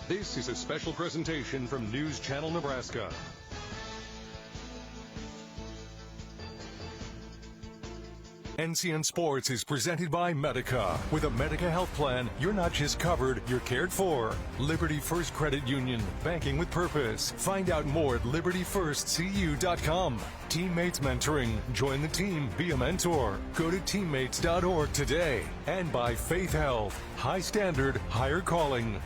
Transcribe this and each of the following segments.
This is a special presentation from News Channel Nebraska. NCN Sports is presented by Medica. With a Medica health plan, you're not just covered, you're cared for. Liberty First Credit Union, banking with purpose. Find out more at libertyfirstcu.com. Teammates Mentoring. Join the team, be a mentor. Go to teammates.org today. And by Faith Health. High standard, higher calling.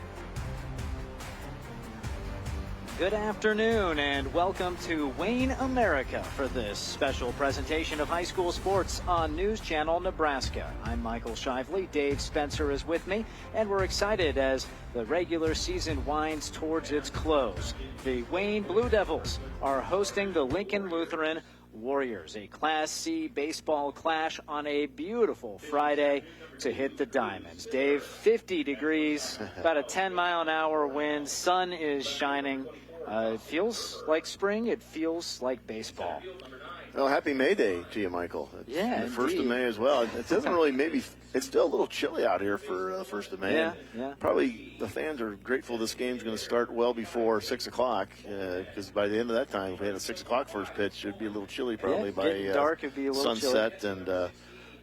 Good afternoon and welcome to Wayne America for this special presentation of high school sports on News Channel Nebraska. I'm Michael Shively. Dave Spencer is with me, and we're excited as the regular season winds towards its close. The Wayne Blue Devils are hosting the Lincoln Lutheran Warriors, a Class C baseball clash on a beautiful Friday to hit the diamonds. Dave, 50 degrees, about a 10-mile-an-hour wind, sun is shining. It feels like spring. It feels like baseball. Well, happy May Day to you, Michael. It's the 1st of May as well. It doesn't really it's still a little chilly out here for 1st of May. Yeah. Probably the fans are grateful this game's going to start well before 6 o'clock because by the end of that time, if we had a 6 o'clock first pitch, it would be a little chilly probably by dark. It'd be a little sunset. Chilly. And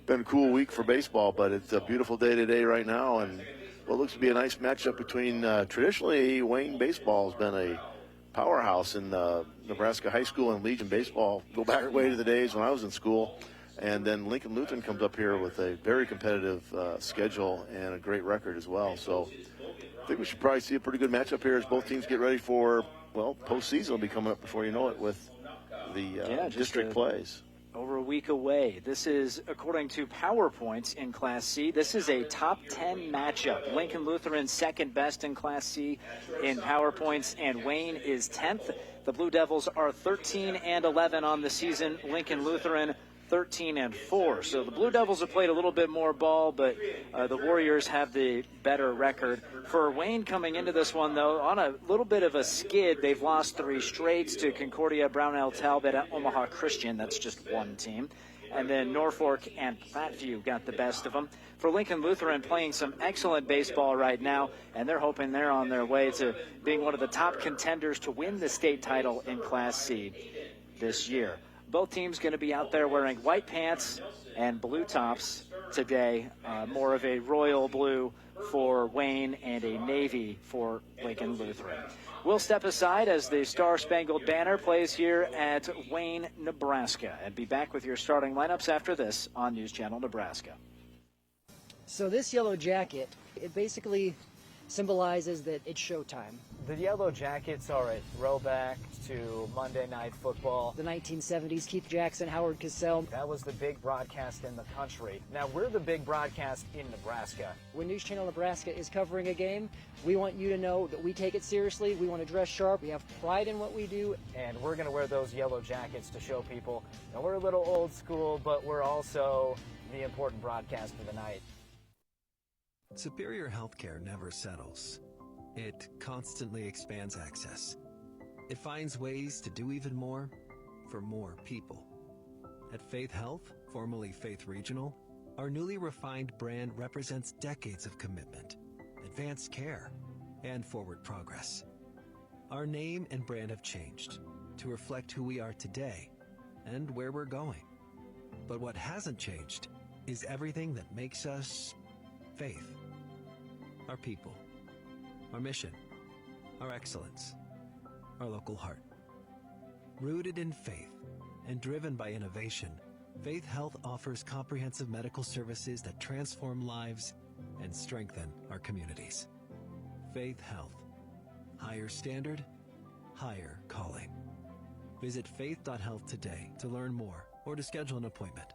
been a cool week for baseball, but it's a beautiful day today right now. And what looks to be a nice matchup between traditionally Wayne baseball has been a powerhouse in Nebraska high school and Legion baseball. Go back way to the days when I was in school. And then Lincoln Lutheran comes up here with a very competitive schedule and a great record as well. So I think we should probably see a pretty good matchup here as both teams get ready for, postseason will be coming up before you know it with the district plays. Over a week away. This is, according to PowerPoints in Class C, this is a top 10 matchup. Lincoln Lutheran second best in Class C in PowerPoints, and Wayne is 10th. The Blue Devils are 13-11 on the season. Lincoln Lutheran 13-4. So the Blue Devils have played a little bit more ball, but the Warriors have the better record. For Wayne coming into this one, though, on a little bit of a skid, they've lost 3 straights to Concordia, Brownell, Talbot, Omaha Christian. That's just one team. And then Norfolk and Platteview got the best of them. For Lincoln Lutheran, playing some excellent baseball right now, and they're hoping they're on their way to being one of the top contenders to win the state title in Class C this year. Both teams going to be out there wearing white pants and blue tops today, more of a royal blue for Wayne and a navy for Lincoln Lutheran. We'll step aside as the Star-Spangled Banner plays here at Wayne, Nebraska, and be back with your starting lineups after this on News Channel Nebraska. So this yellow jacket, it basically symbolizes that it's showtime. The Yellow Jackets are a throwback to Monday Night Football. The 1970s, Keith Jackson, Howard Cosell. That was the big broadcast in the country. Now we're the big broadcast in Nebraska. When News Channel Nebraska is covering a game, we want you to know that we take it seriously. We want to dress sharp. We have pride in what we do. And we're going to wear those yellow jackets to show people that we're a little old school, but we're also the important broadcast of the night. Superior healthcare never settles. It constantly expands access. It finds ways to do even more for more people. At Faith Health, formerly Faith Regional, our newly refined brand represents decades of commitment, advanced care, and forward progress. Our name and brand have changed to reflect who we are today and where we're going. But what hasn't changed is everything that makes us Faith. Our people, our mission, our excellence, our local heart. Rooted in faith and driven by innovation, Faith Health offers comprehensive medical services that transform lives and strengthen our communities. Faith Health. Higher standard, higher calling. Visit faith.health today to learn more or to schedule an appointment.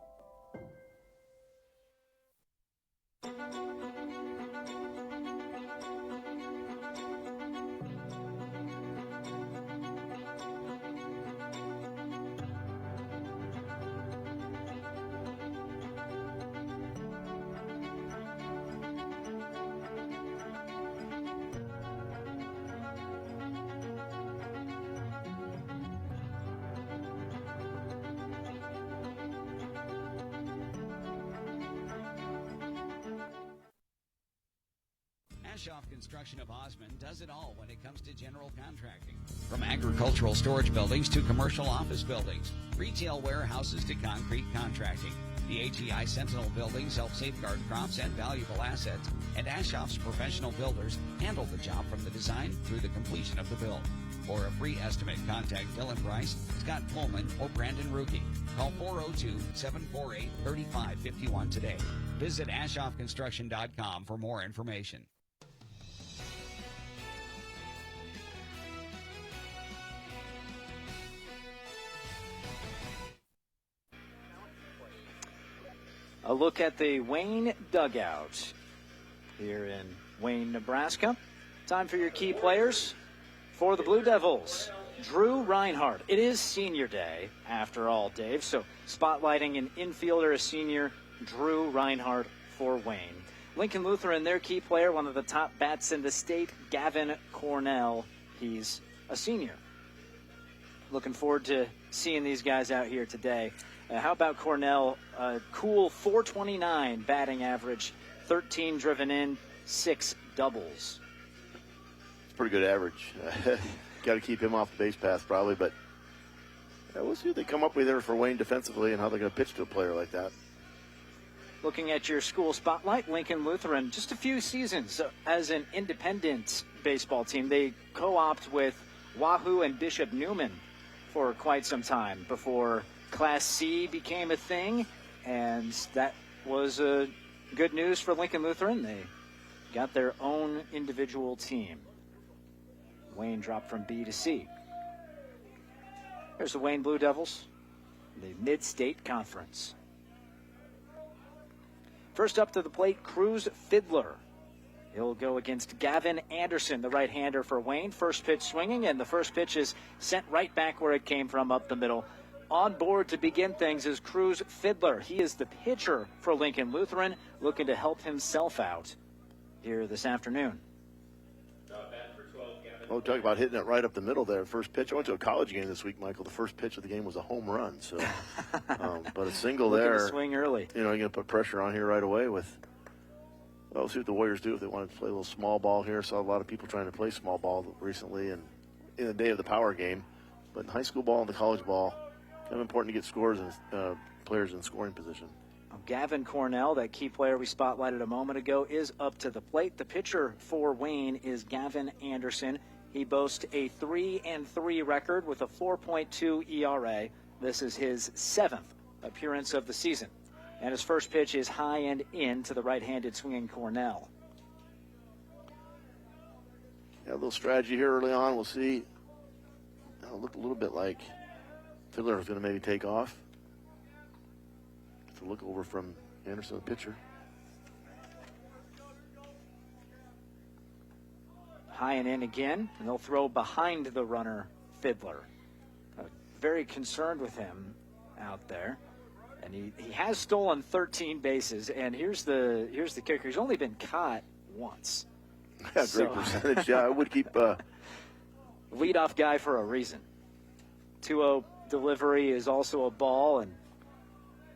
Ashoff Construction of Osmond does it all when it comes to general contracting. From agricultural storage buildings to commercial office buildings, retail warehouses to concrete contracting. The AGI Sentinel buildings help safeguard crops and valuable assets, and Ashoff's professional builders handle the job from the design through the completion of the build. For a free estimate, contact Dylan Price, Scott Pullman, or Brandon Ruki. Call 402-748-3551 today. Visit AshoffConstruction.com for more information. A look at the Wayne dugout here in Wayne, Nebraska. Time for your key players for the Blue Devils. Drew Reinhardt. It is senior day, after all, Dave, so spotlighting an infielder, a senior, Drew Reinhardt for Wayne. Lincoln Lutheran, their key player, one of the top bats in the state, Gavin Cornell. He's a senior. Looking forward to seeing these guys out here today. How about Cornell? Cool 429 batting average, 13 driven in, 6 doubles. It's pretty good average. Got to keep him off the base path probably, but we'll see what they come up with there for Wayne defensively and how they're going to pitch to a player like that. Looking at your school spotlight, Lincoln Lutheran, just a few seasons as an independent baseball team. They co-opt with Wahoo and Bishop Neumann for quite some time before Class C became a thing, and that was good news for Lincoln Lutheran. They got their own individual team. Wayne dropped from B to C. There's the Wayne Blue Devils, the Mid-State Conference. First up to the plate, Cruz Fiddler. He'll go against Gavin Anderson, the right-hander for Wayne. First pitch swinging, and the first pitch is sent right back where it came from, up the middle. On board to begin things is Cruz Fiddler. He is the pitcher for Lincoln Lutheran, looking to help himself out here this afternoon. Oh, talk about hitting it right up the middle there. First pitch. I went to a college game this week, Michael. The first pitch of the game was a home run. So, but a single looking there. to swing early. You know, you're going to put pressure on here right away with. Well, we'll see what the Warriors do if they want to play a little small ball here. Saw a lot of people trying to play small ball recently, and in the day of the power game. But in high school ball and the college ball, kind of important to get scores and players in scoring position. Gavin Cornell, that key player we spotlighted a moment ago, is up to the plate. The pitcher for Wayne is Gavin Anderson. He boasts a 3-3 record with a 4.2 ERA. This is his 7th appearance of the season. And his first pitch is high and in to the right-handed swinging Cornell. Yeah, a little strategy here early on. We'll see. It'll look a little bit like Fiddler is going to maybe take off. Get the look over from Anderson, the pitcher. High and in again, and they'll throw behind the runner, Fiddler. Very concerned with him out there. And he has stolen 13 bases, and here's the kicker. He's only been caught once. Yeah, great percentage. Yeah, I would keep leadoff guy for a reason. 2-0 delivery is also a ball, and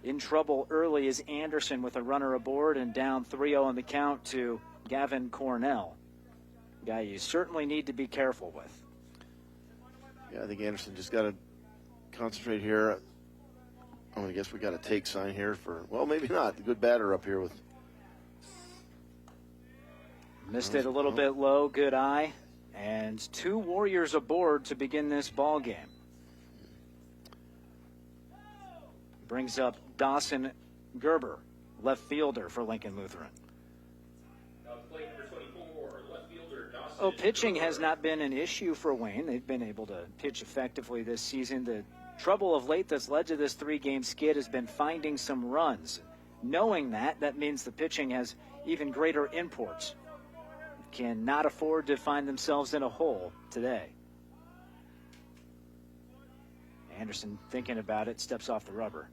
in trouble early is Anderson with a runner aboard and down 3-0 on the count to Gavin Cornell. Guy you certainly need to be careful with. Yeah, I think Anderson just got to concentrate here. I'm going to guess we got a take sign here for, well, maybe not. The good batter up here with. Missed it a little bit low, good eye. And 2 Warriors aboard to begin this ball game. Brings up Dawson Gerber, left fielder for Lincoln Lutheran. Oh, pitching has not been an issue for Wayne. They've been able to pitch effectively this season. The trouble of late that's led to this 3-game skid has been finding some runs. Knowing that means the pitching has even greater imports. Cannot afford to find themselves in a hole today. Anderson, thinking about it, steps off the rubber.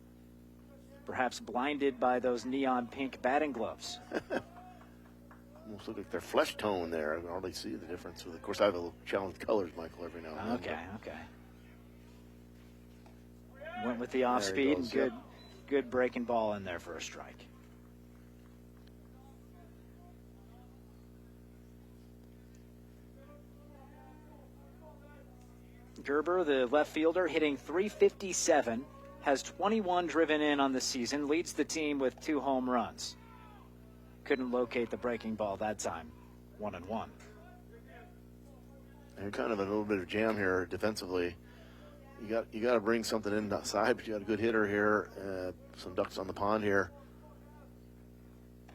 Perhaps blinded by those neon pink batting gloves. Almost look like their flesh tone there. I can hardly see the difference. Of course, I have a little challenge with colors, Michael, every now and then. Okay. Went with the off speed and good breaking ball in there for a strike. Gerber, the left fielder, hitting .357, has 21 driven in on the season, leads the team with 2 home runs. Couldn't locate the breaking ball that time. 1-1. And kind of a little bit of jam here defensively. You got to bring something in that side, but you got a good hitter here. Some ducks on the pond here.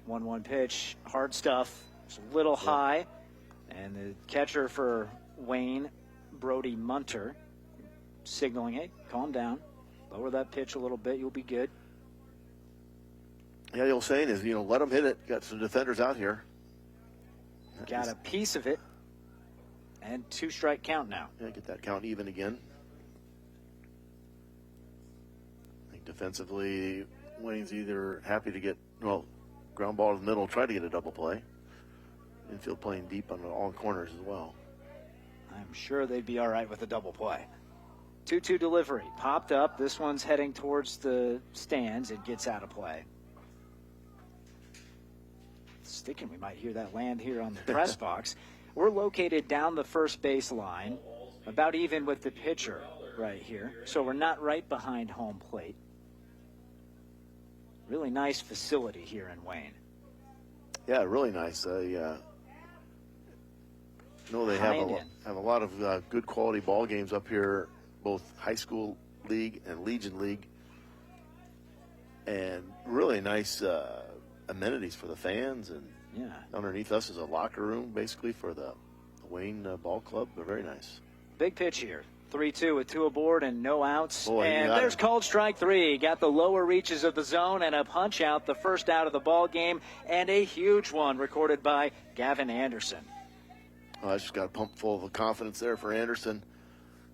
1-1 pitch, hard stuff. It's a little high, and the catcher for Wayne, Brody Munter, signaling, hey, calm down. Lower that pitch a little bit, you'll be good. Yeah, the old saying is, let them hit it. Got some defenders out here. Got a piece of it, and 2-strike count now. Yeah, get that count even again. I think defensively, Wayne's either happy to get, ground ball to the middle, try to get a double play. Infield playing deep on all corners as well. I'm sure they'd be all right with a double play. 2-2 delivery. Popped up. This one's heading towards the stands. It gets out of play. Thinking we might hear that land here on the press box. We're located down the first base line, about even with the pitcher right here. So we're not right behind home plate. Really nice facility here in Wayne. Yeah, really nice. They have a lot of good quality ball games up here, both high school league and Legion League, and really nice amenities for the fans. And underneath us is a locker room, basically, for the Wayne Ball Club. They're very nice. Big pitch here. 3-2 with 2 aboard and no outs. Boy, and there's called strike 3. Got the lower reaches of the zone and a punch out, the first out of the ball game, and a huge one recorded by Gavin Anderson. I just got a pump full of confidence there for Anderson.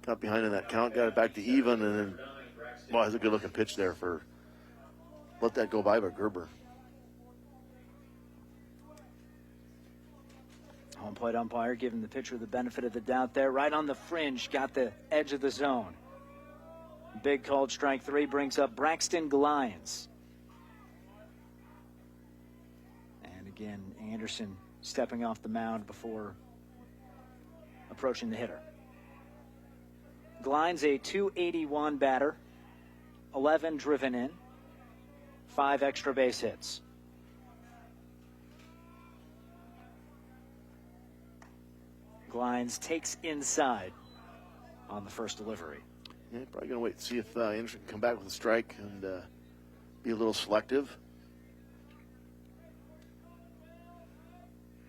Got behind in that count, got it back to even, and then, that's a good-looking pitch there for, let that go by Gerber. Home plate umpire giving the pitcher the benefit of the doubt there. Right on the fringe, got the edge of the zone. Big called strike 3 brings up Braxton Glines. And again, Anderson stepping off the mound before approaching the hitter. Glines, a .281 batter, 11 driven in, 5 extra base hits. Glines takes inside on the first delivery. Yeah, probably going to wait and see if Anderson can come back with a strike and be a little selective.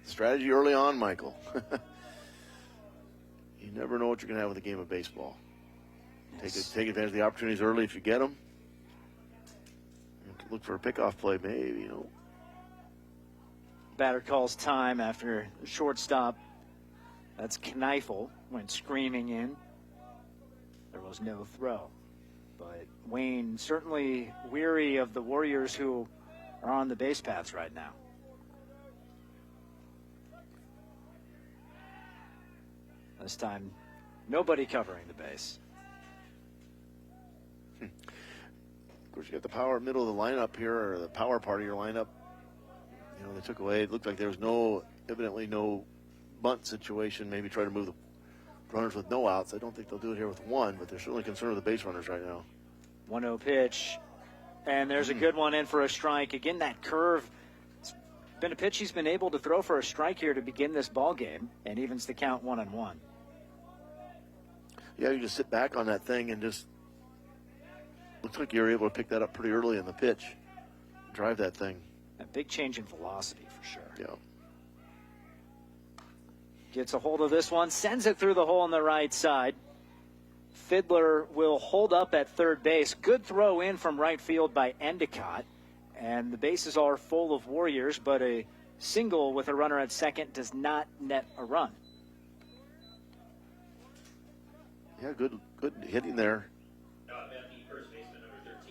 Strategy early on, Michael. You never know what you're going to have with a game of baseball. Yes. Take advantage of the opportunities early if you get them. Look for a pickoff play, maybe, Batter calls time after the shortstop. That's Kneifel went screaming in. There was no throw. But Wayne certainly weary of the Warriors who are on the base paths right now. This time, nobody covering the base. Of course, you got the power middle of the lineup here, or the power part of your lineup. They took away. It looked like there was evidently no bunt situation. Maybe try to move the runners with no outs. I don't think they'll do it here with 1, but they're certainly concerned with the base runners right now. 1-0 pitch. And there's a good one in for a strike. Again, that curve. It's been a pitch he's been able to throw for a strike here to begin this ball game, and evens the count 1-1. Yeah, you just sit back on that thing and just looks like you were able to pick that up pretty early in the pitch. Drive that thing. A big change in velocity for sure. Yeah. Gets a hold of this one, sends it through the hole on the right side. Fiddler will hold up at third base. Good throw in from right field by Endicott. And the bases are full of Warriors, but a single with a runner at second does not net a run. Yeah, good hitting there.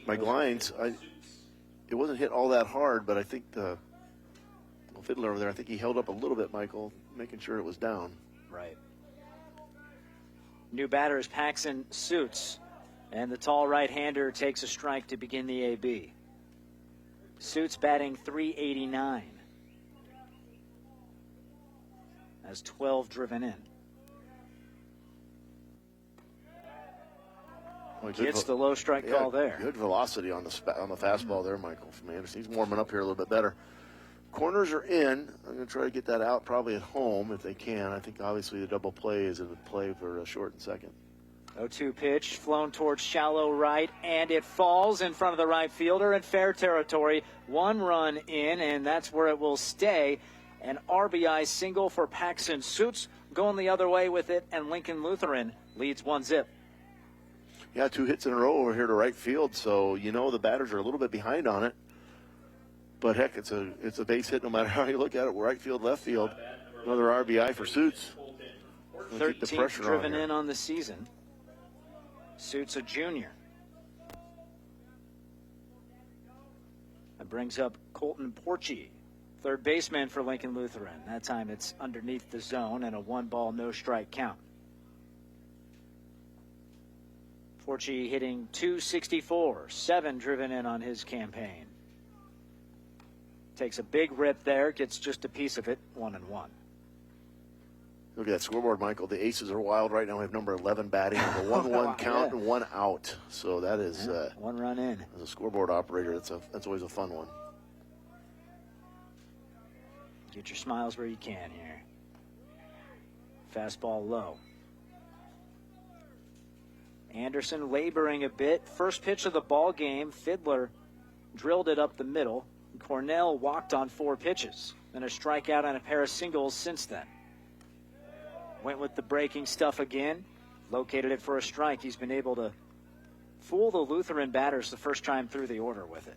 My Glines, it wasn't hit all that hard, but I think the Fiddler over there, I think he held up a little bit, Michael, making sure it was down. Right. New batter is Paxton Suits, and the tall right-hander takes a strike to begin the AB. Suits batting .389. Has 12 driven in. Well, Gets the low strike call there. Good velocity on the fastball there, Michael, from Anderson. He's warming up here a little bit better. Corners are in. I'm going to try to get that out probably at home if they can. I think obviously the double play is in play for a short and second. 0-2 pitch, flown towards shallow right, and it falls in front of the right fielder in fair territory. 1 run in, and that's where it will stay. An RBI single for Paxton Suits, going the other way with it, and Lincoln Lutheran leads 1-0. Yeah, 2 hits in a row over here to right field, so the batters are a little bit behind on it. But heck, it's a base hit no matter how you look at it. Right field, left field. Another RBI for Suits. 13th driven in on the season. Suits a junior. That brings up Colton Porchy, third baseman for Lincoln Lutheran. That time it's underneath the zone and a 1-ball, no strike count. Porchy hitting .264, 7 driven in on his campaign. Takes a big rip there, gets just a piece of it, 1-1. Look at that scoreboard, Michael. The Aces are wild right now. We have number 11 batting, a 1-1 count and 1 out. So that is 1 run in. As a scoreboard operator, that's always a fun one. Get your smiles where you can here. Fastball low. Anderson laboring a bit. First pitch of the ball game, Fiddler drilled it up the middle. Cornell walked on 4 pitches, and a strikeout and a pair of singles since then. Went with the breaking stuff again, located it for a strike. He's been able to fool the Lutheran batters the first time through the order with it.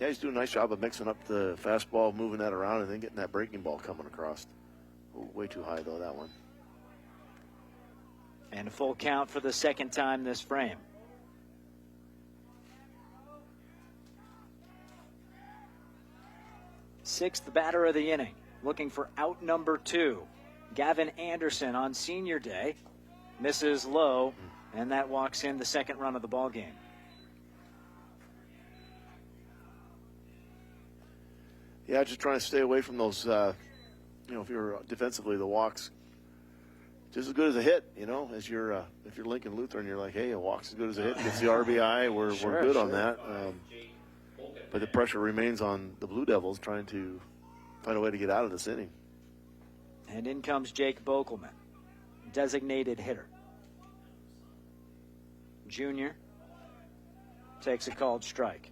Yeah, he's doing a nice job of mixing up the fastball, moving that around, and then getting that breaking ball coming across. Oh, way too high, though, that one. And a full count for the second time this frame. Sixth batter of the inning, looking for out number 2. Gavin Anderson on senior day. Misses low, and that walks in the second run of the ball game. Yeah, just trying to stay away from those, if you're defensively, the walks. Just as good as a hit, as if you're Lincoln Lutheran, you're like, hey, a walk's as good as a hit. Gets the RBI. We're good on that. But the pressure remains on the Blue Devils trying to find a way to get out of this inning. And in comes Jake Bokelman, designated hitter. Junior takes a called strike.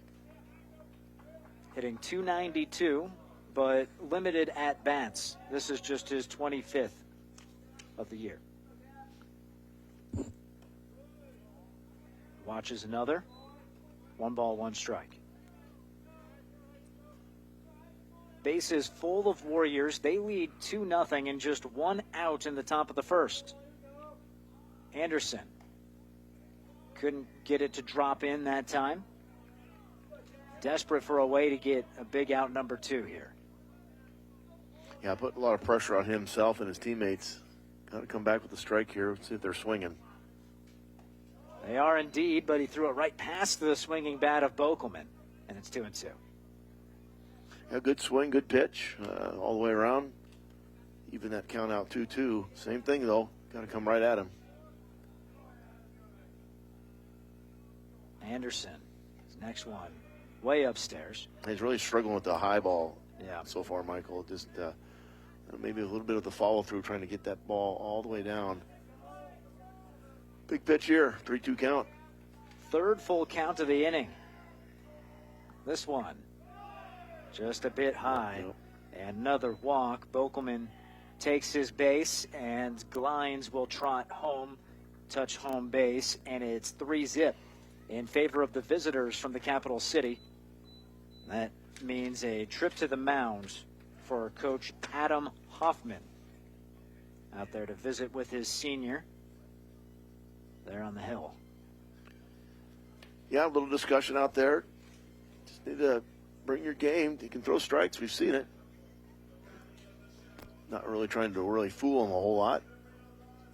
Hitting .292, but limited at bats. This is just his 25th of the year. Watches another. 1 ball, 1 strike. Bases full of Warriors. They lead 2-0 and just 1 out in the top of the first. Anderson couldn't get it to drop in that time. Desperate for a way to get a big out number 2 here. Yeah, put a lot of pressure on himself and his teammates. Got to come back with a strike here, see if they're swinging. They are indeed, but he threw it right past the swinging bat of Bokelman, and it's 2-2. Yeah, good swing, good pitch, all the way around. Even that count out 2-2. Same thing, though. Got to come right at him. Anderson, his next one, way upstairs. He's really struggling with the high ball Yeah. so far, Michael. Just maybe a little bit of the follow-through trying to get that ball all the way down. Big pitch here, 3-2 count. Third full count of the inning. This one, just a bit high. Yep. And another walk. Bokelman takes his base, and Glines will trot home, touch home base, and it's 3-0 in favor of the visitors from the capital city. That means a trip to the mound for Coach Adam Hoffman out there to visit with his senior there on the hill. Yeah, a little discussion out there. Just need to bring your game. You can throw strikes. We've seen it. Not really trying to really fool them a whole lot.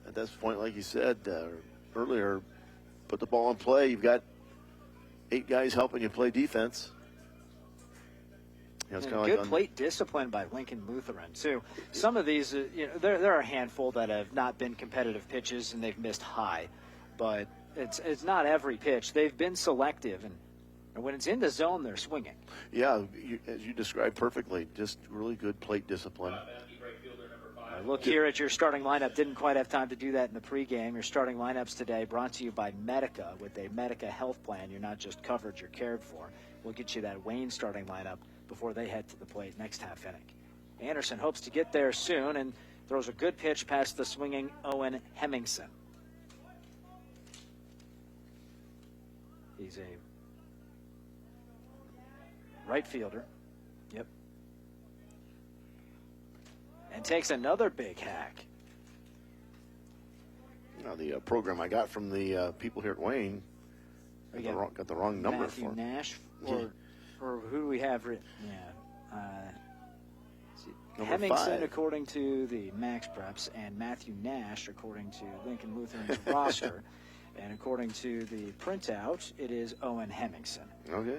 At this point, like you said earlier, put the ball in play. You've got 8 guys helping you play defense. It's kind of good like plate discipline by Lincoln Lutheran, too. Some of these, there are a handful that have not been competitive pitches and they've missed high. But it's not every pitch. They've been selective, and when it's in the zone, they're swinging. Yeah, as you described perfectly, just really good plate discipline. Look here at your starting lineup. Didn't quite have time to do that in the pregame. Your starting lineups today brought to you by Medica. With a Medica health plan, you're not just covered, you're cared for. We'll get you that Wayne starting lineup before they head to the plate next half inning. Anderson hopes to get there soon and throws a good pitch past the swinging Owen Hemmingson. He's a right fielder. Yep. And takes another big hack. You know, the program I got from the people here at Wayne got the wrong number Matthew for Nash, or who do we have written? Yeah. Hemmingson, 5. according to the Max Preps, and Matthew Nash, according to Lincoln Lutheran's roster. And according to the printout, it is Owen Hemmingson. Okay.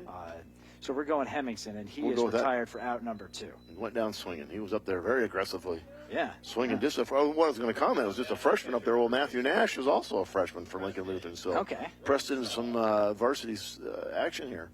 So we're going Hemmingson, and he is retired for out number 2. Went down swinging. He was up there very aggressively. Yeah. Swinging. Just what I was going to comment was just a freshman up there. Well, Matthew Nash is also a freshman from Lincoln Lutheran. So okay. Pressed in some varsity action here.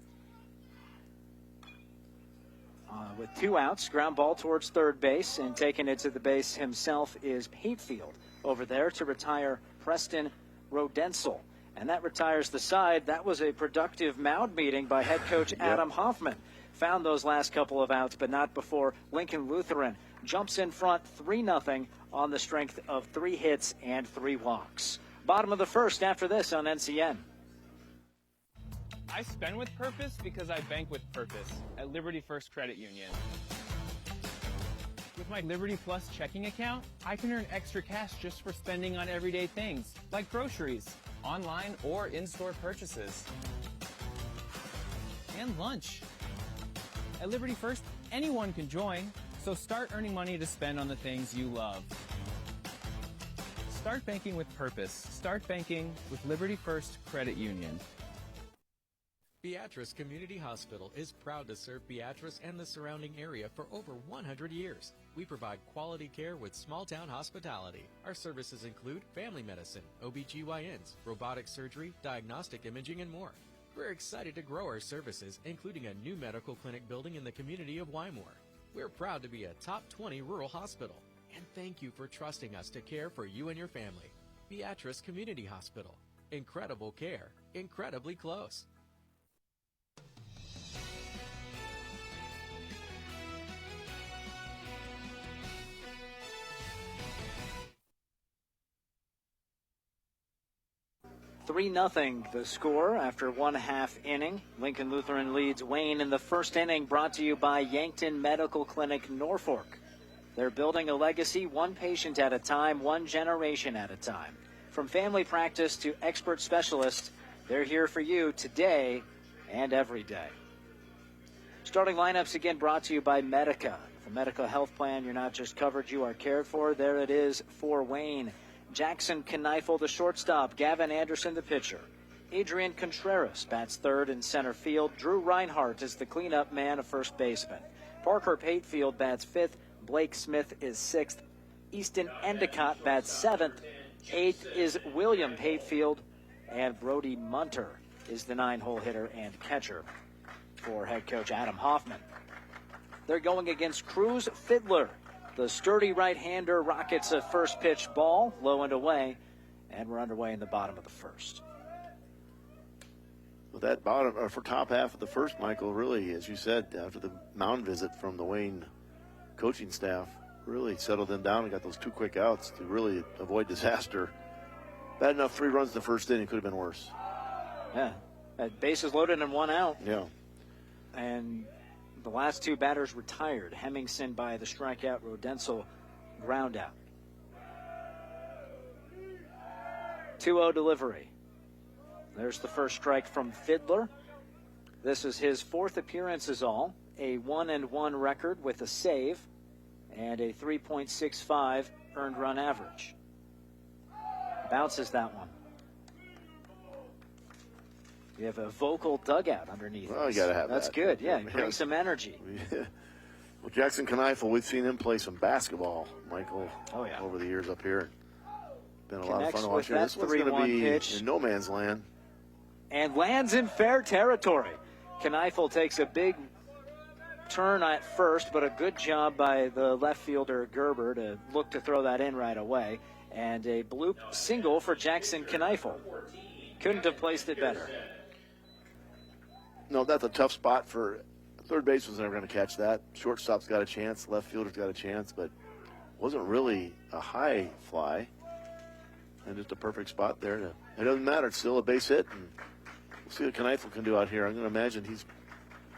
With 2 outs, ground ball towards third base, and taking it to the base himself is Patefield over there to retire Preston Rodensel. And that retires the side. That was a productive mound meeting by head coach Adam Hoffman. Found those last couple of outs, but not before Lincoln Lutheran jumps in front 3-0 on the strength of 3 hits and 3 walks. Bottom of the first after this on NCN. I spend with purpose because I bank with purpose at Liberty First Credit Union. With my Liberty Plus checking account, I can earn extra cash just for spending on everyday things, like groceries, online or in-store purchases, and lunch. At Liberty First, anyone can join, so start earning money to spend on the things you love. Start banking with purpose. Start banking with Liberty First Credit Union. Beatrice Community Hospital is proud to serve Beatrice and the surrounding area for over 100 years. We provide quality care with small-town hospitality. Our services include family medicine, OBGYNs, robotic surgery, diagnostic imaging, and more. We're excited to grow our services, including a new medical clinic building in the community of Wymore. We're proud to be a top 20 rural hospital. And thank you for trusting us to care for you and your family. Beatrice Community Hospital. Incredible care. Incredibly close. (3-0) the score after 1/2 inning. Lincoln Lutheran leads Wayne in the first inning, brought to you by Yankton Medical Clinic, Norfolk. They're building a legacy one patient at a time, one generation at a time. From family practice to expert specialists, they're here for you today and every day. Starting lineups again brought to you by Medica. The Medica health plan, you're not just covered, you are cared for. There it is for Wayne. Jackson Kneifel, the shortstop. Gavin Anderson, the pitcher. Adrian Contreras bats third in center field. Drew Reinhardt is the cleanup man, a first baseman. Parker Patefield bats fifth. Blake Smith is sixth. Easton Endicott bats seventh. Eighth is William Patefield. And Brody Munter is the 9-hole hitter and catcher for head coach Adam Hoffman. They're going against Cruz Fiddler. The sturdy right-hander rockets a first pitch ball, low and away, and we're underway in the bottom of the first. Well, that bottom or for top half of the first, Michael, really, as you said, after the mound visit from the Wayne coaching staff, really settled them down and got those 2 quick outs to really avoid disaster. Bad enough 3 runs in the first inning, could have been worse. Yeah, bases loaded and 1 out. Yeah. And the last 2 batters retired. Hemmingson by the strikeout, Rodensel ground out. 2-0 delivery. There's the first strike from Fiddler. This is his 4th appearance is all. A 1-1 record with a save and a 3.65 earned run average. Bounces that one. You have a vocal dugout underneath. Well, you got to have That's that. good. Yeah, bring some energy. Well, Jackson Kneifel, we've seen him play some basketball, Michael, Oh, yeah. over the years up here. been a lot of Connects fun to with watch here. that This one's going to 3-1 be pitch. in no man's land. And lands in fair territory. Kneifel takes a big turn at first, but a good job by the left fielder Gerber to look to throw that in right away. And a bloop single for Jackson Kneifel. Couldn't have placed it better. No, that's a tough spot for third baseman's never going to catch that. Shortstop's got a chance, left fielder's got a chance, but wasn't really a high fly. And just a perfect spot there. It doesn't matter. It's still a base hit. And we'll see what Kneifel can do out here. I'm going to imagine he's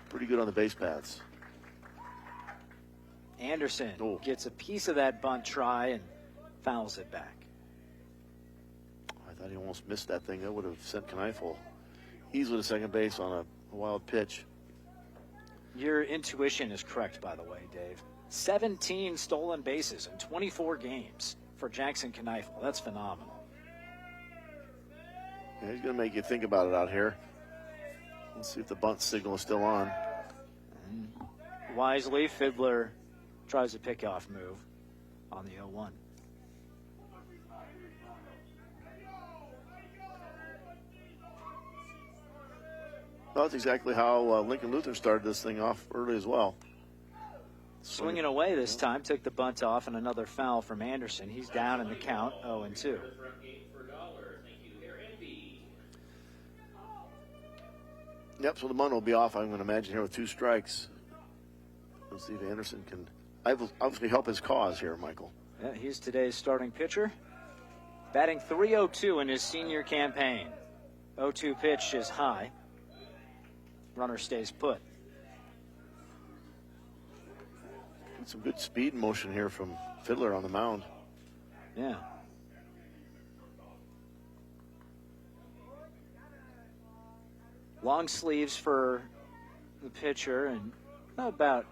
pretty good on the base paths. Anderson gets a piece of that bunt try and fouls it back. I thought he almost missed that thing. That would have sent Kneifel easily to second base on a wild pitch. Your intuition is correct, by the way, Dave. 17 stolen bases in 24 games for Jackson Kneifel. That's phenomenal. Yeah, he's going to make you think about it out here. Let's see if the bunt signal is still on. Wisely, Fiddler tries a pickoff move on the 0-1. Well, that's exactly how Lincoln Lutheran started this thing off early as well. Swinging away this time, took the bunt off, and another foul from Anderson. He's down in the count, 0-2. Yep, so the bunt will be off, I'm going to imagine, here with 2 strikes. Let's see if Anderson can obviously help his cause here, Michael. Yeah, he's today's starting pitcher. Batting .302 in his senior campaign. 0-2 pitch is high. Runner stays put. Some good speed and motion here from Fiddler on the mound. Yeah. Long sleeves for the pitcher, and about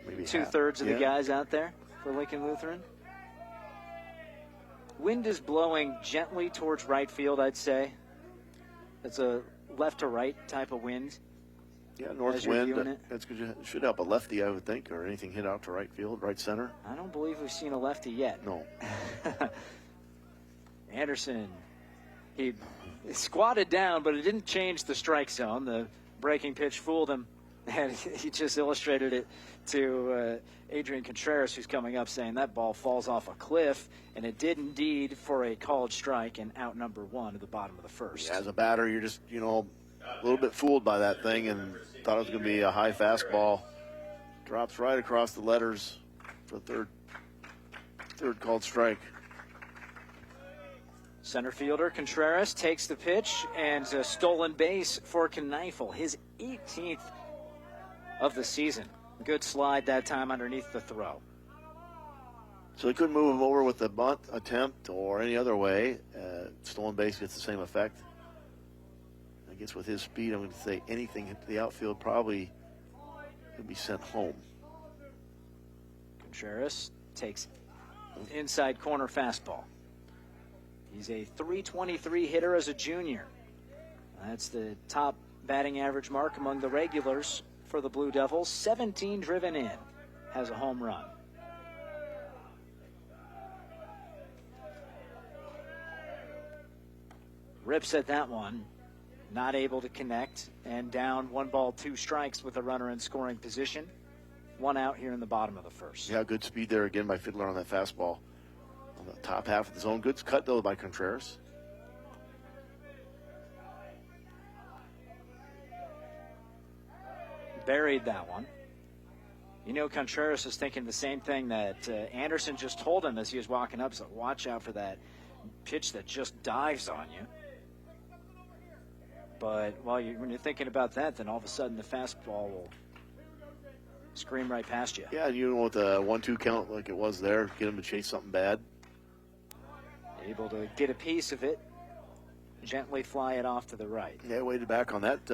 maybe 2/3 of the guys out there for Lincoln Lutheran. Wind is blowing gently towards right field, I'd say. It's a left to right type of wind. Yeah, north wind. That's good. Should help a lefty, I would think, or anything hit out to right field, right center. I don't believe we've seen a lefty yet. No. Anderson, he squatted down, but it didn't change the strike zone. The breaking pitch fooled him, and he just illustrated it to Adrian Contreras, who's coming up, saying that ball falls off a cliff, and it did indeed for a called strike and out number 1 at the bottom of the first. Yeah, as a batter, you're just, a little bit fooled by that thing and thought it was going to be a high fastball. Drops right across the letters for third called strike. Center fielder Contreras takes the pitch, and a stolen base for Kneifel, his 18th of the season. Good slide that time underneath the throw. So they couldn't move him over with the bunt attempt or any other way. Stolen base gets the same effect. I guess with his speed, I'm going to say anything hit the outfield probably could be sent home. Contreras takes inside corner fastball. He's a .323 hitter as a junior. That's the top batting average mark among the regulars for the Blue Devils. 17 driven in, has a home run. Rips at that one. Not able to connect, and down 1 ball, 2 strikes with a runner in scoring position. 1 out here in the bottom of the first. Yeah, good speed there again by Fiddler on that fastball. On the top half of the zone. Good cut, though, by Contreras. Buried that one. Contreras is thinking the same thing that Anderson just told him as he was walking up. So watch out for that pitch that just dives on you. But when you're thinking about that, then all of a sudden the fastball will scream right past you. Yeah, with the 1-2 count like it was there, get him to chase something bad. Able to get a piece of it, gently fly it off to the right. Yeah, waited back on that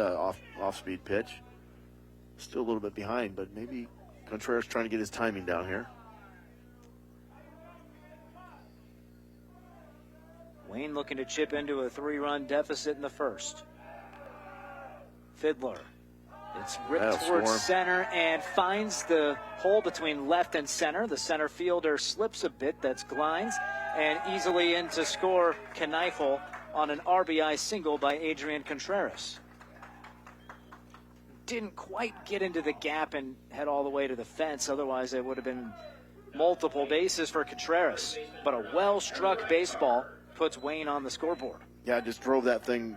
off-speed pitch. Still a little bit behind, but maybe Contreras trying to get his timing down here. Wayne looking to chip into a 3-run deficit in the first. Fiddler It's ripped towards center and finds the hole between left and center. The center fielder slips a bit. That's Glines. And easily in to score Kneifel on an RBI single by Adrian Contreras. Didn't quite get into the gap and head all the way to the fence. Otherwise, it would have been multiple bases for Contreras. But a well-struck baseball puts Wayne on the scoreboard. Yeah, just drove that thing,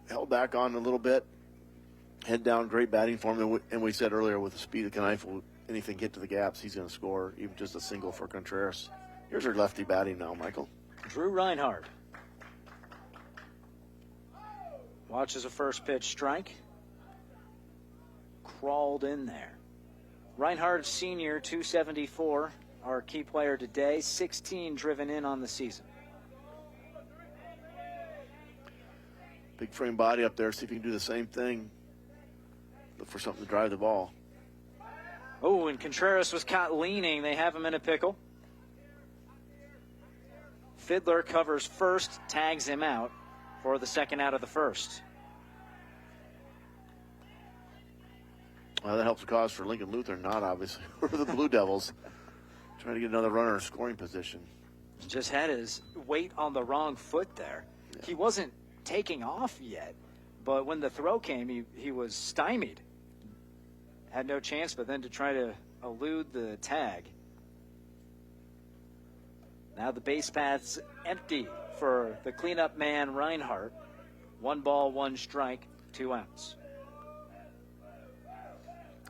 held back on a little bit, head down, great batting for him. And we said earlier, with the speed of Kneifel, anything get to the gaps, he's going to score, even just a single for Contreras. Here's our lefty batting now, Michael. Drew Reinhardt. Watches a first pitch strike. Crawled in there. Reinhardt, senior, 274, our key player today, 16 driven in on the season. Big frame body up there. See if you can do the same thing. Look for something to drive the ball. Oh, and Contreras was caught leaning. They have him in a pickle. Fiddler covers first, tags him out for the second out of the first. Well, that helps the cause for Lincoln Lutheran, not obviously for the Blue Devils. Trying to get another runner in scoring position. Just had his weight on the wrong foot there. Yeah. He wasn't taking off yet, but when the throw came, he was stymied. Had no chance but then to try to elude the tag. Now the base path's empty for the cleanup man Reinhardt. 1 ball, 1 strike, 2 outs.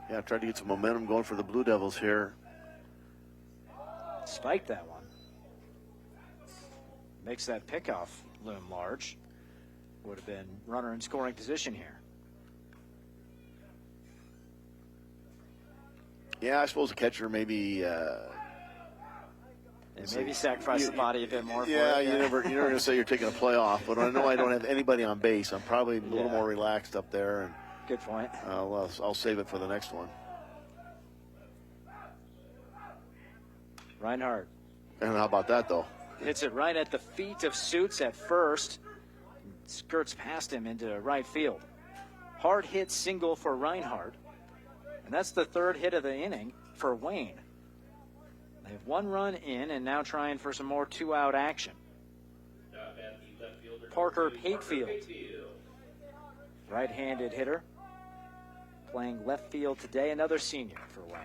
Yeah, tried to get some momentum going for the Blue Devils here. Spiked that one. Makes that pickoff loom large. Would have been runner in scoring position here. Yeah, I suppose the catcher maybe maybe sacrifice the body a bit more. Yeah, for it. you're never going to say you're taking a play off, but I know I don't have anybody on base. I'm probably a little more relaxed up there. And good point. I'll save it for the next one. Reinhardt. And how about that, though? Hits it right at the feet of Suits at first. Skirts past him into right field. Hard hit single for Reinhardt. And that's the third hit of the inning for Wayne. They have 1 run in and now trying for some more 2-out action. Parker Patefield, right-handed hitter, playing left field today. Another senior for Wayne.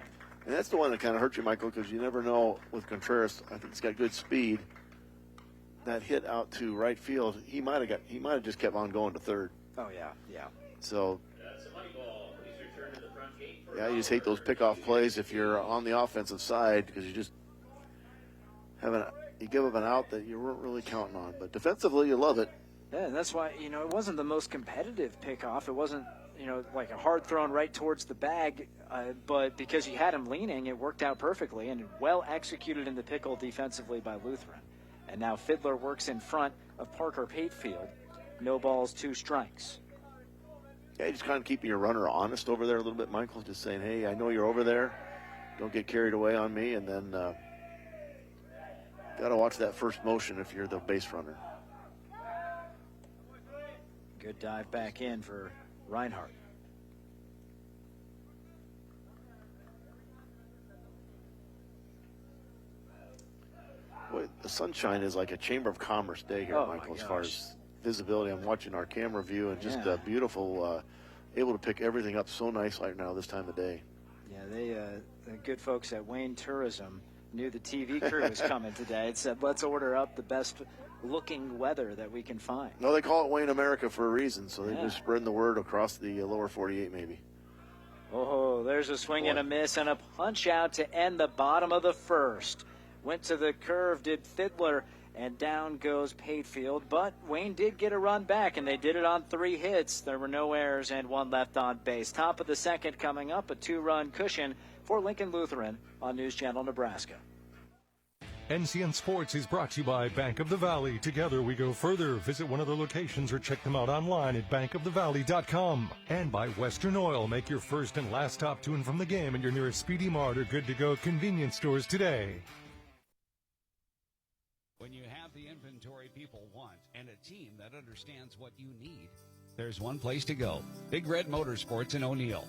And that's the one that kind of hurt you, Michael, because you never know with Contreras. I think he's got good speed. That hit out to right field, he might have just kept on going to third. Oh yeah. So yeah, you just hate those pickoff plays if you're on the offensive side because you just you give up an out that you weren't really counting on. But defensively, you love it. Yeah, and that's why it wasn't the most competitive pickoff. It wasn't like a hard thrown right towards the bag, but because you had him leaning, it worked out perfectly and well executed in the pickle defensively by Lutheran. And now Fiddler works in front of Parker Patefield. No balls, 2 strikes. Yeah, just kind of keeping your runner honest over there a little bit, Michael. Just saying, hey, I know you're over there. Don't get carried away on me. And then got to watch that first motion if you're the base runner. Good dive back in for Reinhardt. Boy, the sunshine is like a Chamber of Commerce day here, Michael, as far as visibility. I'm watching our camera view and just beautiful, able to pick everything up so nice right now this time of day. Yeah, the good folks at Wayne Tourism knew the TV crew was coming today. It said, let's order up the best looking weather that we can find. No, they call it Wayne America for a reason, so they're just spreading the word across the lower 48 maybe. Oh, there's a swing and a miss and a punch out to end the bottom of the first. Went to the curve, did Fiddler, and down goes Patefield. But Wayne did get a run back, and they did it on 3 hits. There were no errors and 1 left on base. Top of the second coming up, a 2-run cushion for Lincoln Lutheran on News Channel Nebraska. NCN Sports is brought to you by Bank of the Valley. Together we go further. Visit one of their locations or check them out online at bankofthevalley.com. And by Western Oil. Make your first and last stop to and from the game at your nearest Speedy Mart or good-to-go convenience stores today. When you have the inventory people want and a team that understands what you need, There's one place to go. Big Red Motorsports in O'Neill.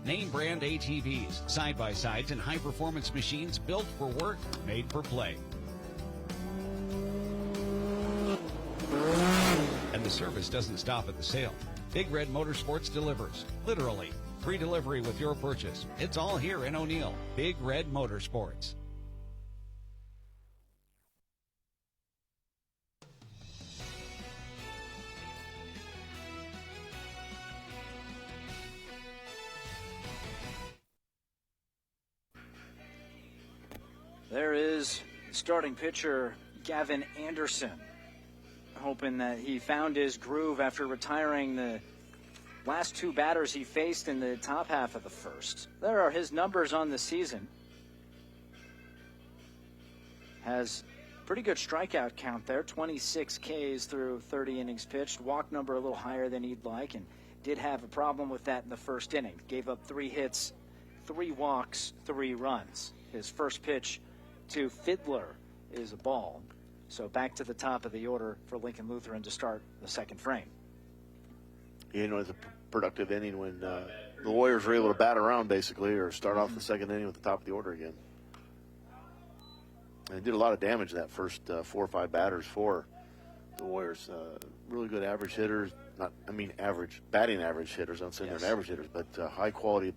Name brand ATVs, side-by-sides, and high-performance machines built for work, made for play. And the service doesn't stop at the sale. Big Red Motorsports delivers, literally. Free delivery with your purchase. It's all here in O'Neill. Big Red Motorsports. There is starting pitcher Gavin Anderson, hoping that he found his groove after retiring the last two batters he faced in the top half of the first. There are his numbers on the season. Has pretty good strikeout count there, 26 Ks through 30 innings pitched. Walk number a little higher than he'd like, and did have a problem with that in the first inning. Gave up 3 hits, 3 walks, 3 runs. His first pitch to Fiddler is a ball. So back to the top of the order for Lincoln Lutheran to start the second frame. You know, it's a productive inning when the Warriors were able to bat around, basically, or start off the second inning with the top of the order again. And they did a lot of damage that first 4 or 5 batters for the Warriors. Really good average hitters. Average batting average hitters. I'm saying they're average hitters, but high quality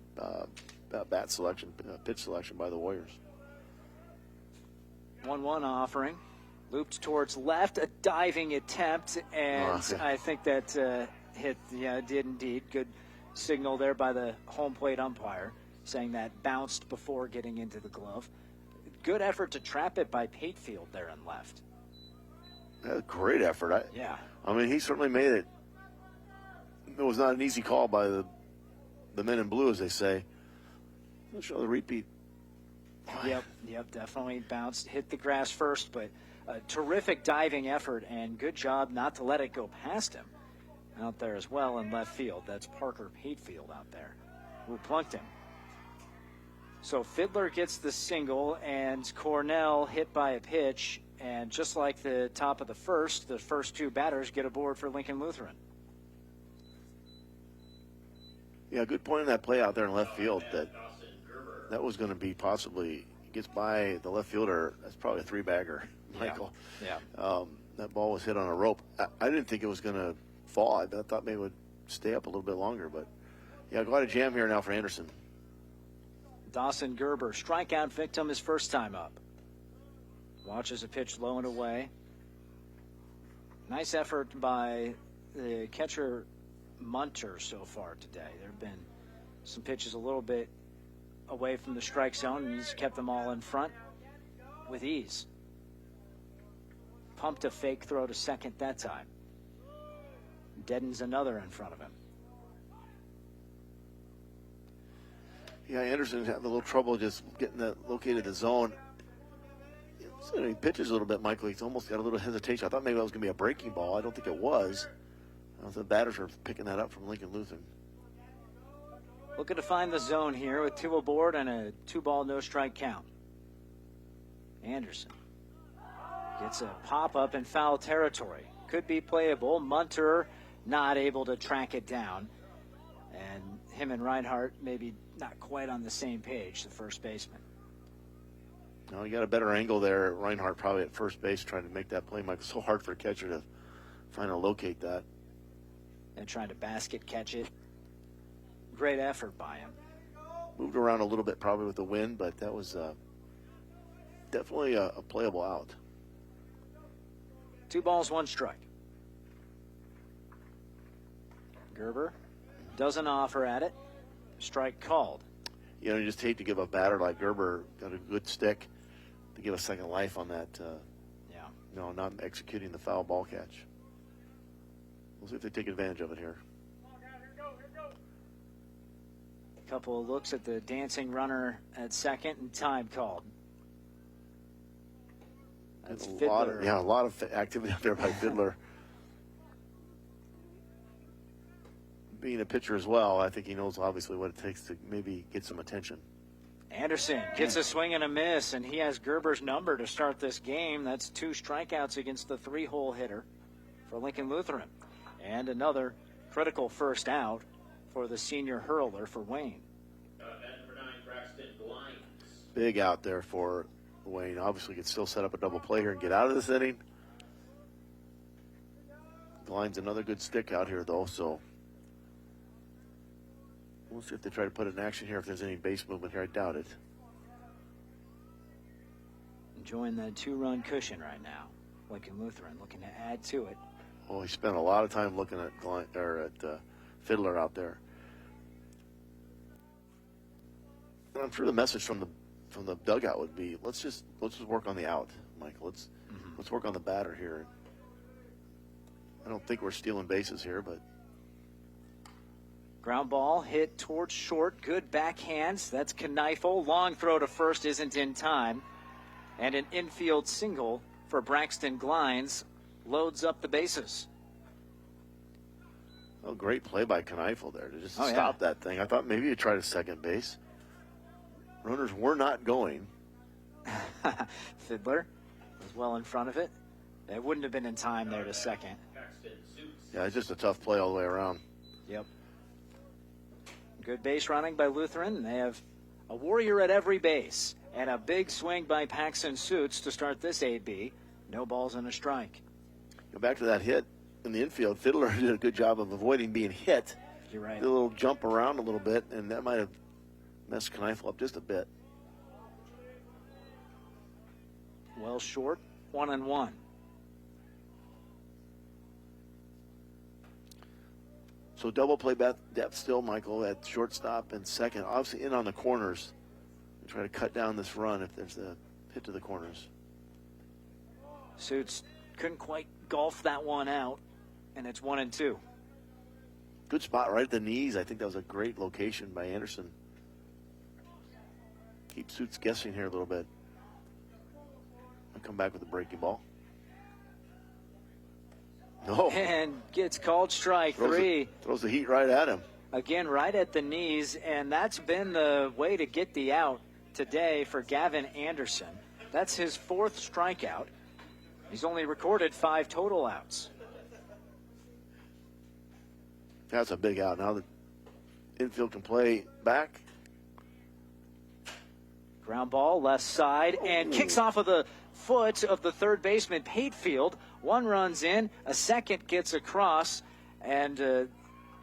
bat selection, pitch selection by the Warriors. 1-1 offering. Looped towards left, a diving attempt, and I think that hit, did indeed. Good signal there by the home plate umpire, saying that bounced before getting into the glove. Good effort to trap it by Patefield there in left. Great effort. I mean, he certainly made it. It was not an easy call by the men in blue, as they say. Let's show the repeat. Yep, definitely bounced, hit the grass first, but a terrific diving effort, and good job not to let it go past him out there as well in left field. That's Parker Patefield out there who plunked him. So Fiddler gets the single, and Cornell hit by a pitch, and just like the top of the first 2 batters get aboard for Lincoln Lutheran. Yeah, good point in that play out there in left field that was going to be possibly, gets by the left fielder. That's probably a 3-bagger, Michael. Yeah. That ball was hit on a rope. I didn't think it was going to fall. I thought maybe it would stay up a little bit longer, but quite a jam here now for Anderson. Dawson Gerber, strikeout victim his first time up. Watches a pitch low and away. Nice effort by the catcher Munter so far today. There have been some pitches a little bit away from the strike zone, and he's kept them all in front with ease. Pumped a fake throw to second that time. Deadens another in front of him. Yeah, Anderson's having a little trouble just getting located the zone. He pitches a little bit, Michael. He's almost got a little hesitation. I thought maybe that was going to be a breaking ball. I don't think it was. The batters are picking that up from Lincoln Lutheran. Looking to find the zone here with 2 aboard and a 2-ball, no-strike count. Anderson gets a pop-up in foul territory. Could be playable. Munter not able to track it down. And him and Reinhardt maybe not quite on the same page, the first baseman. No, you got a better angle there. Reinhardt probably at first base trying to make that play. Michael, so hard for a catcher to find and locate that. And trying to basket catch it. Great effort by him. Moved around a little bit probably with the wind, but that was definitely a playable out. 2 balls, 1 strike. Gerber doesn't offer at it. Strike called. You just hate to give a batter like Gerber, got a good stick, to give a second life on that. Not executing the foul ball catch. We'll see if they take advantage of it here. A couple of looks at the dancing runner at second, and time called. That's Fiddler. A lot of activity up there by Fiddler. Being a pitcher as well, I think he knows obviously what it takes to maybe get some attention. Anderson gets a swing and a miss, and he has Gerber's number to start this game. That's 2 strikeouts against the 3-hole hitter for Lincoln Lutheran. And another critical first out for the senior hurler for Wayne. Big out there for Wayne. Obviously could still set up a double play here and get out of this inning. Glines another good stick out here, though, so we'll see if they try to put it in action here, if there's any base movement here. I doubt it. Enjoying that 2-run cushion right now. Lincoln Lutheran looking to add to it. Oh, he spent a lot of time looking at Fiddler out there. And I'm sure the message from the dugout would be, let's just work on the out, Michael. Let's work on the batter here. I don't think we're stealing bases here, but ground ball hit towards short. Good backhands. That's Kneifel. Long throw to first isn't in time. And an infield single for Braxton Glines loads up the bases. Oh, great play by Kneifel there to just stop that thing. I thought maybe he'd try to second base. Runners were not going. Fiddler was well in front of it. It wouldn't have been in time there to second. Yeah, it's just a tough play all the way around. Yep. Good base running by Lutheran. They have a warrior at every base. And a big swing by Paxton Suits to start this AB. No balls and a strike. Go back to that hit in the infield. Fiddler did a good job of avoiding being hit. You're right. Did a little jump around a little bit, and that might have messed Kneifel up just a bit. Well short, 1-1. So double play depth still, Michael, at shortstop and second. Obviously in on the corners. Try to cut down this run if there's a hit to the corners. Suits couldn't quite golf that one out, and it's 1-2. Good spot right at the knees. I think that was a great location by Anderson. Keep Suits guessing here a little bit. I'll come back with a breaking ball. No. And gets called strike three. Throws the heat right at him. Again, right at the knees, and that's been the way to get the out today for Gavin Anderson. That's his 4th strikeout. He's only recorded 5 total outs. That's a big out. Now the infield can play back. Ground ball, left side, and kicks off of the foot of the third baseman, Patefield. 1 runs in, a second gets across, and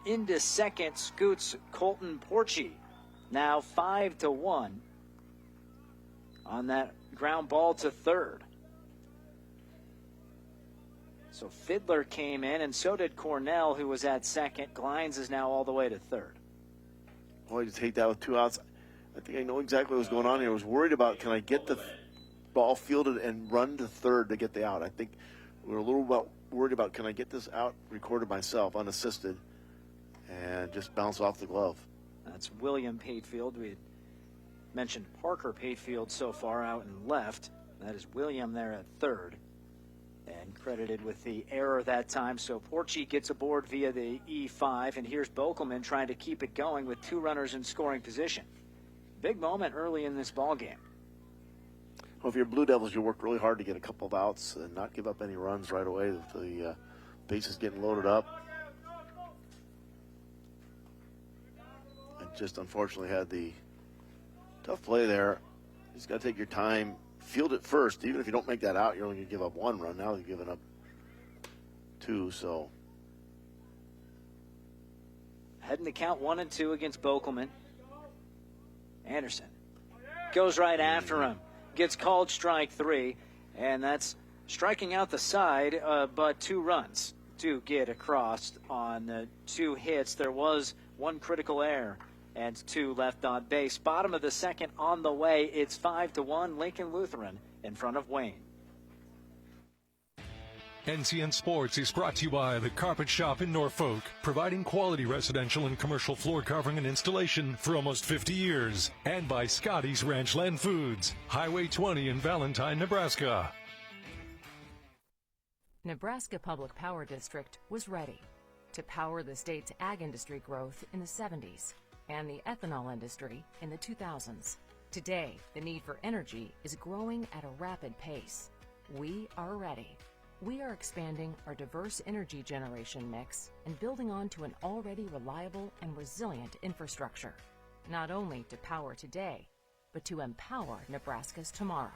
into second scoots Colton Porchy. Now 5-1 on that ground ball to third. So Fiddler came in, and so did Cornell, who was at second. Glines is now all the way to third. Boy, I just hate that with 2 outs. I think I know exactly what's going on here. I was worried about, can I get the ball fielded and run to third to get the out? I think we were a little worried about, can I get this out recorded myself, unassisted, and just bounce off the glove. That's William Patefield. We had mentioned Parker Patefield so far out and left. That is William there at third, and credited with the error that time. So Porchy gets aboard via the E5, and here's Bokelman trying to keep it going with 2 runners in scoring position. Big moment early in this ball game. Well, if you're Blue Devils, you work really hard to get a couple of outs and not give up any runs right away with the bases getting loaded up. And just unfortunately had the tough play there. You just got to take your time, field it first. Even if you don't make that out, you're only going to give up 1 run. Now you're giving up 2, so. Heading to count 1-2 against Bokelman. Anderson goes right after him. Gets called strike 3, and that's striking out the side, but 2 runs to get across on 2 hits. There was 1 critical error and 2 left on base. Bottom of the second on the way. It's 5-1 Lincoln Lutheran in front of Wayne. NCN Sports is brought to you by The Carpet Shop in Norfolk, providing quality residential and commercial floor covering and installation for almost 50 years. And by Scotty's Ranchland Foods, Highway 20 in Valentine, Nebraska. Nebraska Public Power District was ready to power the state's ag industry growth in the 70s and the ethanol industry in the 2000s. Today, the need for energy is growing at a rapid pace. We are ready. we are expanding our diverse energy generation mix and building onto an already reliable and resilient infrastructure, not only to power today, but to empower Nebraska's tomorrow.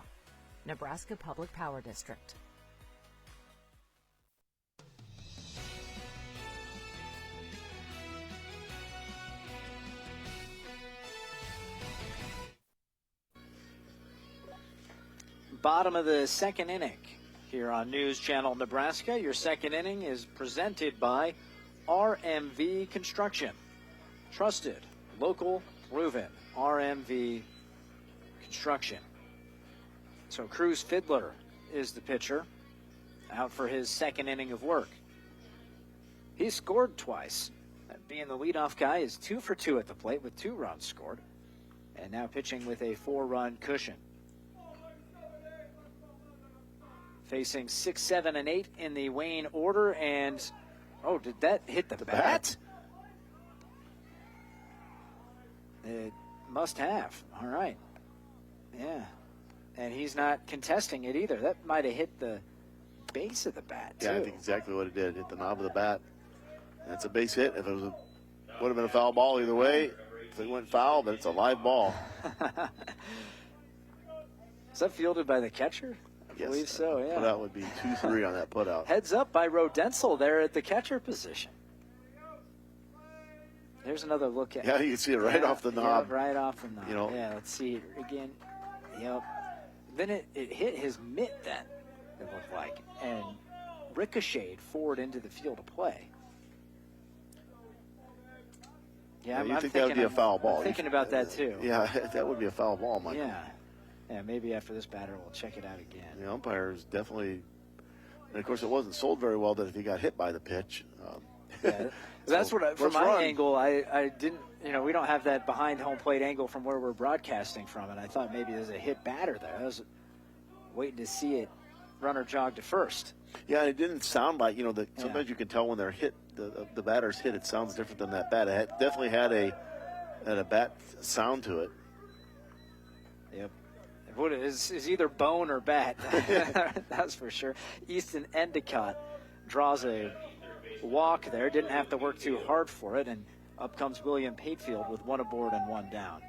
Nebraska Public Power District. Bottom of the second inning here on News Channel Nebraska. Your second inning is presented by RMV Construction. Trusted, local, proven. RMV Construction. So Cruz Fiddler is the pitcher, out for his second inning of work. He scored twice. Being the leadoff guy is 2 for 2 at the plate with 2 runs scored. And now pitching with a 4-run cushion. Facing 6, 7, and 8 in the Wayne order, and did that hit the bat? It must have. All right. Yeah. And he's not contesting it either. That might have hit the base of the bat, too. Yeah, I think exactly what it did. Hit the knob of the bat. That's a base hit. If it would have been a foul ball either way. If it went foul, but it's a live ball. Is that fielded by the catcher? I believe so, yeah. Putout would be 2-3 on that putout. Heads up by Rodensel there at the catcher position. There's another look at it. Yeah, you can see it right off the knob. Yeah, right off the knob. Yeah, let's see it again. Yep. Then it hit his mitt then, it looked like, and ricocheted forward into the field of play. Yeah, you think that would be a foul ball. I'm thinking about that, too. Yeah, that would be a foul ball, Michael. Yeah, maybe after this batter we'll check it out again. The umpire is definitely, and of course it wasn't sold very well that if he got hit by the pitch. That's from my angle, I didn't, we don't have that behind home plate angle from where we're broadcasting from, and I thought maybe there's a hit batter there. I was waiting to see it runner jog to first. Yeah, it didn't sound like, sometimes you can tell when they're hit, the batter's hit, it sounds different than that bat. It definitely had a bat sound to it. Yep. What is either bone or bat. That's for sure. Easton Endicott draws a walk there. Didn't have to work too hard for it. And up comes William Patefield with 1 aboard and 1 down.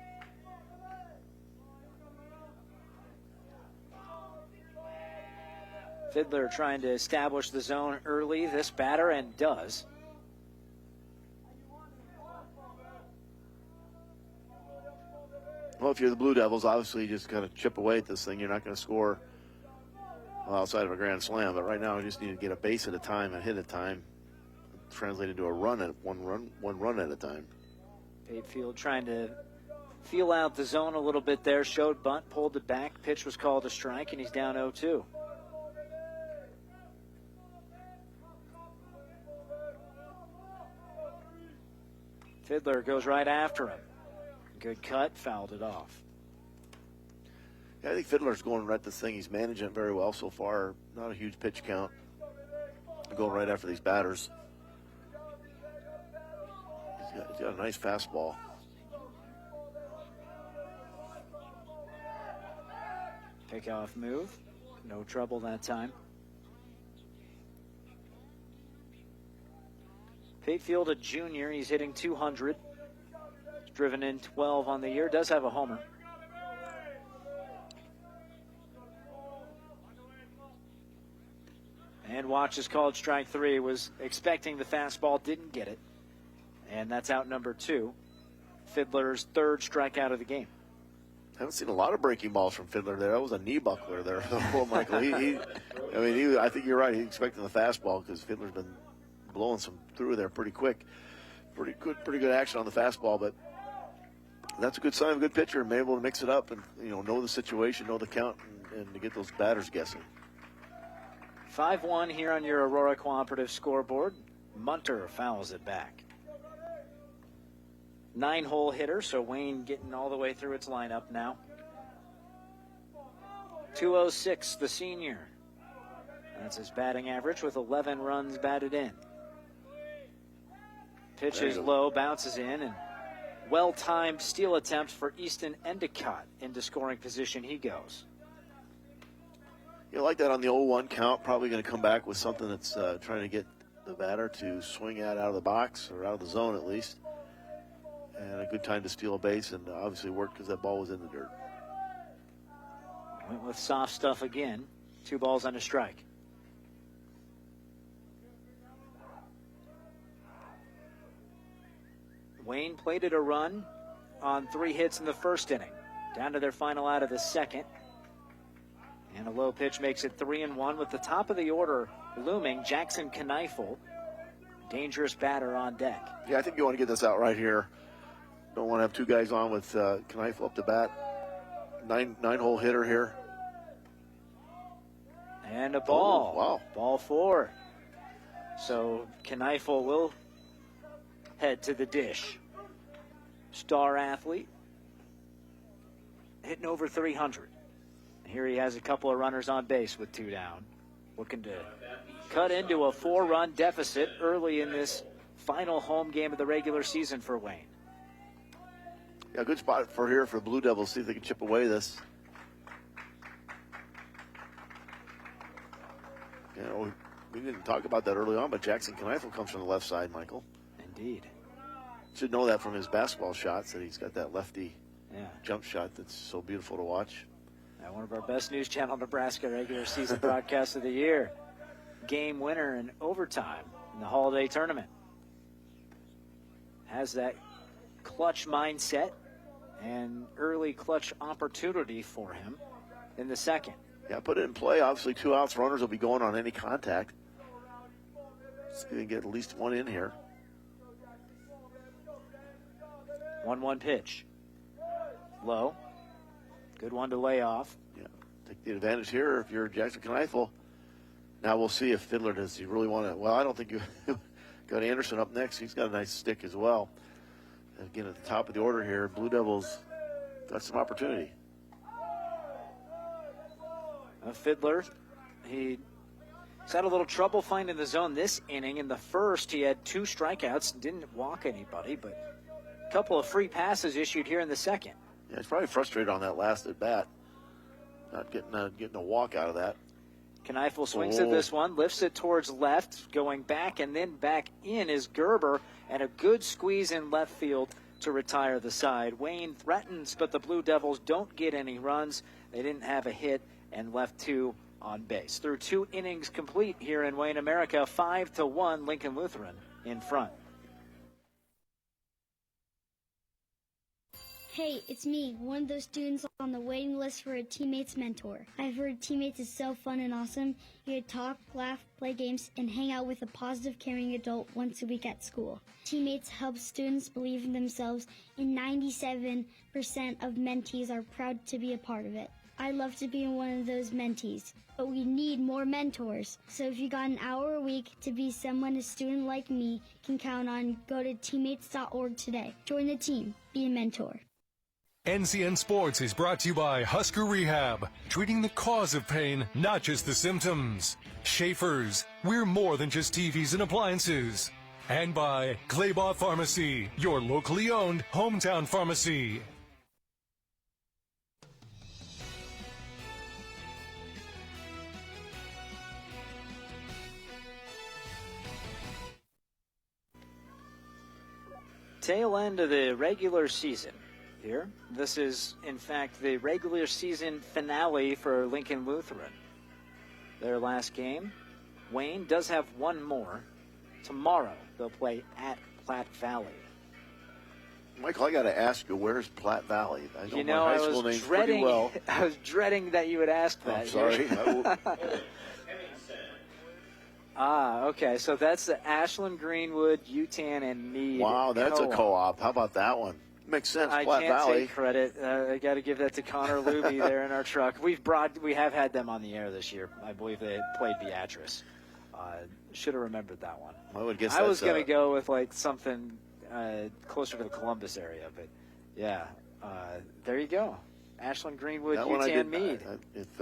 Fiddler trying to establish the zone early, this batter, and does. Well, if you're the Blue Devils, obviously you just kind of chip away at this thing. You're not going to score outside of a grand slam. But right now, you just need to get a base at a time and hit at a time. Translate into a run at one run at a time. Patefield trying to feel out the zone a little bit there. Showed bunt, pulled it back. Pitch was called a strike, and he's down 0-2. Fiddler goes right after him. Good cut, fouled it off. Yeah, I think Fiddler's going right at this thing. He's managing it very well so far. Not a huge pitch count. Going right after these batters. He's got a nice fastball. Pickoff move. No trouble that time. Patefield, a junior. He's hitting 200. He's driven in 12 on the year. Does have a homer. And watch is called strike 3. Was expecting the fastball, didn't get it. And that's out number 2. Fiddler's 3rd strikeout of the game. I haven't seen a lot of breaking balls from Fiddler there. That was a knee buckler there. Oh, Michael. I think you're right. He's expecting the fastball because Fiddler's been blowing some through there pretty quick. Pretty good action on the fastball, but that's a good sign of a good pitcher and be able to mix it up and know the situation, know the count, and to get those batters guessing. 5-1 here on your Aurora Cooperative scoreboard. Munter fouls it back. 9-hole hitter, so Wayne getting all the way through its lineup now. 206, the senior. That's his batting average with 11 runs batted in. Pitch is low, bounces in, and well-timed steal attempt for Easton Endicott into scoring position he goes. You like that on the 0-1 count, probably going to come back with something that's trying to get the batter to swing at out of the box or out of the zone at least. And a good time to steal a base, and obviously worked because that ball was in the dirt. Went with soft stuff again. 2 balls and a strike. Wayne plated a run on 3 hits in the first inning. Down to their final out of the second. And a low pitch makes it 3-1 with the top of the order looming. Jackson Kneifel, dangerous batter on deck. Yeah, I think you want to get this out right here. Don't want to have 2 guys on with Kneifel up to bat. Nine-hole hitter here. And a ball. Oh, wow. Ball 4. So Kneifel will head to the dish. Star athlete. Hitting over 300. Here he has a couple of runners on base with 2 down. Looking to cut into a 4-run deficit early in this final home game of the regular season for Wayne. Yeah, good spot for here for the Blue Devils. See if they can chip away this. You know, we didn't talk about that early on, but Jackson Kneifel comes from the left side, Michael. Indeed. Should know that from his basketball shots, that he's got that lefty jump shot that's so beautiful to watch. One of our best News Channel Nebraska regular season broadcasts of the year. Game winner in overtime in the holiday tournament. Has that clutch mindset and early clutch opportunity for him in the second. Yeah, put it in play. Obviously, 2 outs. Runners will be going on any contact. See if they can get at least 1 in here. 1-1 pitch. Low. Good one to lay off. Yeah, take the advantage here if you're Jackson Kneifel. Now we'll see if Fiddler does he really want to. Well, I don't think you got Anderson up next. He's got a nice stick as well. Again, at the top of the order here, Blue Devils got some opportunity. Fiddler, he's had a little trouble finding the zone this inning. In the first, he had 2 strikeouts, didn't walk anybody, but a couple of free passes issued here in the second. Yeah, he's probably frustrated on that last at bat. Not getting a walk out of that. Kneifel swings at this one, lifts it towards left, going back and then back in is Gerber, and a good squeeze in left field to retire the side. Wayne threatens, but the Blue Devils don't get any runs. They didn't have a hit and left 2 on base. Through 2 innings complete here in Wayne, America, 5-1, Lincoln Lutheran in front. Hey, it's me, one of those students on the waiting list for a teammate's mentor. I've heard teammates is so fun and awesome. You get to talk, laugh, play games, and hang out with a positive, caring adult once a week at school. Teammates help students believe in themselves, and 97% of mentees are proud to be a part of it. I'd love to be one of those mentees, but we need more mentors. So if you got an hour a week to be someone a student like me can count on, go to teammates.org today. Join the team. Be a mentor. NCN Sports is brought to you by Husker Rehab, treating the cause of pain, not just the symptoms. Schaefer's, we're more than just TVs and appliances. And by Claybaugh Pharmacy, your locally owned hometown pharmacy. Tail end of the regular season here. This is, in fact, the regular season finale for Lincoln Lutheran. Their last game. Wayne does have 1 more. Tomorrow, they'll play at Platte Valley. Michael, I got to ask you, where's Platte Valley? I know my high school name's dreading, pretty well. I was dreading that you would ask that. I'm sorry. Okay. So that's the Ashland, Greenwood, Utan, and Meade. Wow, that's co-op. a co-op. How about that one? Makes sense. I Platte can't Valley. take credit. I got to give that to Connor Luby there in our truck. We have had them on the air this year. I believe they played Beatrice. Should have remembered that one. I would guess I was going to go with like something closer to the Columbus area, but yeah, there you go. Ashland, Greenwood, Utan, Meade. If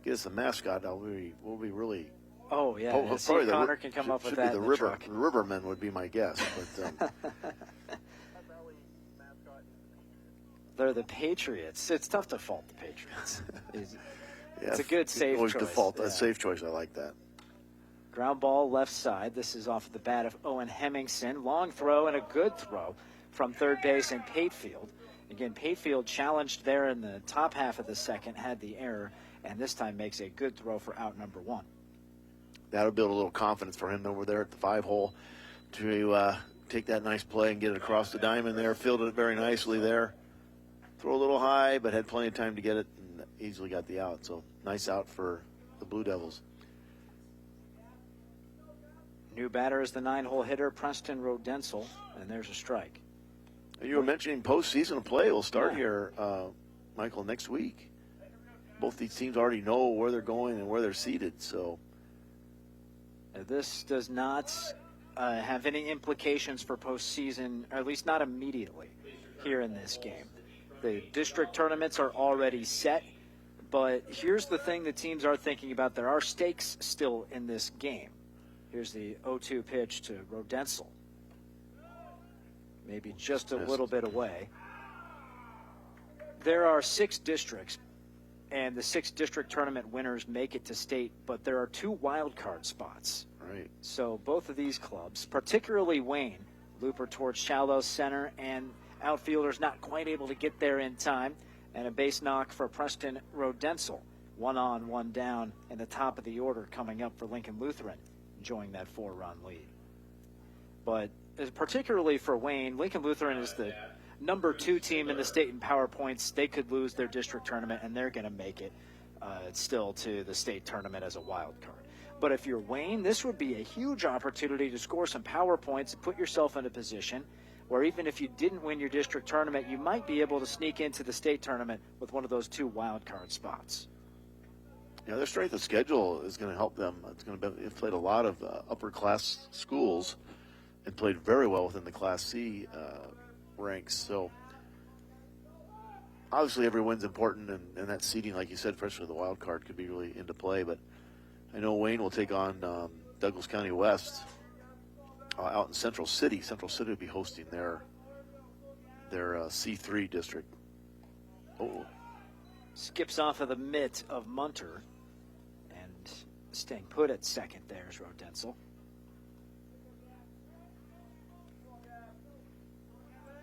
get us a mascot, we'll be really. Oh yeah, see if Connor can come up with that. The Rivermen would be my guess, but. They're the Patriots. It's tough to fault the Patriots. It's a good safe always choice. Default. Yeah. A safe choice. I like that. Ground ball left side. This is off of the bat of Owen Hemmingson. Long throw and a good throw from third base and Patefield. Again, Patefield challenged there in the top half of the second, had the error, and this time makes a good throw for out number 1. That'll build a little confidence for him over there at the 5-hole to take that nice play and get it across the diamond there. Fielded it very nicely there. Throw a little high, but had plenty of time to get it and easily got the out. So nice out for the Blue Devils. New batter is the 9-hole hitter, Preston Rodensel, and there's a strike. You were mentioning postseason play will start here, Michael, next week. Both these teams already know where they're going and where they're seated. So this does not have any implications for postseason, or at least not immediately here in this game. The district tournaments are already set, but here's the thing the teams are thinking about. There are stakes still in this game. Here's the 0-2 pitch to Rodensel. Maybe just a little bit away. There are 6 districts, and the 6 district tournament winners make it to state, but there are 2 wild card spots. Right. So both of these clubs, particularly Wayne, looper towards shallow center, and outfielders not quite able to get there in time, and a base knock for Preston Rodensel. 1 on, 1 down, in the top of the order coming up for Lincoln Lutheran, enjoying that 4-run lead. But particularly for Wayne, Lincoln Lutheran is the number 2 team in the state in power points. They could lose their district tournament, and they're going to make it still to the state tournament as a wild card. But if you're Wayne, this would be a huge opportunity to score some power points and put yourself in a position where even if you didn't win your district tournament, you might be able to sneak into the state tournament with one of those 2 wild card spots. Yeah, their strength of schedule is going to help them. It's going to be, they've played a lot of upper class schools and played very well within the Class C ranks. So obviously every win's important, and that seeding, like you said, especially the wild card, could be really into play. But I know Wayne will take on Douglas County West out in Central City. Central City will be hosting their C3 district. Oh. Skips off of the mitt of Munter, and staying put at second there's Rodensel.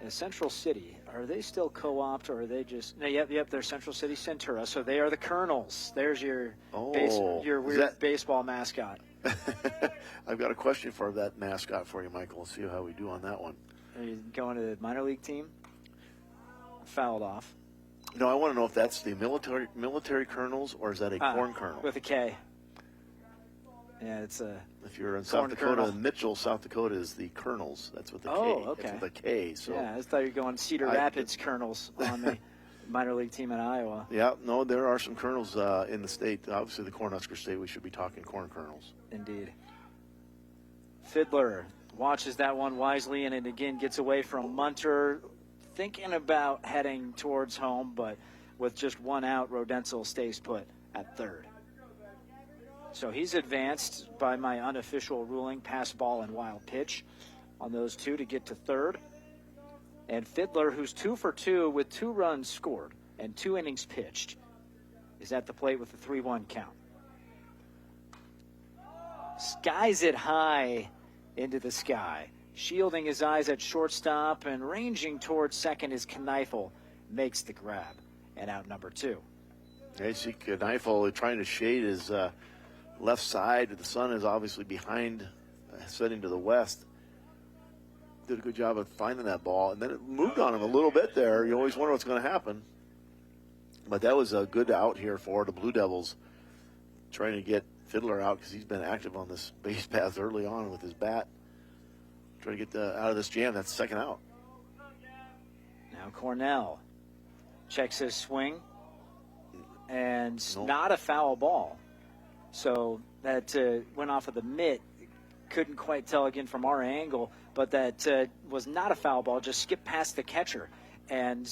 Central City, are they still co-opt, or are they just? No, yep, they're Central City Centura, so they are the Colonels. There's your weird baseball mascot. I've got a question for that mascot for you, Michael. We'll see how we do on that one. Are you going to the minor league team? Fouled off. No, I want to know if that's the military Colonels, or is that a corn kernel? With a K. Yeah, it's a. If you're in South Dakota, Mitchell, South Dakota is the Colonels. That's with the K. Okay. That's with a K. So yeah, I thought you were going Cedar Rapids Colonels on the minor league team in Iowa. Yeah, no, there are some Colonels in the state. Obviously, the Cornhusker State, we should be talking corn kernels. Indeed. Fiddler watches that one wisely, and it again gets away from Munter. Thinking about heading towards home, but with just 1 out, Rodensel stays put at third. So he's advanced by my unofficial ruling, pass, ball, and wild pitch on those 2 to get to third. And Fiddler, who's 2 for 2 with 2 runs scored and 2 innings pitched, is at the plate with a 3-1 count. Skies it high into the sky. Shielding his eyes at shortstop and ranging towards second is Kneifel, makes the grab, and out number 2. I see Kneifel trying to shade his left side. The sun is obviously behind, setting to the west. Did a good job of finding that ball, and then it moved on him a little bit there. You always wonder what's going to happen. But that was a good out here for the Blue Devils, trying to get Fiddler out because he's been active on this base path early on with his bat. Trying to get out of this jam. That's second out. Now Cornell checks his swing, and not a foul ball. So that went off of the mitt. Couldn't quite tell again from our angle, but that was not a foul ball. Just skipped past the catcher. And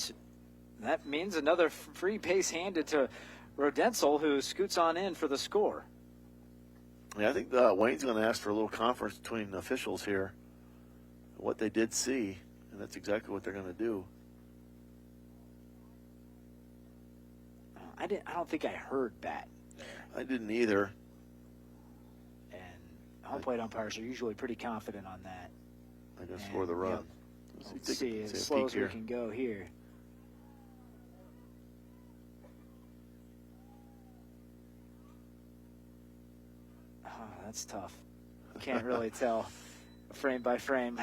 that means another free base handed to Rodensel, who scoots on in for the score. Yeah, I think Wayne's going to ask for a little conference between officials here. What they did see, and that's exactly what they're going to do. I don't think I heard bat I didn't either. And home plate umpires are usually pretty confident on that. I just score the run. Yep. Let's see as slow as we can go here. Oh, that's tough. Can't really tell frame by frame.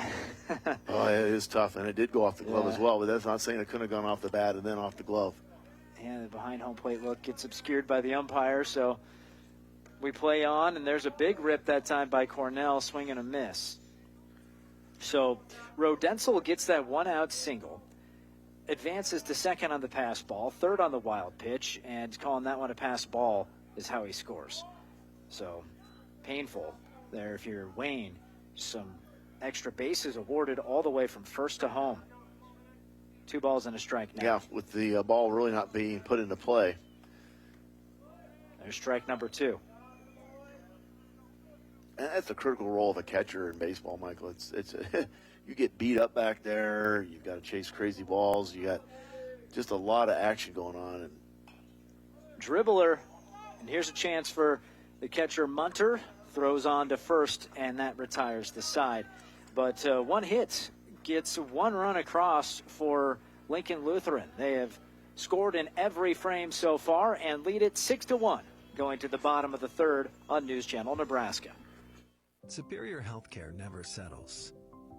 Oh, it is tough, and it did go off the glove as well, but that's not saying it couldn't have gone off the bat and then off the glove. And the behind home plate look gets obscured by the umpire, so we play on, and there's a big rip that time by Cornell, swing and a miss. So Rodensel gets that one-out single, advances to second on the pass ball, third on the wild pitch, and calling that one a pass ball is how he scores. So painful there if you're Wayne. Some extra bases awarded all the way from first to home. 2 balls and a strike now. Yeah, with the ball really not being put into play. There's strike number 2. And that's the critical role of a catcher in baseball, Michael. It's you get beat up back there. You've got to chase crazy balls. You got just a lot of action going on. And dribbler, and here's a chance for the catcher Munter. Throws on to first, and that retires the side. But one hit gets 1 run across for Lincoln Lutheran. They have scored in every frame so far and lead it 6-1 going to the bottom of the third on News Channel Nebraska. Superior healthcare never settles.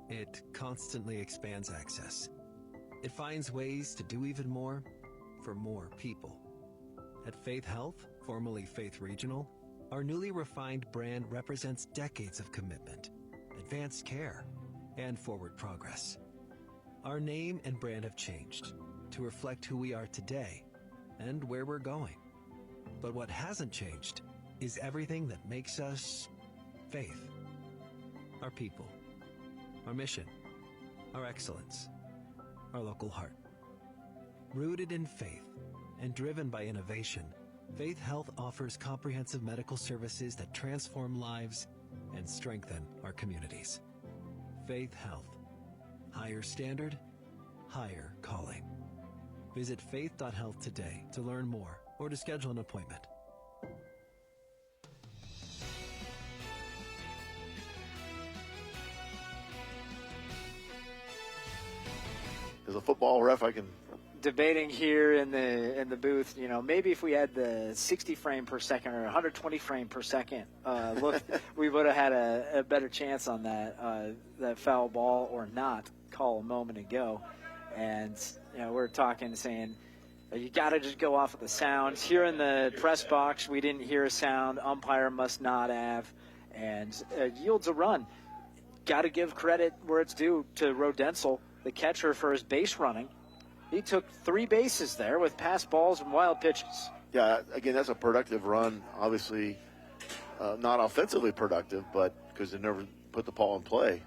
It constantly expands access. It finds ways to do even more for more people. At Faith Health, formerly Faith Regional, our newly refined brand represents decades of commitment, advanced care, and forward progress. Our name and brand have changed to reflect who we are today and where we're going. But what hasn't changed is everything that makes us Faith. Our people, our mission, our excellence, our local heart. Rooted in faith and driven by innovation, Faith Health offers comprehensive medical services that transform lives and strengthen our communities. Faith Health. Higher standard, higher calling. Visit faith.health today to learn more or to schedule an appointment. As a football ref, I can debating here in the booth, you know, maybe if we had the 60 frame per second or 120 frame per second look, we would have had a better chance on that foul ball or not call a moment ago. And you know, we're talking, saying you got to just go off of the sound. Here in the press box, we didn't hear a sound. Umpire must not have, and yields a run. Got to give credit where it's due to Rodensel, the catcher, for his base running. He took 3 bases there with pass balls and wild pitches. Yeah, again, that's a productive run. Obviously, not offensively productive, but because they never put the ball in play.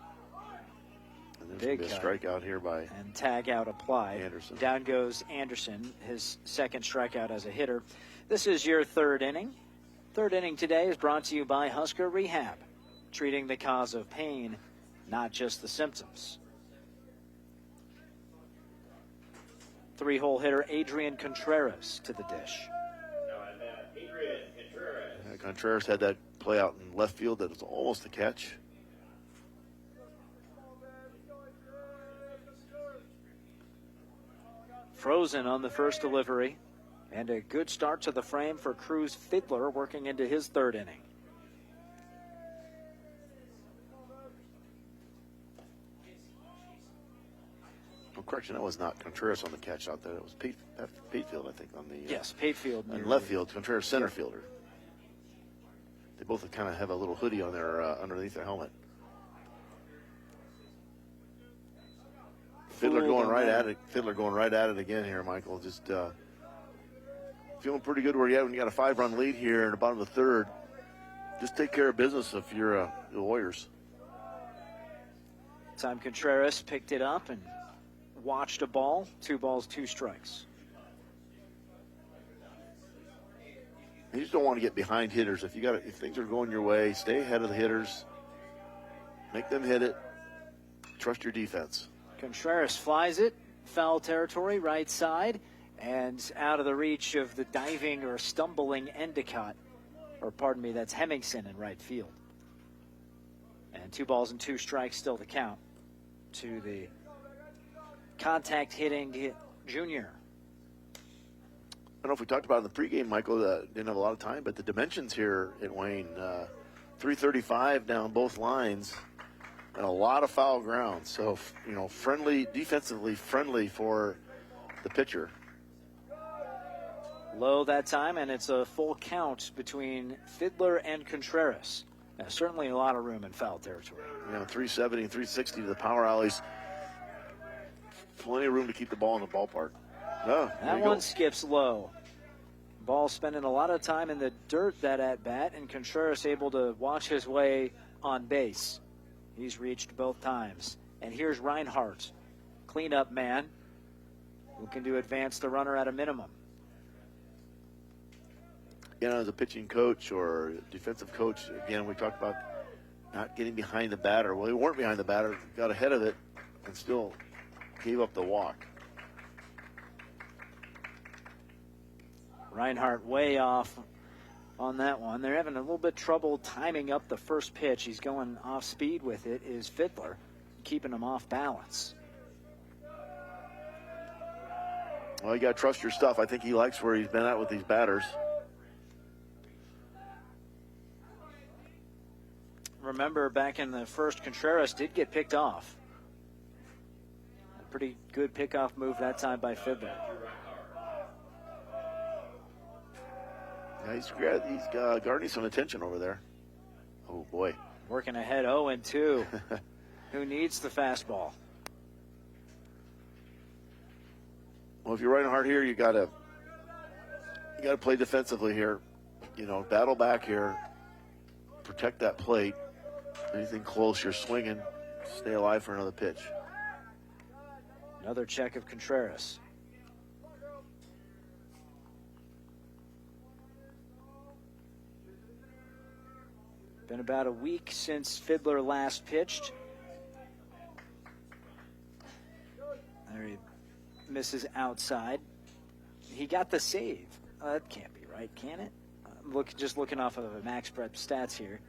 And there's Big a strikeout here by and tag out applied. Anderson. Down goes Anderson, his second strikeout as a hitter. This is your third inning. Third inning today is brought to you by Husker Rehab, treating the cause of pain, not just the symptoms. 3-hole hitter Adrian Contreras to the dish. Contreras had that play out in left field that was almost a catch. Frozen on the first delivery, and a good start to the frame for Cruz Fiddler working into his third inning. Correction, that was not Contreras on the catch out there. It was Patefield, I think, on the yes, Patefield in left field. Contreras center fielder. They both kind of have a little hoodie on their underneath their helmet. Fiddler going right at it. Fiddler going right at it again here, Michael. Just feeling pretty good where you at when you got a 5-run lead here in the bottom of the third. Just take care of business if you're the Warriors. Time Contreras picked it up and watched a ball. 2 balls, 2 strikes. You just don't want to get behind hitters. If things are going your way, stay ahead of the hitters. Make them hit it. Trust your defense. Contreras flies it, foul territory, right side, and out of the reach of the diving or stumbling Endicott. or pardon me, that's Hemmingson in right field. And 2 balls and 2 strikes still to count to the contact hitting junior. I don't know if we talked about it in the pregame, Michael. Didn't have a lot of time, but the dimensions here at Wayne, 335 down both lines, and a lot of foul ground. So, you know, friendly, defensively friendly for the pitcher. Low that time, and it's a full count between Fiddler and Contreras. Certainly a lot of room in foul territory. You know, 370 and 360 to the power alleys. Plenty of room to keep the ball in the ballpark. Oh, that one skips low. Ball spending a lot of time in the dirt that at bat, and Contreras able to watch his way on base. He's reached both times. And here's Reinhardt, cleanup man, looking to advance the runner at a minimum. You know, as a pitching coach or defensive coach, again, we talked about not getting behind the batter. Well, they weren't behind the batter, got ahead of it, and still gave up the walk. Reinhardt way off on that one. They're having a little bit trouble timing up the first pitch. He's going off speed with it, is Fiddler, keeping him off balance. Well, you got to trust your stuff. I think he likes where he's been at with these batters. Remember, back in the first, Contreras did get picked off. A pretty good pickoff move that time by Fiddler. Yeah, he's garnering some attention over there. Oh, boy. Working ahead 0-2. Who needs the fastball? Well, if you're Reinhardt here, you got to play defensively here. You know, battle back here. Protect that plate. Anything close, you're swinging. Stay alive for another pitch. Another check of Contreras. Been about a week since Fiddler last pitched. There he misses outside. He got the save. That can't be right, can it? Just looking off of a Max Prep stats here.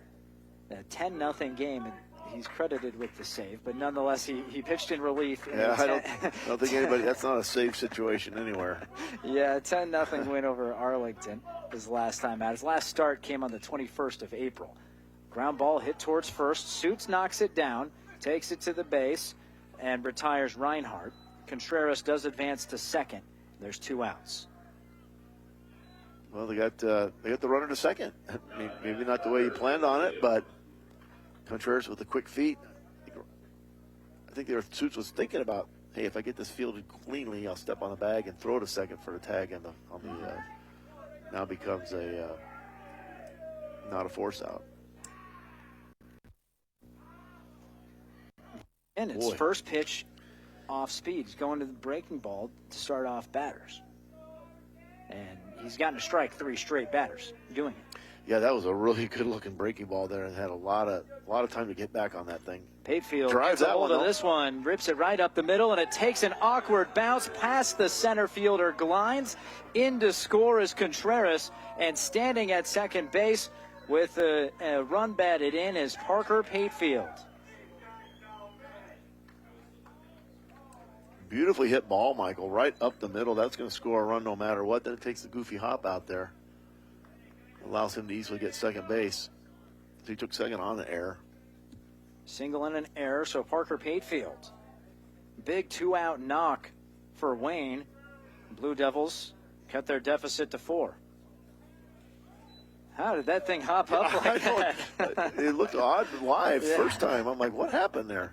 A 10-0 game, and he's credited with the save, but nonetheless, he pitched in relief. Yeah, I don't think anybody, that's not a save situation anywhere. Yeah, 10-0 win over Arlington his last time out. His last start came on the 21st of April. Ground ball hit towards first. Suits knocks it down, takes it to the base, and retires Reinhardt. Contreras does advance to second. There's 2 outs. Well, they got the runner to second. Maybe not the way you planned on it, but Contreras with the quick feet. I think Suits was thinking about, hey, if I get this fielded cleanly, I'll step on the bag and throw to second for the tag, and now becomes not a force out. And it's first pitch off speed. He's going to the breaking ball to start off batters. And he's gotten to strike 3 straight batters doing it. Yeah, that was a really good-looking breaking ball there, and had a lot of time to get back on that thing. Patefield drives gets a that hold one of this one, rips it right up the middle, and it takes an awkward bounce past the center fielder Glines. In to score is Contreras, and standing at second base with a run batted in is Parker Patefield. Beautifully hit ball, Michael, right up the middle. That's going to score a run no matter what. Then it takes the goofy hop out there. Allows him to easily get second base. He took second on the error. Single and an error, so Parker Patefield. Big 2-out knock for Wayne. Blue Devils cut their deficit to 4. How did that thing hop up like that? It looked odd live first time. I'm like, what happened there?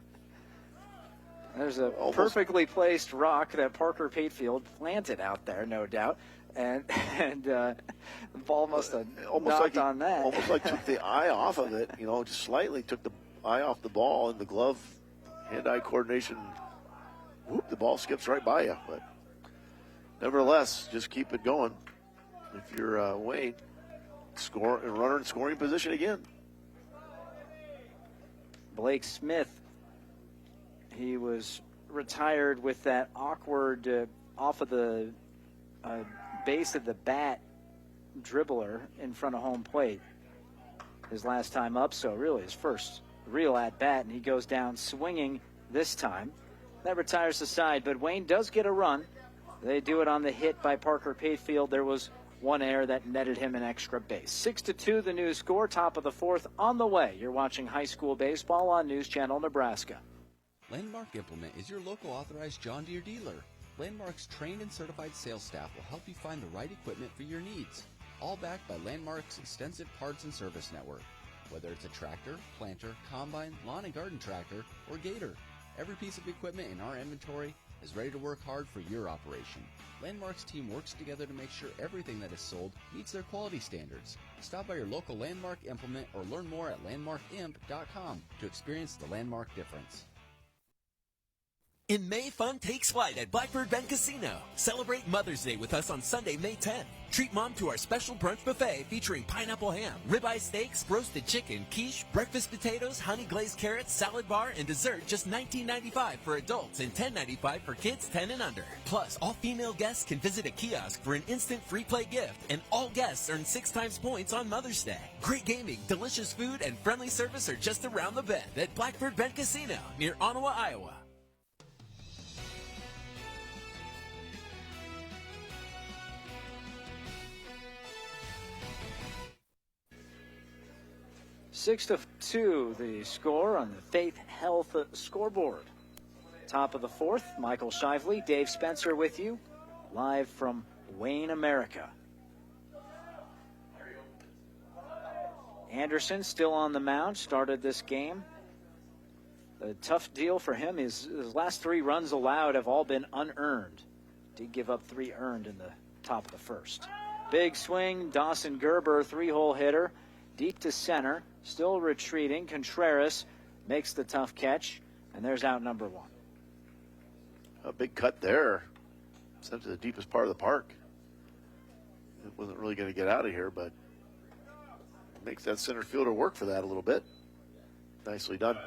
There's a perfectly placed rock that Parker Patefield planted out there, no doubt. And the ball must have knocked on that. Almost like took the eye off of it, just slightly took the eye off the ball, and the glove, hand-eye coordination, whoop, the ball skips right by you. But nevertheless, just keep it going. If you're Wayne, runner in scoring position again. Blake Smith, he was retired with that awkward off of the base of the bat dribbler in front of home plate his last time up, so really his first real at-bat, and he goes down swinging this time. That retires the side, but Wayne does get a run. They do it on the hit by Parker Payfield. There was one error that netted him an extra base. 6-2 the new score, top of the fourth on the way. You're watching high school baseball on News Channel Nebraska. Landmark Implement is your local authorized John Deere dealer. Landmark's trained and certified sales staff will help you find the right equipment for your needs. All backed by Landmark's extensive parts and service network. Whether it's a tractor, planter, combine, lawn and garden tractor, or gator, every piece of equipment in our inventory is ready to work hard for your operation. Landmark's team works together to make sure everything that is sold meets their quality standards. Stop by your local Landmark Implement or learn more at landmarkimp.com to experience the Landmark difference. In May, fun takes flight at Blackbird Bend Casino. Celebrate Mother's Day with us on Sunday, May 10th. Treat Mom to our special brunch buffet featuring pineapple ham, ribeye steaks, roasted chicken, quiche, breakfast potatoes, honey glazed carrots, salad bar, and dessert just $19.95 for adults and $10.95 for kids 10 and under. Plus, all female guests can visit a kiosk for an instant free play gift, and all guests earn 6 times points on Mother's Day. Great gaming, delicious food, and friendly service are just around the bend at Blackbird Bend Casino near Ottawa, Iowa. Six to 2 the score on the Faith Health scoreboard. Top of the fourth, Michael Shively, Dave Spencer with you, live from Wayne, America. Anderson still on the mound, started this game. The tough deal for him is his last 3 runs allowed have all been unearned. Did give up 3 earned in the top of the first. Big swing, Dawson Gerber, 3-hole hitter, deep to center, still retreating. Contreras makes the tough catch, and there's out number 1. A big cut there. Sent to the deepest part of the park. It wasn't really going to get out of here, but makes that center fielder work for that a little bit. Nicely done.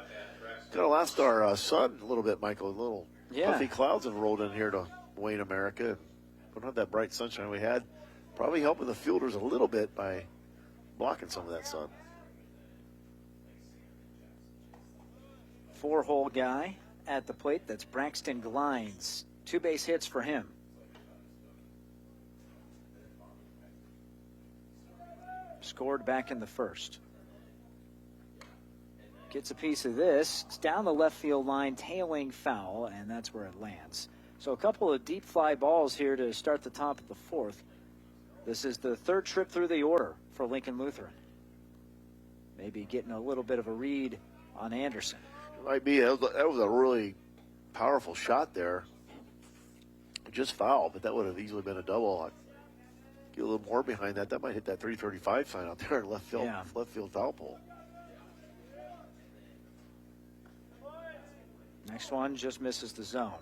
Kind of lost our sun a little bit, Michael. A little puffy clouds have rolled in here to Wayne, America. Don't have that bright sunshine we had. Probably helping the fielders a little bit by blocking some of that sun. 4-hole guy at the plate. That's Braxton Glines. 2 base hits for him. Scored back in the first. Gets a piece of this. It's down the left field line, tailing foul, and that's where it lands. So a couple of deep fly balls here to start the top of the fourth. This is the 3rd trip through the order for Lincoln Lutheran. Maybe getting a little bit of a read on Anderson. It might be. That was a really powerful shot there. Just foul, but that would have easily been a double. I'd get a little more behind that. That might hit that 335 sign out there in left field foul pole. Next one just misses the zone.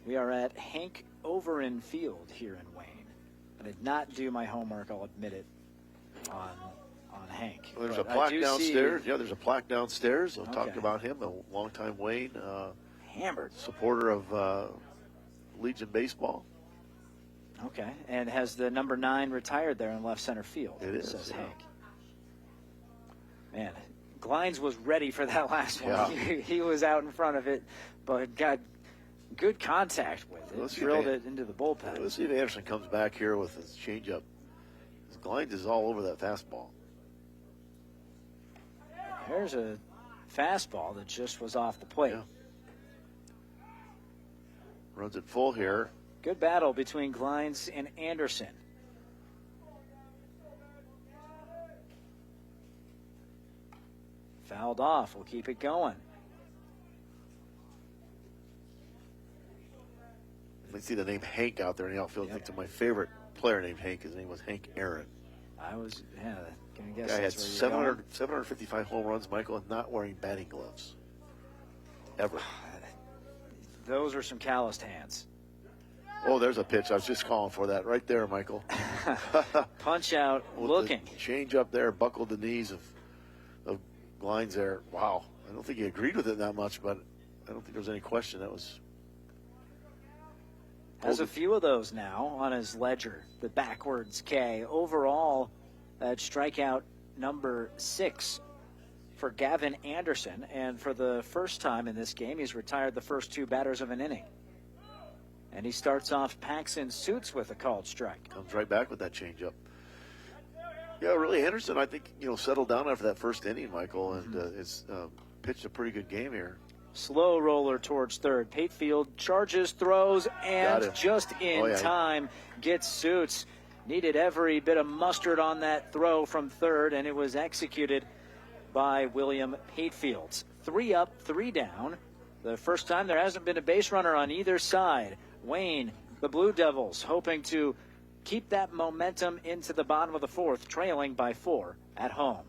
We are at Hank Overin Field here in Wayne. I did not do my homework, I'll admit it, on Hank. Well, there's a plaque downstairs. Yeah, there's a plaque downstairs. I'll talk about him, a longtime Wayne hammered supporter of Legion baseball. Okay, and has the number 9 retired there in left center field. It is, says Hank. Man, Glines was ready for that last one. Yeah. He was out in front of it, but got good contact with it. Drilled it into the bullpen. Let's see if Anderson comes back here with his changeup. Glines is all over that fastball. There's a fastball that just was off the plate. Yeah. Runs it full here. Good battle between Glines and Anderson. Fouled off. We'll keep it going. I see the name Hank out there in the outfield. I think to my favorite player named Hank. His name was Hank Aaron. I was, can I guess? Guy had 755 home runs, Michael, and not wearing batting gloves. Ever. Those are some calloused hands. Oh, there's a pitch. I was just calling for that right there, Michael. Punch out looking. Change up there, buckled the knees of Glines there. Wow. I don't think he agreed with it that much, but I don't think there was any question. That was. Has a few of those now on his ledger, the backwards K. Overall, that's strikeout number 6 for Gavin Anderson. And for the first time in this game, he's retired the first 2 batters of an inning. And he starts off Paxton Suits with a called strike. Comes right back with that changeup. Yeah, really, Anderson, I think, settled down after that first inning, Michael, and it's pitched a pretty good game here. Slow roller towards third. Patefield charges, throws, and just in time gets Suits. Needed every bit of mustard on that throw from third, and it was executed by William Patefield. 3 up, 3 down. The first time there hasn't been a base runner on either side. Wayne, the Blue Devils, hoping to keep that momentum into the bottom of the 4th, trailing by 4 at home.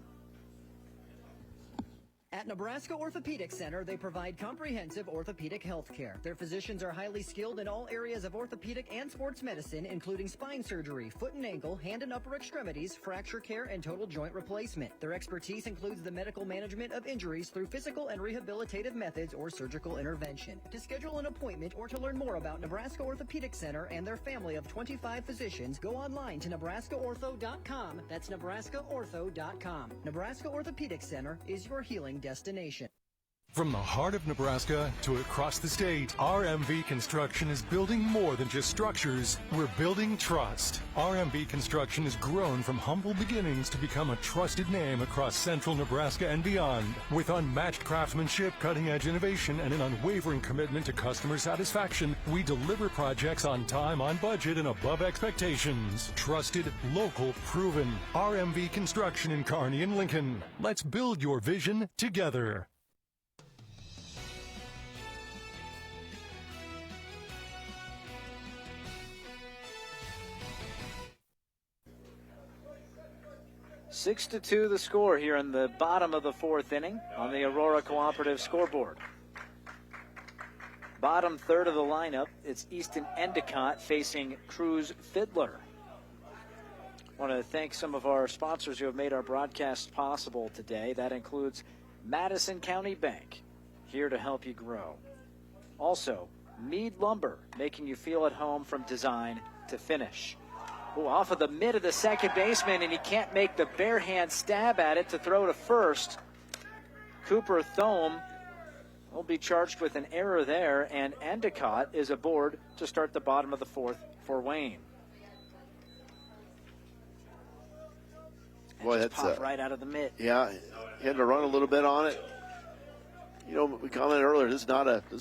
At Nebraska Orthopedic Center, they provide comprehensive orthopedic health care. Their physicians are highly skilled in all areas of orthopedic and sports medicine, including spine surgery, foot and ankle, hand and upper extremities, fracture care, and total joint replacement. Their expertise includes the medical management of injuries through physical and rehabilitative methods or surgical intervention. To schedule an appointment or to learn more about Nebraska Orthopedic Center and their family of 25 physicians, go online to nebraskaortho.com. That's nebraskaortho.com. Nebraska Orthopedic Center is your healing destination. From the heart of Nebraska to across the state, RMV Construction is building more than just structures. We're building trust. RMV Construction has grown from humble beginnings to become a trusted name across central Nebraska and beyond. With unmatched craftsmanship, cutting-edge innovation, and an unwavering commitment to customer satisfaction, we deliver projects on time, on budget, and above expectations. Trusted, local, proven. RMV Construction in Kearney and Lincoln. Let's build your vision together. Six to 2 the score here in the bottom of the 4th inning on the Aurora Cooperative scoreboard. Bottom third of the lineup, it's Easton Endicott facing Cruz Fiddler. I want to thank some of our sponsors who have made our broadcast possible today. That includes Madison County Bank, here to help you grow. Also, Mead Lumber, making you feel at home from design to finish. Oh, off of the mid of the second baseman, and he can't make the bare hand stab at it to throw to first. Cooper Thome will be charged with an error there, and Endicott is aboard to start the bottom of the 4th for Wayne. Boy, that's popped right out of the mid. Yeah, he had to run a little bit on it. We commented earlier, this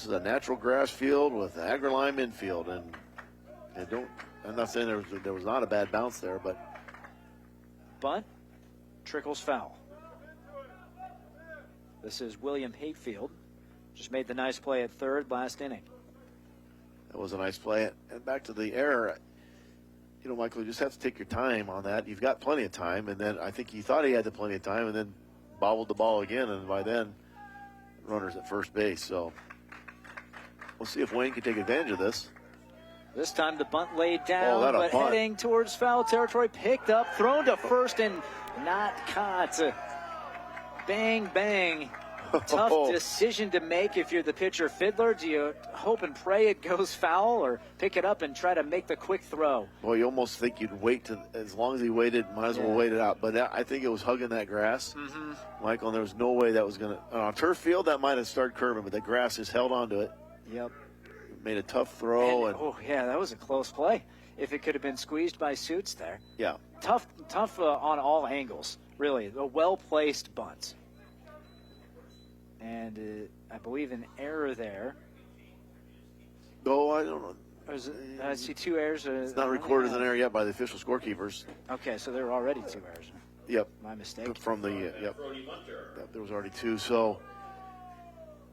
is a natural grass field with agri-lime infield, and I'm not saying there was not a bad bounce there, but bunt trickles foul. This is William Hatefield. Just made the nice play at third last inning. That was a nice play. And back to the error, Michael, you just have to take your time on that. You've got plenty of time, and then I think he thought he had the plenty of time, and then bobbled the ball again, and by then, runners at first base. So we'll see if Wayne can take advantage of this. This time the bunt laid down, but bunt. heading towards foul territory, picked up, thrown to first, and not caught. Bang, bang. Tough decision to make if you're the pitcher. Fiddler, do you hope and pray it goes foul or pick it up and try to make the quick throw? Well, you almost think you'd wait as long as he waited, might as well wait it out. But I think it was hugging that grass, Michael, and there was no way that was going to. On a turf field, that might have started curving, but the grass just held onto it. Yep. Made a tough throw. Oh, yeah, that was a close play. If it could have been squeezed by Suits there. Yeah. Tough on all angles, really. A well-placed bunt. And I believe an error there. Oh, I don't know. I see 2 errors. It's not recorded as an error yet by the official scorekeepers. Okay, so there were already 2 errors. Yep. My mistake. From the, there was already 2. So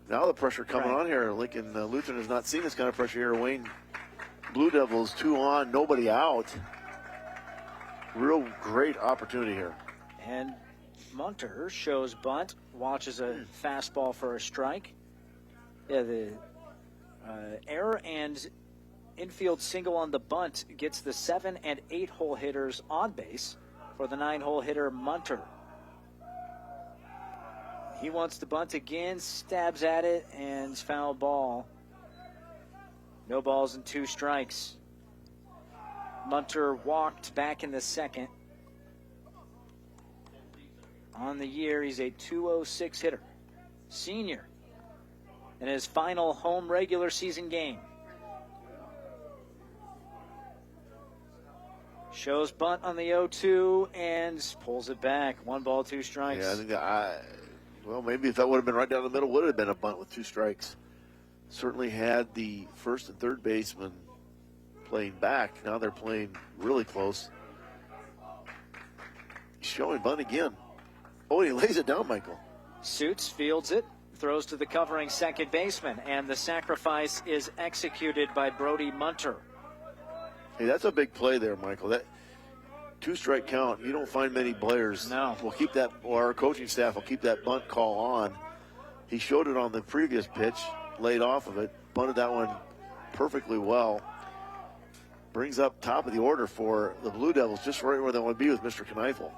now the pressure coming on here. Lincoln Lutheran has not seen this kind of pressure here. Wayne Blue Devils 2 on, nobody out. Real great opportunity here. And Munter shows bunt, watches a fastball for a strike. Yeah, the error and infield single on the bunt gets the 7 and 8 hole hitters on base for the 9 hole hitter Munter. He wants to bunt again, stabs at it, and it's foul ball. No balls and 2 strikes. Munter walked back in the second. On the year, he's a .206 hitter. Senior in his final home regular season game. Shows bunt on the 0-2 and pulls it back. 1 ball, 2 strikes. Yeah, I think well, maybe if that would have been right down the middle, would have been a bunt with 2 strikes. Certainly had the first and third baseman playing back. Now they're playing really close. Showing bunt again. Oh, he lays it down, Michael. Suits, fields it, throws to the covering second baseman, and the sacrifice is executed by Brody Munter. Hey, that's a big play there, Michael. That 2-strike count, you don't find many players. No. Will keep that, or our coaching staff will keep that bunt call on. He showed it on the previous pitch, laid off of it, bunted that one perfectly well. Brings up top of the order for the Blue Devils, just right where they want to be with Mr. Kneifel.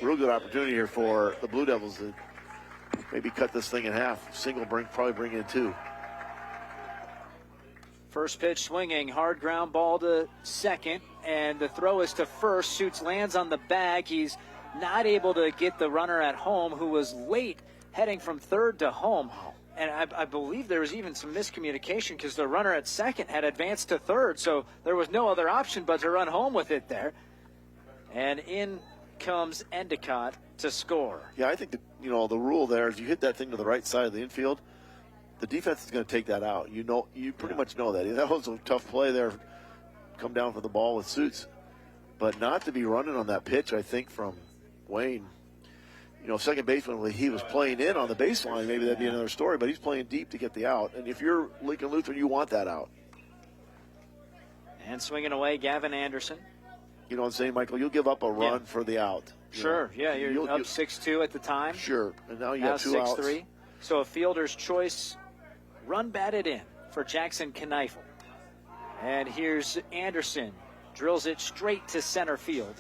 Real good opportunity here for the Blue Devils to maybe cut this thing in half. Single probably bring in 2. First pitch swinging, hard ground ball to second, and the throw is to first. Suits lands on the bag. He's not able to get the runner at home, who was late heading from third to home. And I believe there was even some miscommunication because the runner at second had advanced to third, so there was no other option but to run home with it there. And in comes Endicott to score. Yeah, I think the rule there is you hit that thing to the right side of the infield, the defense is going to take that out. You pretty much know that. That was a tough play there. Come down for the ball with Suits, but not to be running on that pitch. I think from Wayne. Second baseman, when he was playing in on the baseline, maybe that'd be another story. But he's playing deep to get the out. And if you're Lincoln Lutheran, you want that out. And swinging away, Gavin Anderson. You know what I'm saying, Michael? You'll give up a run for the out. Sure, you're up 6-2 at the time. Sure, and now you got 2 outs. 6-3. So a fielder's choice, run batted in for Jackson Kneifel. And here's Anderson, drills it straight to center field.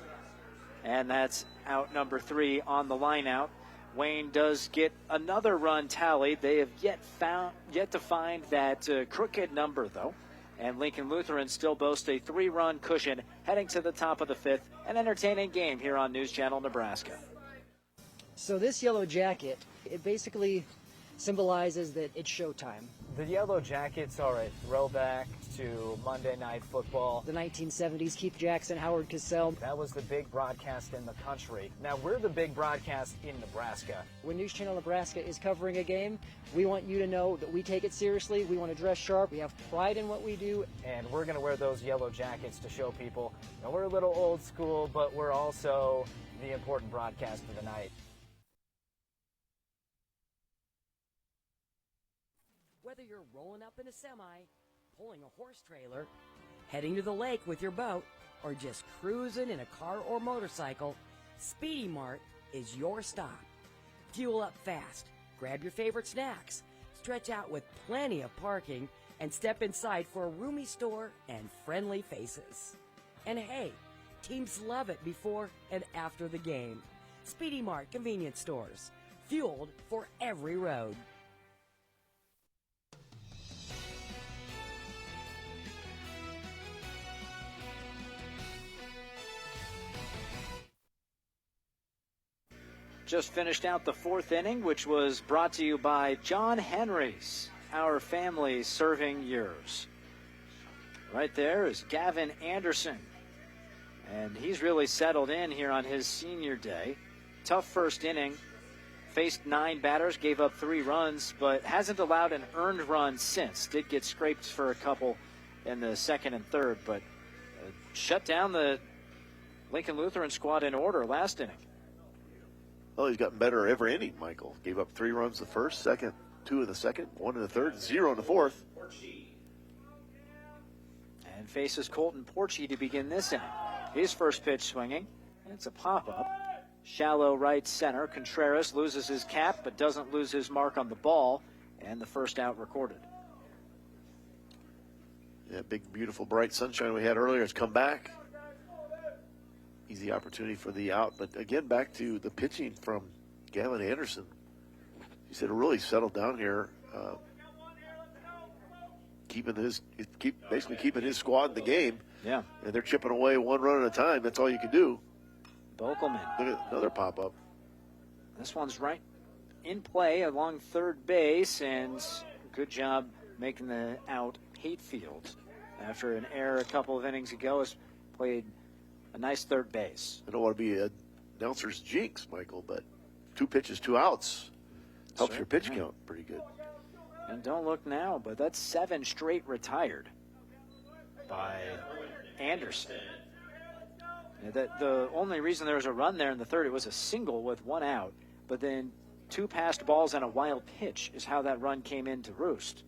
And that's out number 3 on the line out. Wayne does get another run tallied. They have yet to find that crooked number, though. And Lincoln Lutheran still boasts a 3-run cushion heading to the top of the 5th. An entertaining game here on News Channel Nebraska. So this yellow jacket, it basically symbolizes that it's showtime. The Yellow Jackets are a throwback to Monday Night Football. The 1970s, Keith Jackson, Howard Cosell. That was the big broadcast in the country. Now we're the big broadcast in Nebraska. When News Channel Nebraska is covering a game, we want you to know that we take it seriously. We want to dress sharp. We have pride in what we do. And we're going to wear those yellow jackets to show people. Now we're a little old school, but we're also the important broadcast of the night. Whether you're rolling up in a semi, pulling a horse trailer, heading to the lake with your boat, or just cruising in a car or motorcycle, Speedy Mart is your stop. Fuel up fast, grab your favorite snacks, stretch out with plenty of parking, and step inside for a roomy store and friendly faces. And hey, teams love it before and after the game. Speedy Mart convenience stores, fueled for every road. Just finished out the 4th inning, which was brought to you by John Henry's, our family serving yours. Right there is Gavin Anderson, and he's really settled in here on his senior day. Tough first inning, faced 9 batters, gave up 3 runs, but hasn't allowed an earned run since. Did get scraped for a couple in the 2nd and 3rd, but shut down the Lincoln Lutheran squad in order last inning. Well, he's gotten better every inning, Michael. Gave up 3 runs the first, 2 in the 2nd, 1 in the 3rd, 0 in the 4th. And faces Colton Porchy to begin this inning. His first pitch swinging. It's a pop-up. Shallow right center. Contreras loses his cap but doesn't lose his mark on the ball. And the first out recorded. Yeah, big, beautiful, bright sunshine we had earlier has come back. Easy opportunity for the out. But again, back to the pitching from Gavin Anderson. he said, really settled down here, basically keeping his squad in the game. Yeah. And they're chipping away one run at a time. That's all you can do. Bokelman. Look at another pop-up. This one's right in play along third base, and good job making the out. Hayfield, after an error a couple of innings ago, has played a nice third base. I don't want to be an announcer's jinx, Michael, but 2 pitches, 2 outs helps your pitch count pretty good. And don't look now, but that's 7 straight retired by Anderson. And the only reason there was a run there in the third, it was a single with 1 out, but then 2 passed balls and a wild pitch is how that run came in to roost.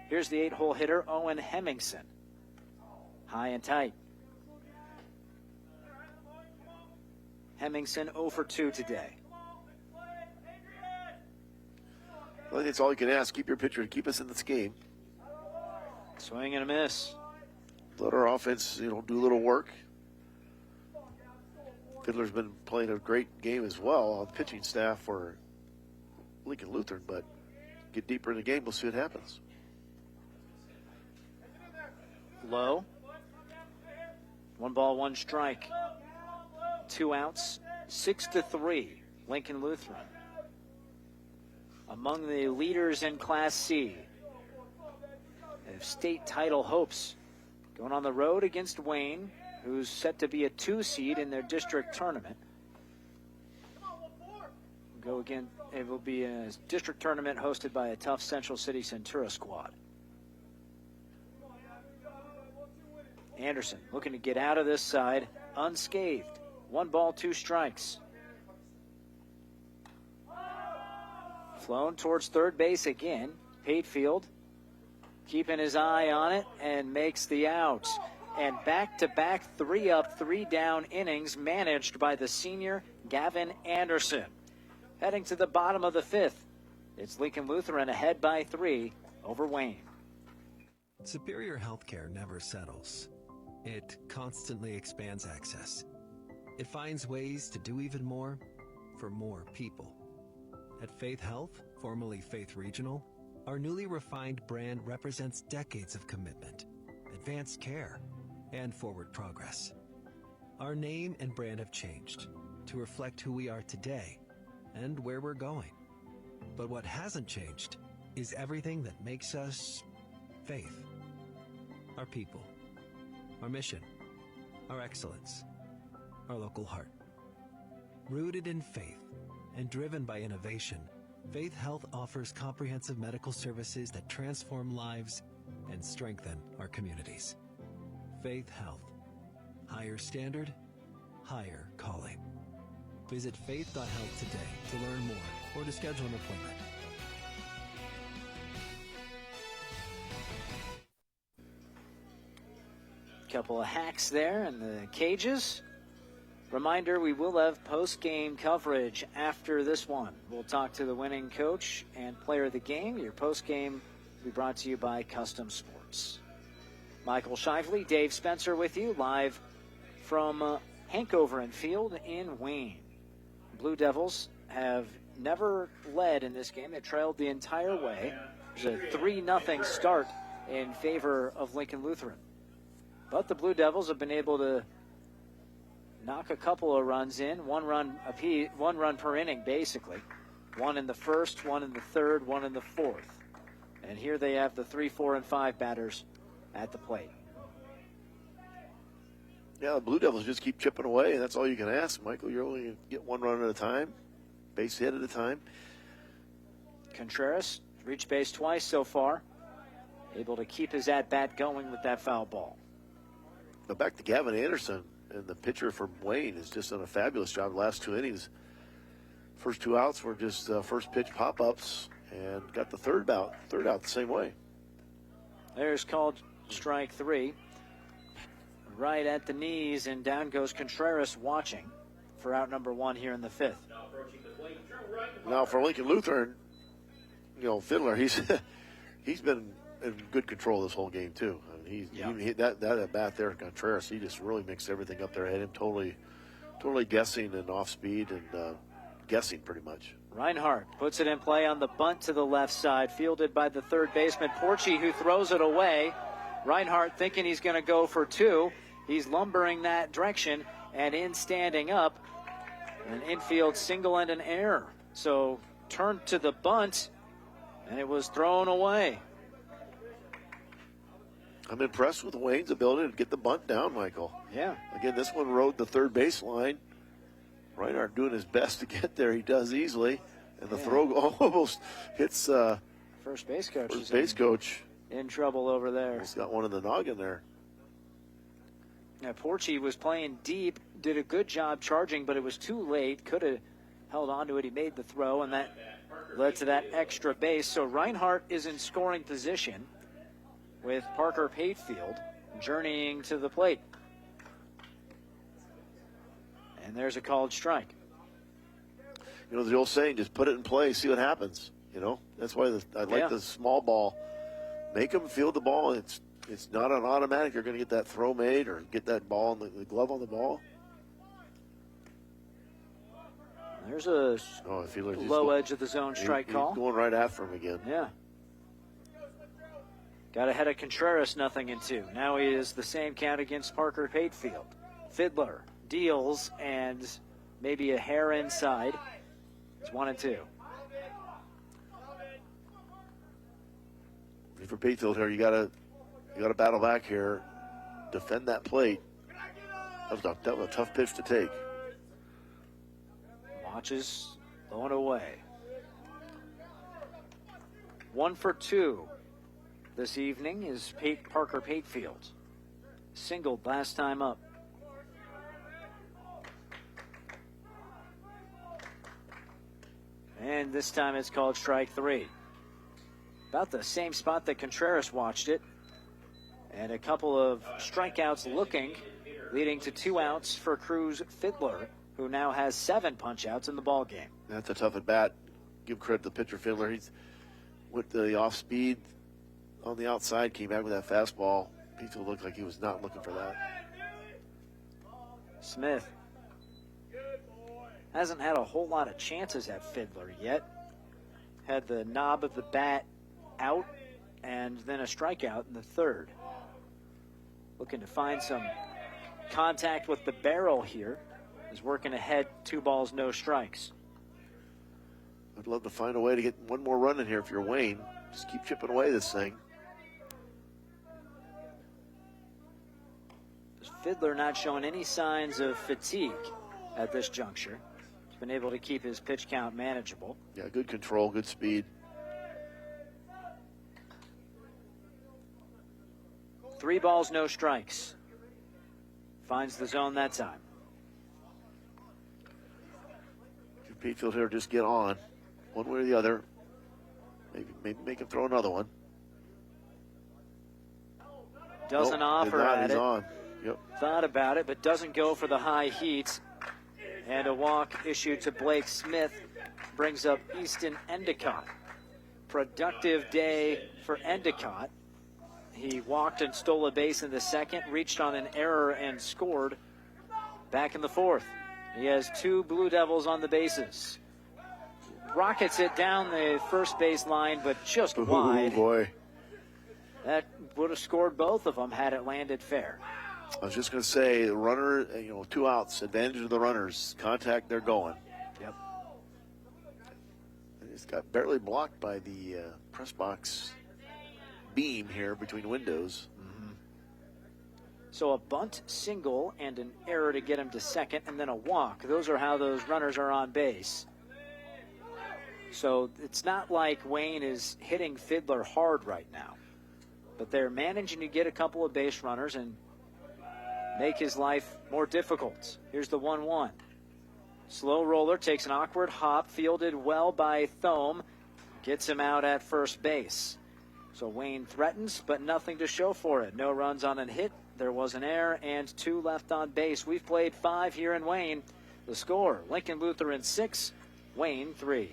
Here's the 8-hole hitter, Owen Hemmingson. High and tight. Hemmingson 0 for 2 today. I think that's all you can ask. Keep your pitcher and keep us in this game. Swing and a miss. Let our offense, do a little work. Fiddler's been playing a great game as well on the pitching staff for Lincoln Lutheran, but get deeper in the game, we'll see what happens. Low. 1 ball, 1 strike. 2 outs. 6-3. Lincoln Lutheran. Among the leaders in Class C. They have state title hopes. Going on the road against Wayne, who's set to be a 2 seed in their district tournament. Go again. It will be a district tournament hosted by a tough Central City Centura squad. Anderson looking to get out of this side unscathed. 1 ball, 2 strikes. Flown towards third base again. Hayfield keeping his eye on it and makes the out. And back-to-back 3 up, 3 down innings managed by the senior Gavin Anderson. Heading to the bottom of the 5th. It's Lincoln Lutheran ahead by 3 over Wayne. Superior healthcare never settles. It constantly expands access. It finds ways to do even more for more people. At Faith Health, formerly Faith Regional, our newly refined brand represents decades of commitment, advanced care, and forward progress. Our name and brand have changed to reflect who we are today and where we're going. But what hasn't changed is everything that makes us Faith. Our people, our mission, our excellence, our local heart. Rooted in faith and driven by innovation, Faith Health offers comprehensive medical services that transform lives and strengthen our communities. Faith Health. Higher standard, higher calling. Visit faith.health today to learn more or to schedule an appointment. Couple of hacks there in the cages. Reminder, we will have post-game coverage after this one. We'll talk to the winning coach and player of the game. Your post-game will be brought to you by Custom Sports. Michael Shively, Dave Spencer with you live from Hankover and Field in Wayne. Blue Devils have never led in this game. They trailed the entire way. There's a 3-0 start in favor of Lincoln Lutheran. But the Blue Devils have been able to knock a couple of runs in, 1 run apiece, 1 run per inning, basically. 1 in the first, 1 in the third, 1 in the fourth. And here they have the 3, 4, and 5 batters at the plate. Yeah, the Blue Devils just keep chipping away, and that's all you can ask, Michael. You're only going to get 1 run at a time, base hit at a time. Contreras reached base twice so far, able to keep his at-bat going with that foul ball. But back to Gavin Anderson, and the pitcher from Wayne has just done a fabulous job the last 2 innings. First 2 outs were just first pitch pop-ups, and got the third out the same way. There's called strike 3. Right at the knees, and down goes Contreras watching for out number 1 here in the 5th. Now for Lincoln Lutheran, Fiddler, he's been in good control this whole game too. I mean, he hit that at bat there, Contreras. He just really mixed everything up there. Had him totally guessing and off speed and guessing pretty much. Reinhardt puts it in play on the bunt to the left side, fielded by the third baseman, Porchy, who throws it away. Reinhardt thinking he's going to go for two. He's lumbering that direction, and in standing up, an infield single and an error. So turned to the bunt, and it was thrown away. I'm impressed with Wayne's ability to get the bunt down, Michael. Yeah. Again, this one rode the third base line. Reinhardt doing his best to get there. He does easily. And the throw almost hits first base coach. First base coach. In trouble over there. He's got one in the noggin there. Now, Porchy was playing deep, did a good job charging, but it was too late. Could have held on to it. He made the throw, and that led to that extra base. So Reinhardt is in scoring position with Parker Patefield journeying to the plate. And there's a called strike. You know, the old saying, just put it in play, see what happens. You know, that's why I like the small ball. Make them field the ball. It's not an automatic. You're going to get that throw made or get that ball and the glove on the ball. There's a low edge of the zone strike call. He's going right after him again. Yeah. Got ahead of Contreras, 0-2. Now he is the same count against Parker Patefield. Fiddler deals and maybe a hair inside. It's 1-2. For Patefield here, you gotta battle back here, defend that plate. That was a tough pitch to take. Watches going away. 1 for 2 this evening is Parker Patefield. Singled last time up. And this time it's called strike 3. About the same spot that Contreras watched it. And a couple of strikeouts looking, leading to 2 outs for Cruz Fiddler, who now has 7 punch-outs in the ball game. That's a tough at-bat. Give credit to pitcher Fiddler. He's with the off-speed on the outside, came back with that fastball. Patefield looked like he was not looking for that. Smith hasn't had a whole lot of chances at Fiddler yet. Had the knob of the bat out and then a strikeout in the third. Looking to find some contact with the barrel here. Is working ahead, 2 balls, no strikes. I'd love to find a way to get one more run in here if you're Wayne. Just keep chipping away this thing. Fiddler not showing any signs of fatigue at this juncture. He's been able to keep his pitch count manageable. Yeah, good control, good speed. 3 balls, no strikes. Finds the zone that time. Patefield here, just get on one way or the other. Maybe make him throw another one. Doesn't offer at he's it. On. Yep. Thought about it, but doesn't go for the high heat. And a walk issued to Blake Smith brings up Easton Endicott. Productive day for Endicott. He walked and stole a base in the second, reached on an error and scored back in the fourth. He has 2 Blue Devils on the bases. Rockets it down the first base line, but just wide. Oh, boy. That would have scored both of them had it landed fair. I was just going to say, the runner, 2 outs, advantage of the runners. Contact, they're going. Yep. It's got barely blocked by the press box beam here between windows. So a bunt, single, and an error to get him to second, and then a walk. Those are how those runners are on base. So it's not like Wayne is hitting Fiddler hard right now. But they're managing to get a couple of base runners and make his life more difficult. Here's the 1-1. Slow roller takes an awkward hop, fielded well by Thome, gets him out at first base. So Wayne threatens, but nothing to show for it. No runs on a hit. There was an error and 2 left on base. We've played 5 here in Wayne. The score, Lincoln Lutheran 6, Wayne 3.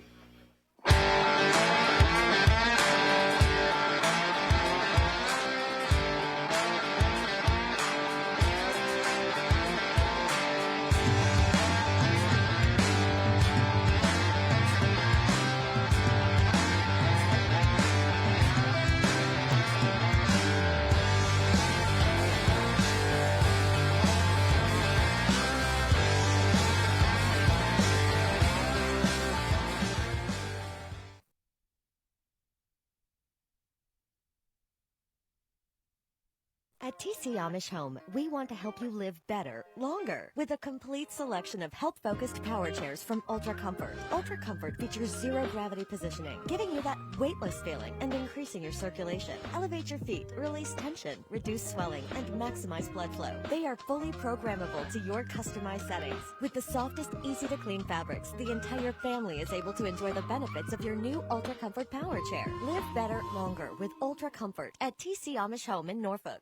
At TC Amish Home, we want to help you live better, longer, with a complete selection of health-focused power chairs from Ultra Comfort. Ultra Comfort features zero-gravity positioning, giving you that weightless feeling and increasing your circulation. Elevate your feet, release tension, reduce swelling, and maximize blood flow. They are fully programmable to your customized settings. With the softest, easy-to-clean fabrics, the entire family is able to enjoy the benefits of your new Ultra Comfort power chair. Live better, longer with Ultra Comfort at TC Amish Home in Norfolk.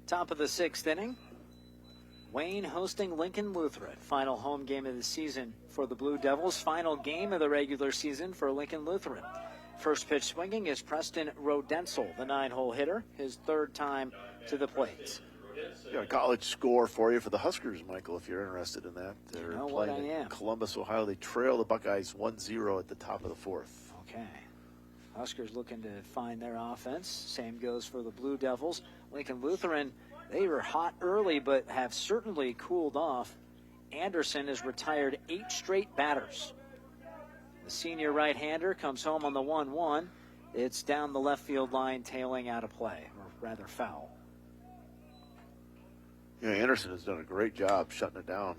Top of the 6th inning. Wayne hosting Lincoln Lutheran. Final home game of the season for the Blue Devils. Final game of the regular season for Lincoln Lutheran. First pitch swinging is Preston Rodensel, the 9-hole hitter, his 3rd time to the plate. Got a college score for you for the Huskers, Michael, if you're interested in that. They're playing in am. Columbus, Ohio. They trail the Buckeyes 1-0 at the top of the 4th. Okay. Huskers looking to find their offense. Same goes for the Blue Devils. Lincoln Lutheran, they were hot early but have certainly cooled off. Anderson has retired 8 straight batters. The senior right-hander comes home on the 1-1. It's down the left field line, tailing out of play, or rather foul. Yeah, Anderson has done a great job shutting it down.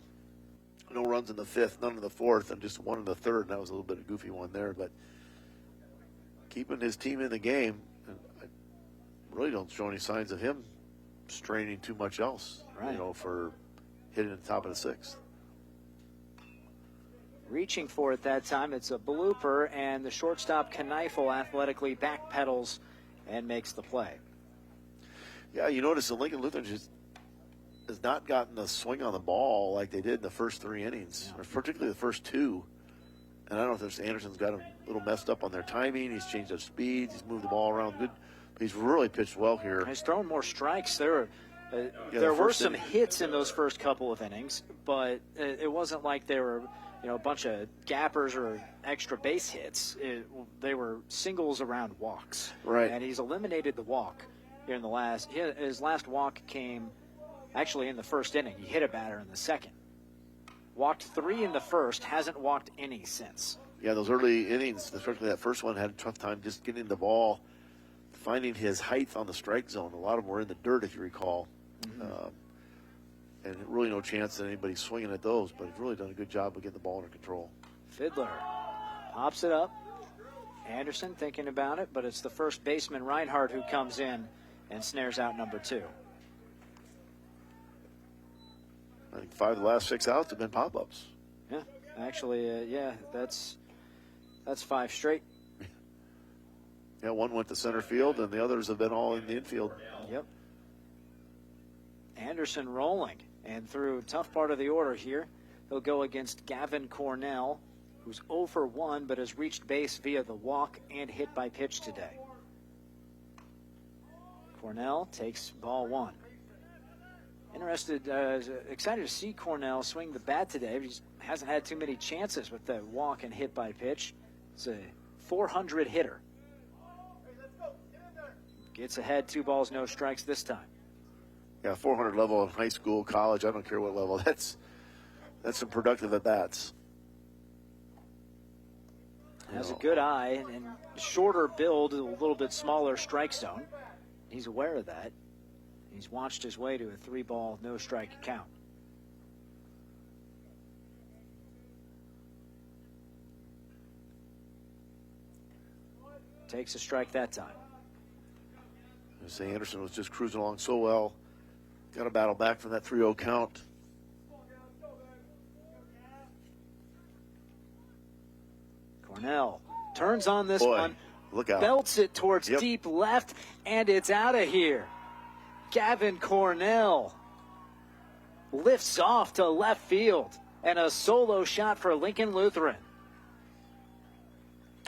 No runs in the 5th, none in the 4th, and just 1 in the 3rd. And that was a little bit of a goofy one there, but keeping his team in the game. And I really don't show any signs of him straining too much else, for hitting the top of the 6th. Reaching for it that time, it's a blooper, and the shortstop Kneifel athletically backpedals and makes the play. Yeah, you notice the Lincoln Lutheran just has not gotten a swing on the ball like they did in the first 3 innings, or particularly the first 2. And I don't know if Anderson's got a little messed up on their timing. He's changed their speeds. He's moved the ball around good. But he's really pitched well here. He's thrown more strikes. There were some hits in those first couple of innings, but it wasn't like they were, a bunch of gappers or extra base hits. They were singles around walks. Right. And he's eliminated the walk here in the last. His last walk came actually in the first inning. He hit a batter in the 2nd. Walked 3 in the 1st, hasn't walked any since. Yeah, those early innings, especially that first one, had a tough time just getting the ball, finding his height on the strike zone. A lot of them were in the dirt, if you recall. Mm-hmm. And really no chance that anybody's swinging at those, but he's really done a good job of getting the ball under control. Fiddler pops it up. Anderson thinking about it, but it's the first baseman, Reinhardt, who comes in and snares out number 2. I think 5 of the last 6 outs have been pop-ups. Yeah, actually, that's 5 straight. Yeah, 1 went to center field, and the others have been all in the infield. Yep. Anderson rolling, and through a tough part of the order here, he'll go against Gavin Cornell, who's 0 for 1, but has reached base via the walk and hit by pitch today. Cornell takes ball 1. Excited to see Cornell swing the bat today. He hasn't had too many chances with the walk and hit by pitch. It's a 400 hitter. Gets ahead, 2 balls, no strikes this time. Yeah, 400 level in high school, college, I don't care what level. That's some productive at-bats. Has a good eye and shorter build, a little bit smaller strike zone. He's aware of that. He's watched his way to a 3-ball, no-strike count. Takes a strike that time. I say Anderson was just cruising along so well. Got to battle back from that 3-0 count. Cornell turns on this one. Look out. Belts it towards deep left, and it's out of here. Gavin Cornell lifts off to left field, and a solo shot for Lincoln Lutheran.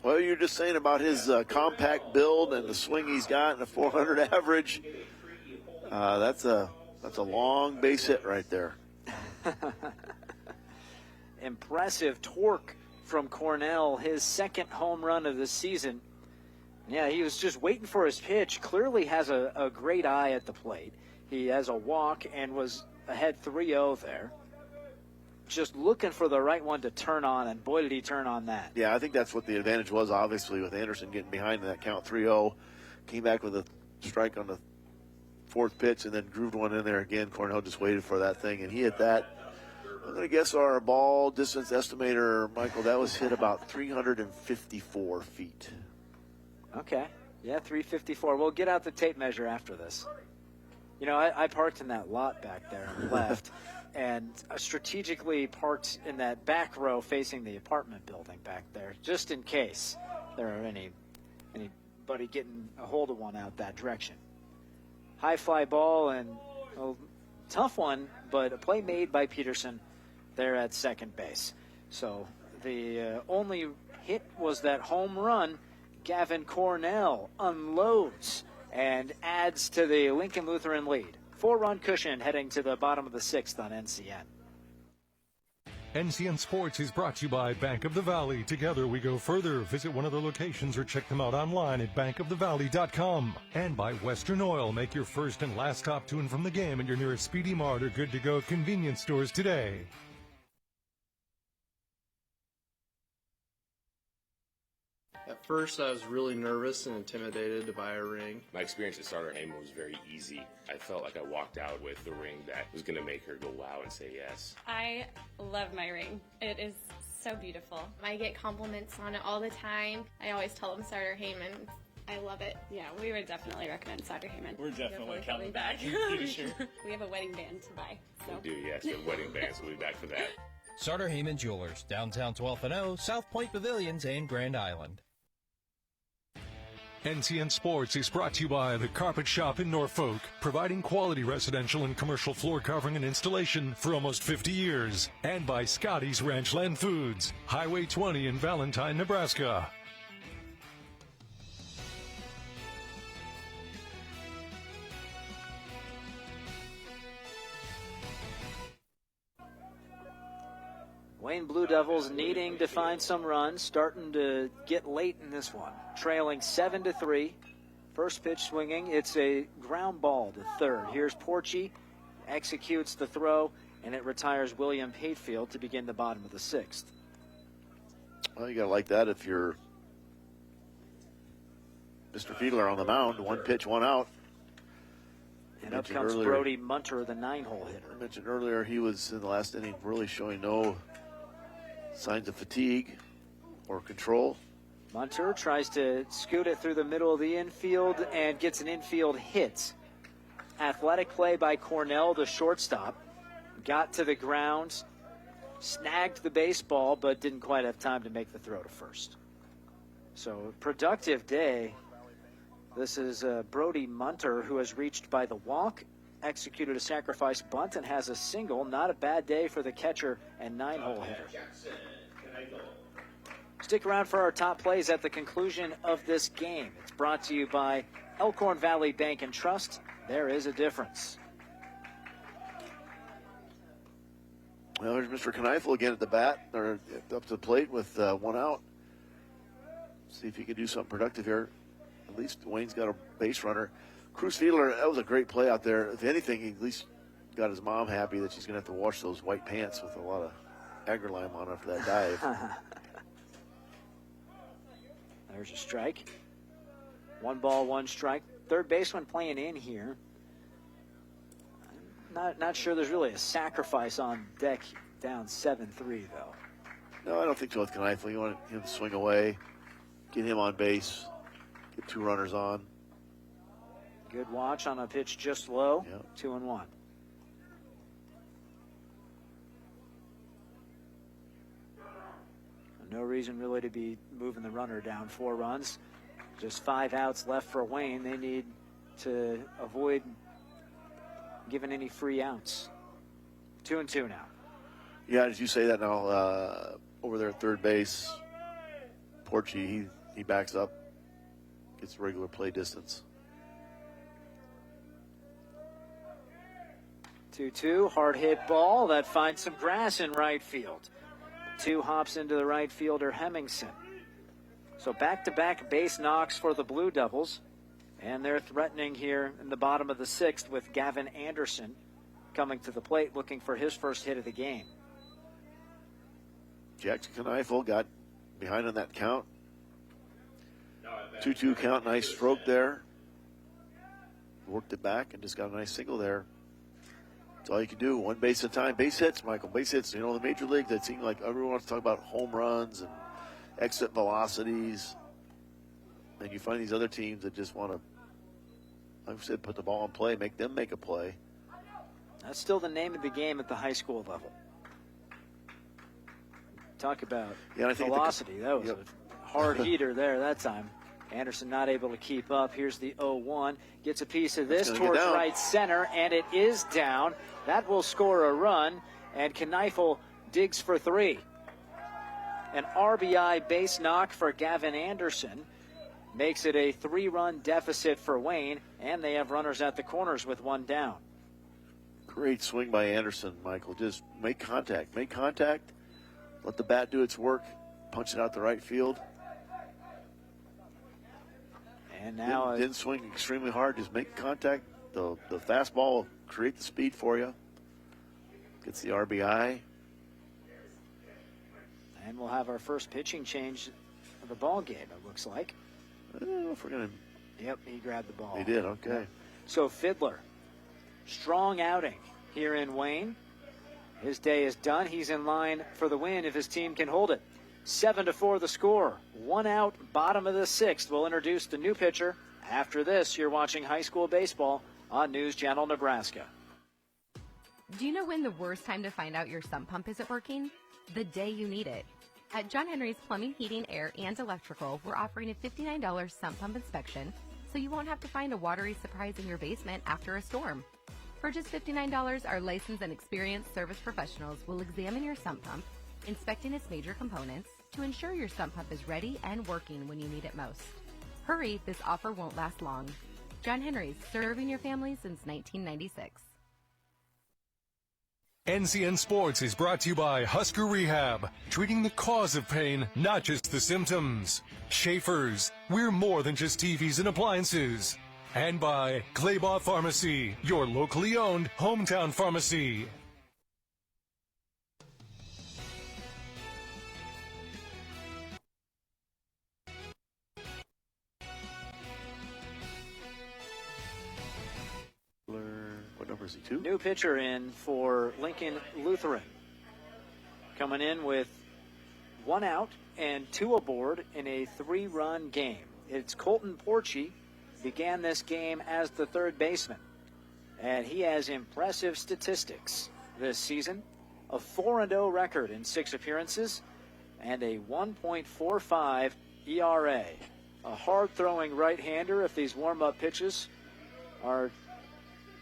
Well, you're just saying about his compact build and the swing he's got and the 400 average. That's a long base hit right there. Impressive torque from Cornell, his 2nd home run of the season. Yeah, he was just waiting for his pitch. Clearly has a great eye at the plate. He has a walk and was ahead 3-0 there. Just looking for the right one to turn on, and boy, did he turn on that. Yeah, I think that's what the advantage was, obviously, with Anderson getting behind in that count 3-0. Came back with a strike on the fourth pitch and then grooved one in there again. Cornell just waited for that thing, and he hit that. I'm going to guess our ball distance estimator, Michael, that was hit about 354 feet. Okay. Yeah, 354. We'll get out the tape measure after this. You know, I parked in that lot back there on the left, and I strategically parked in that back row facing the apartment building back there, just in case there are anybody getting a hold of one out that direction. High fly ball, and a tough one, but a play made by Peterson there at second base. So the only hit was that home run. Gavin Cornell unloads and adds to the Lincoln Lutheran lead. 4-run cushion heading to the bottom of the 6th on NCN. NCN Sports is brought to you by Bank of the Valley. Together we go further. Visit one of their locations or check them out online at bankofthevalley.com. And by Western Oil. Make your first and last stop to and from the game at your nearest Speedy Mart or Good to Go convenience stores today. At first, I was really nervous and intimidated to buy a ring. My experience at Starter Heyman was very easy. I felt like I walked out with the ring that was going to make her go wow and say yes. I love my ring. It is so beautiful. I get compliments on it all the time. I always tell them Starter Heyman. I love it. Yeah, we would definitely recommend Starter Heyman. We're definitely coming back. Sure. We have a wedding band to buy. So. We do, yes. The wedding band, so we'll be back for that. Starter Heyman Jewelers, downtown 12th and O, South Point Pavilions, and Grand Island. NCN Sports is brought to you by The Carpet Shop in Norfolk, providing quality residential and commercial floor covering and installation for almost 50 years. And by Scotty's Ranchland Foods, Highway 20 in Valentine, Nebraska. Wayne Blue Devils needing to find some runs, starting to get late in this one. Trailing 7-3. First pitch swinging. It's a ground ball to third. Here's Porchy, executes the throw, and it retires William Hayfield to begin the bottom of the 6th. Well, you got to like that if you're Mr. Fiedler on the mound. One pitch, one out. And up comes Brody Munter, the 9-hole hitter. I mentioned earlier he was in the last inning really showing no signs of fatigue or control. Munter tries to scoot it through the middle of the infield and gets an infield hit. Athletic play by Cornell, the shortstop. Got to the ground, snagged the baseball, but didn't quite have time to make the throw to first. So, productive day. This is Brody Munter, who has reached by the walk, executed a sacrifice bunt, and has a single. Not a bad day for the catcher and 9-hole hitter. Stick around for our top plays at the conclusion of this game. It's brought to you by Elkhorn Valley Bank and Trust. There is a difference. Well, there's Mr. Kneifel again at the bat, or up to the plate with one out. See if he can do something productive here. At least Wayne's got a base runner. Cruz Fiedler, that was a great play out there. If anything, he at least got his mom happy that she's going to have to wash those white pants with a lot of Agrolime on after that dive. There's a strike. 1 ball, 1 strike. Third baseman playing in here. Not sure there's really a sacrifice on deck down 7-3, though. No, I don't think so with Kneifel. You want him to swing away, get him on base, get 2 runners on. Good watch on a pitch just low. Yep. 2-1. No reason really to be moving the runner down 4 runs. Just 5 outs left for Wayne. They need to avoid giving any free outs. 2-2 now. Yeah, as you say that now, over there at third base, Porchy, he backs up, gets regular play distance. 2-2, hard hit ball that finds some grass in right field. 2 hops into the right fielder, Hemmingson. So back-to-back base knocks for the Blue Devils. And they're threatening here in the bottom of the 6th with Gavin Anderson, coming to the plate looking for his first hit of the game. Jackson Kneifel got behind on that count. 2-2 count, nice stroke there. Worked it back and just got a nice single there. That's all you can do, one base at a time. Base hits, Michael, base hits. You know, in the major league, that seems like everyone wants to talk about home runs and exit velocities. And you find these other teams that just want to, like I said, put the ball in play, make them make a play. That's still the name of the game at the high school level. Talk about velocity. That was a hard heater there that time. Anderson not able to keep up. Here's the 0-1. Gets a piece of this towards right center, and it is down. That will score a run, and Kneifel digs for 3. An RBI base knock for Gavin Anderson makes it a 3-run deficit for Wayne, and they have runners at the corners with 1 down. Great swing by Anderson, Michael. Just make contact. Make contact. Let the bat do its work. Punch it out the right field. And now didn't swing extremely hard. Just make contact. The fastball will create the speed for you. Gets the RBI. And we'll have our first pitching change of the ball game, it looks like. I don't know if we're going to... Yep, he grabbed the ball. He did, okay. Yep. So Fiddler, strong outing here in Wayne. His day is done. He's in line for the win if his team can hold it. 7-4 the score. 1 out, bottom of the 6th. We'll introduce the new pitcher. After this, you're watching high school baseball on News Channel Nebraska. Do you know when the worst time to find out your sump pump isn't working? The day you need it. At John Henry's Plumbing, Heating, Air, and Electrical, we're offering a $59 sump pump inspection, so you won't have to find a watery surprise in your basement after a storm. For just $59, our licensed and experienced service professionals will examine your sump pump, inspecting its major components to ensure your sump pump is ready and working when you need it most. Hurry, this offer won't last long. John Henry's, serving your family since 1996. NCN Sports is brought to you by Husker Rehab, treating the cause of pain, not just the symptoms. Schaefer's, we're more than just TVs and appliances. And by Claybaugh Pharmacy, your locally owned hometown pharmacy. What number is he, 2? New pitcher in for Lincoln Lutheran. Coming in with 1 out and 2 aboard in a 3-run game. It's Colton Porchy. Began this game as the third baseman. And he has impressive statistics this season. A 4-0 record in 6 appearances and a 1.45 ERA. A hard-throwing right-hander if these warm-up pitches are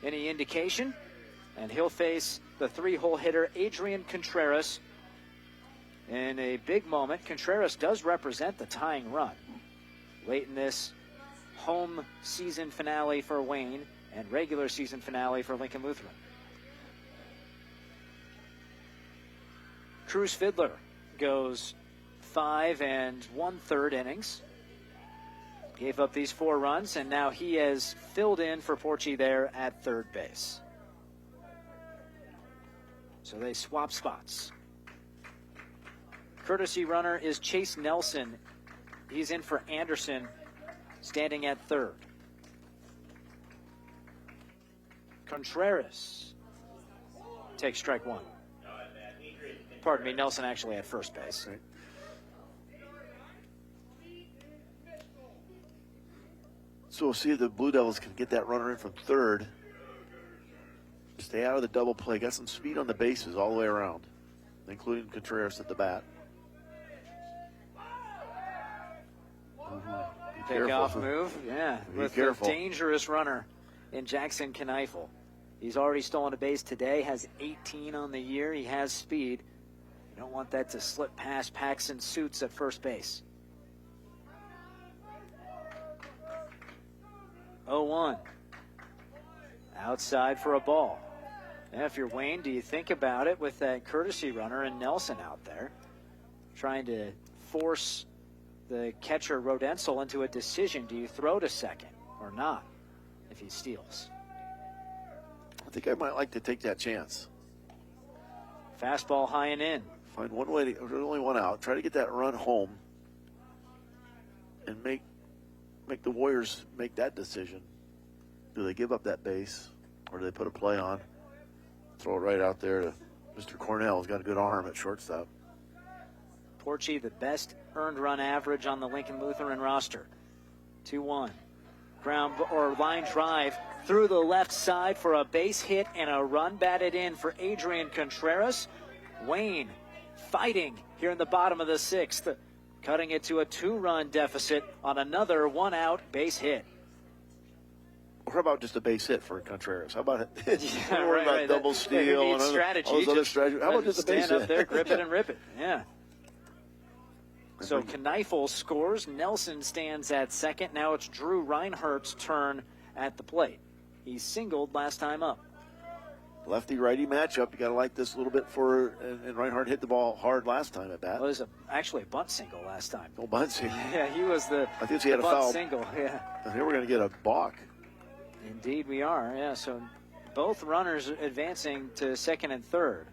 any indication. And he'll face the 3-hole hitter Adrian Contreras in a big moment. Contreras does represent the tying run late in this home season finale for Wayne and regular season finale for Lincoln Lutheran. Cruz Fiddler goes 5 1/3 innings. Gave up these 4 runs, and now he has filled in for Porchy there at third base. So they swap spots. Courtesy runner is Chase Nelson. He's in for Anderson, standing at third. Contreras takes strike 1. Pardon me, Nelson actually at first base. Right. So we'll see if the Blue Devils can get that runner in from third. Stay out of the double play. Got some speed on the bases all the way around, including Contreras at the bat. Pickoff move, yeah, with a dangerous runner in Jackson Kneifel. He's already stolen a base today, has 18 on the year. He has speed. You don't want that to slip past Paxton Suits at first base. 0-1. Outside for a ball. Now, if you're Wayne, do you think about it with that courtesy runner and Nelson out there, trying to force the catcher Rodensel into a decision? Do you throw to second or not if he steals? think I might like to take that chance. Fastball high and in. Find one way to, there's only one out. Try to get that run home and make the Warriors make that decision. Do they give up that base or do they put a play on? Throw it right out there to Mr. Cornell. He's got a good arm at shortstop. Porchy, the best earned run average on the Lincoln Lutheran roster. 2-1. Ground or line drive through the left side for a base hit and a run batted in for Adrian Contreras. Wayne fighting here in the bottom of the 6th, cutting it to a 2-run deficit on another 1-out base hit. Or how about just a base hit for Contreras? How about it? Yeah, Don't worry about right. double steal and strategy. all those other strategies. How about just a base stand up hit? there, grip it and rip it. Yeah. So Kneifel scores. Nelson stands at second. Now it's Drew Reinhardt's turn at the plate. He singled last time up. Lefty-righty matchup. You got to like this a little bit for, and Reinhardt hit the ball hard last time at bat. Well, it was actually a bunt single last time. Oh, bunt single. Yeah, he was the I think he had a bunt foul. Single, yeah. And here we're going to get a balk. Indeed we are, yeah. So both runners advancing to second and third.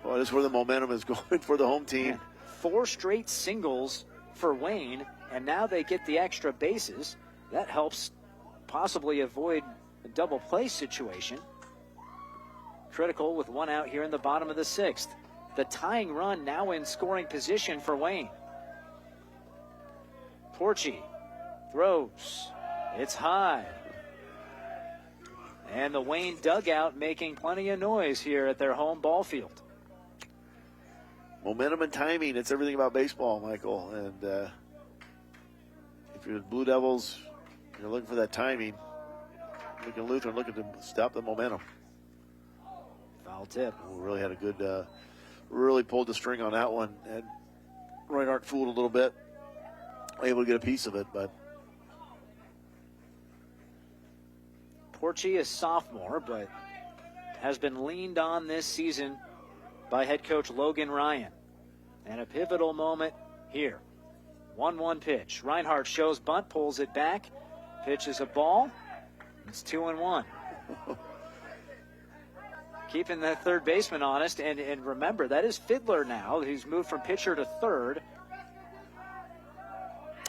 Well, this is where the momentum is going for the home team. 4 straight singles for Wayne, and now they get the extra bases. That helps possibly avoid a double play situation. Critical with 1 out here in the bottom of the 6th. The tying run now in scoring position for Wayne. Porchy throws. It's high. And the Wayne dugout making plenty of noise here at their home ball field. Momentum and timing, it's everything about baseball, Michael. And if you're the Blue Devils, you're looking for that timing. Lincoln Lutheran looking to stop the momentum. Foul tip. We really had a good, really pulled the string on that one. And Reinhardt fooled a little bit. Able to get a piece of it, but. Porchy is sophomore, but has been leaned on this season by head coach Logan Ryan. And a pivotal moment here. 1-1 pitch. Reinhardt shows bunt, pulls it back. Pitch is a ball. It's 2-1. Keeping that third baseman honest. And remember, that is Fiddler now. He's moved from pitcher to third.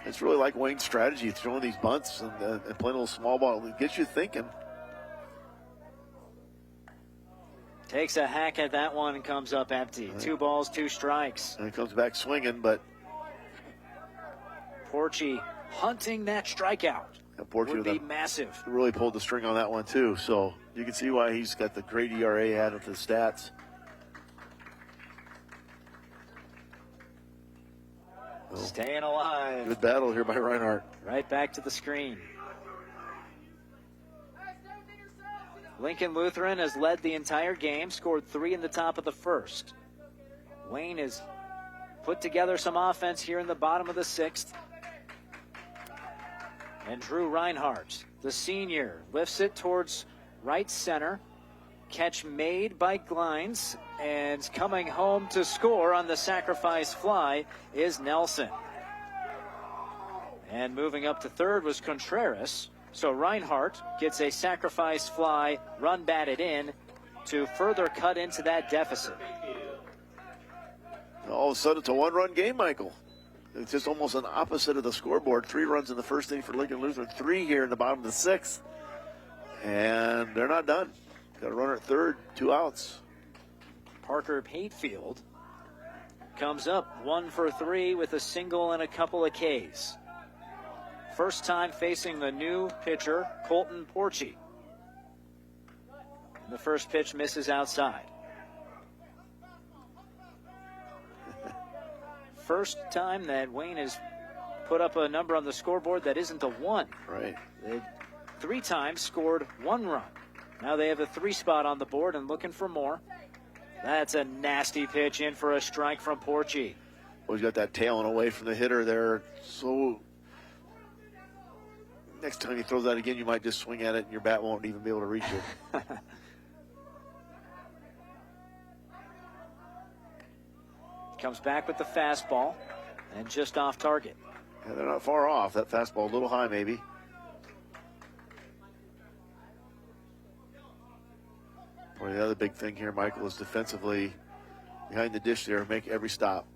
It's really like Wayne's strategy, throwing these bunts and playing a little small ball. It gets you thinking. Takes a hack at that one and comes up empty. 2 balls, 2 strikes. And he comes back swinging, but Porchy hunting that strikeout. Would be massive. Really pulled the string on that one, too. So you can see why he's got the great ERA added to the stats. Staying alive. Good battle here by Reinhardt. Right back to the screen. Lincoln Lutheran has led the entire game, scored 3 in the top of the first. Wayne has put together some offense here in the bottom of the 6th. And Drew Reinhardt, the senior, lifts it towards right center. Catch made by Glines, and coming home to score on the sacrifice fly is Nelson. And moving up to third was Contreras. So Reinhardt gets a sacrifice fly, run batted in to further cut into that deficit. All of a sudden, it's a 1-run game, Michael. It's just almost an opposite of the scoreboard. 3 runs in the first inning for Lincoln Lutheran, 3 here in the bottom of the 6th. And they're not done. Got a runner at third, 2 outs. Parker Patefield comes up 1 for 3 with a single and a couple of Ks. First time facing the new pitcher, Colton Porchy. The first pitch misses outside. First time that Wayne has put up a number on the scoreboard that isn't a 1. Right. They 3 times scored 1 run. Now they have a 3 spot on the board and looking for more. That's a nasty pitch in for a strike from Porchy. Well, he's got that tailing away from the hitter there. So next time he throws that again, you might just swing at it and your bat won't even be able to reach it. Comes back with the fastball and just off target. Yeah, they're not far off. That fastball a little high maybe. the other big thing here, Michael, is defensively behind the dish there, make every stop.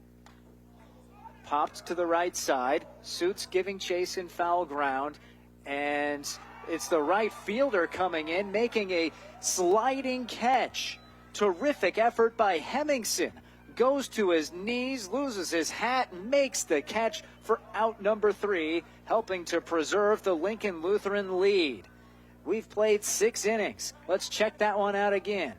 Popped to the right side. Suits giving chase in foul ground. And it's the right fielder coming in, making a sliding catch. Terrific effort by Hemmingson. Goes to his knees, loses his hat, makes the catch for out number 3, helping to preserve the Lincoln Lutheran lead. We've played 6 innings. Let's check that one out again.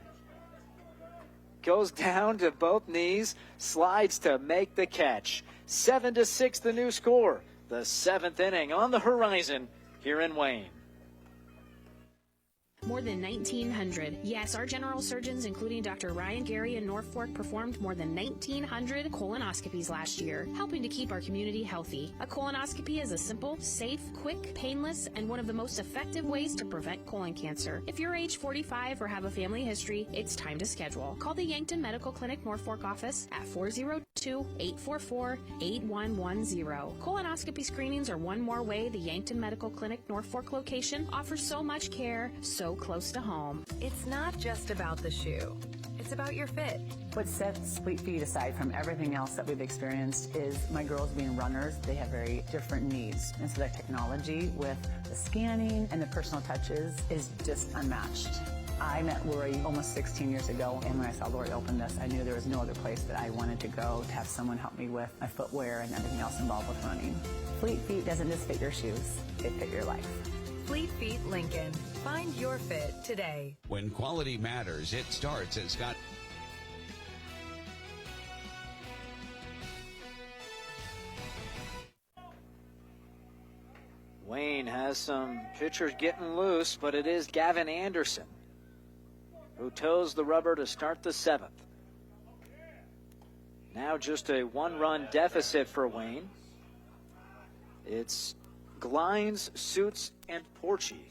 Goes down to both knees, slides to make the catch. 7-6 the new score. The 7th inning on the horizon here in Wayne. More than 1,900. Yes, our general surgeons, including Dr. Ryan Gary in Norfolk, performed more than 1,900 colonoscopies last year, helping to keep our community healthy. A colonoscopy is a simple, safe, quick, painless, and one of the most effective ways to prevent colon cancer. If you're age 45 or have a family history, it's time to schedule. Call the Yankton Medical Clinic Norfolk office at 402-844-8110. Colonoscopy screenings are one more way the Yankton Medical Clinic Norfolk location offers so much care, so close to home. It's not just about the shoe. It's about your fit. What sets Fleet Feet aside from everything else that we've experienced is my girls being runners. They have very different needs. And so that technology with the scanning and the personal touches is just unmatched. I met Lori almost 16 years ago, and when I saw Lori open this, I knew there was no other place that I wanted to go to have someone help me with my footwear and everything else involved with running. Fleet Feet doesn't just fit your shoes, it fit your life. Fleet Feet Lincoln. Find your fit today. When quality matters, it starts at Scott. Wayne has some pitchers getting loose, but it is Gavin Anderson who toes the rubber to start the 7th. Now just a 1-run deficit for Wayne. It's Glines, Suits, and Porchy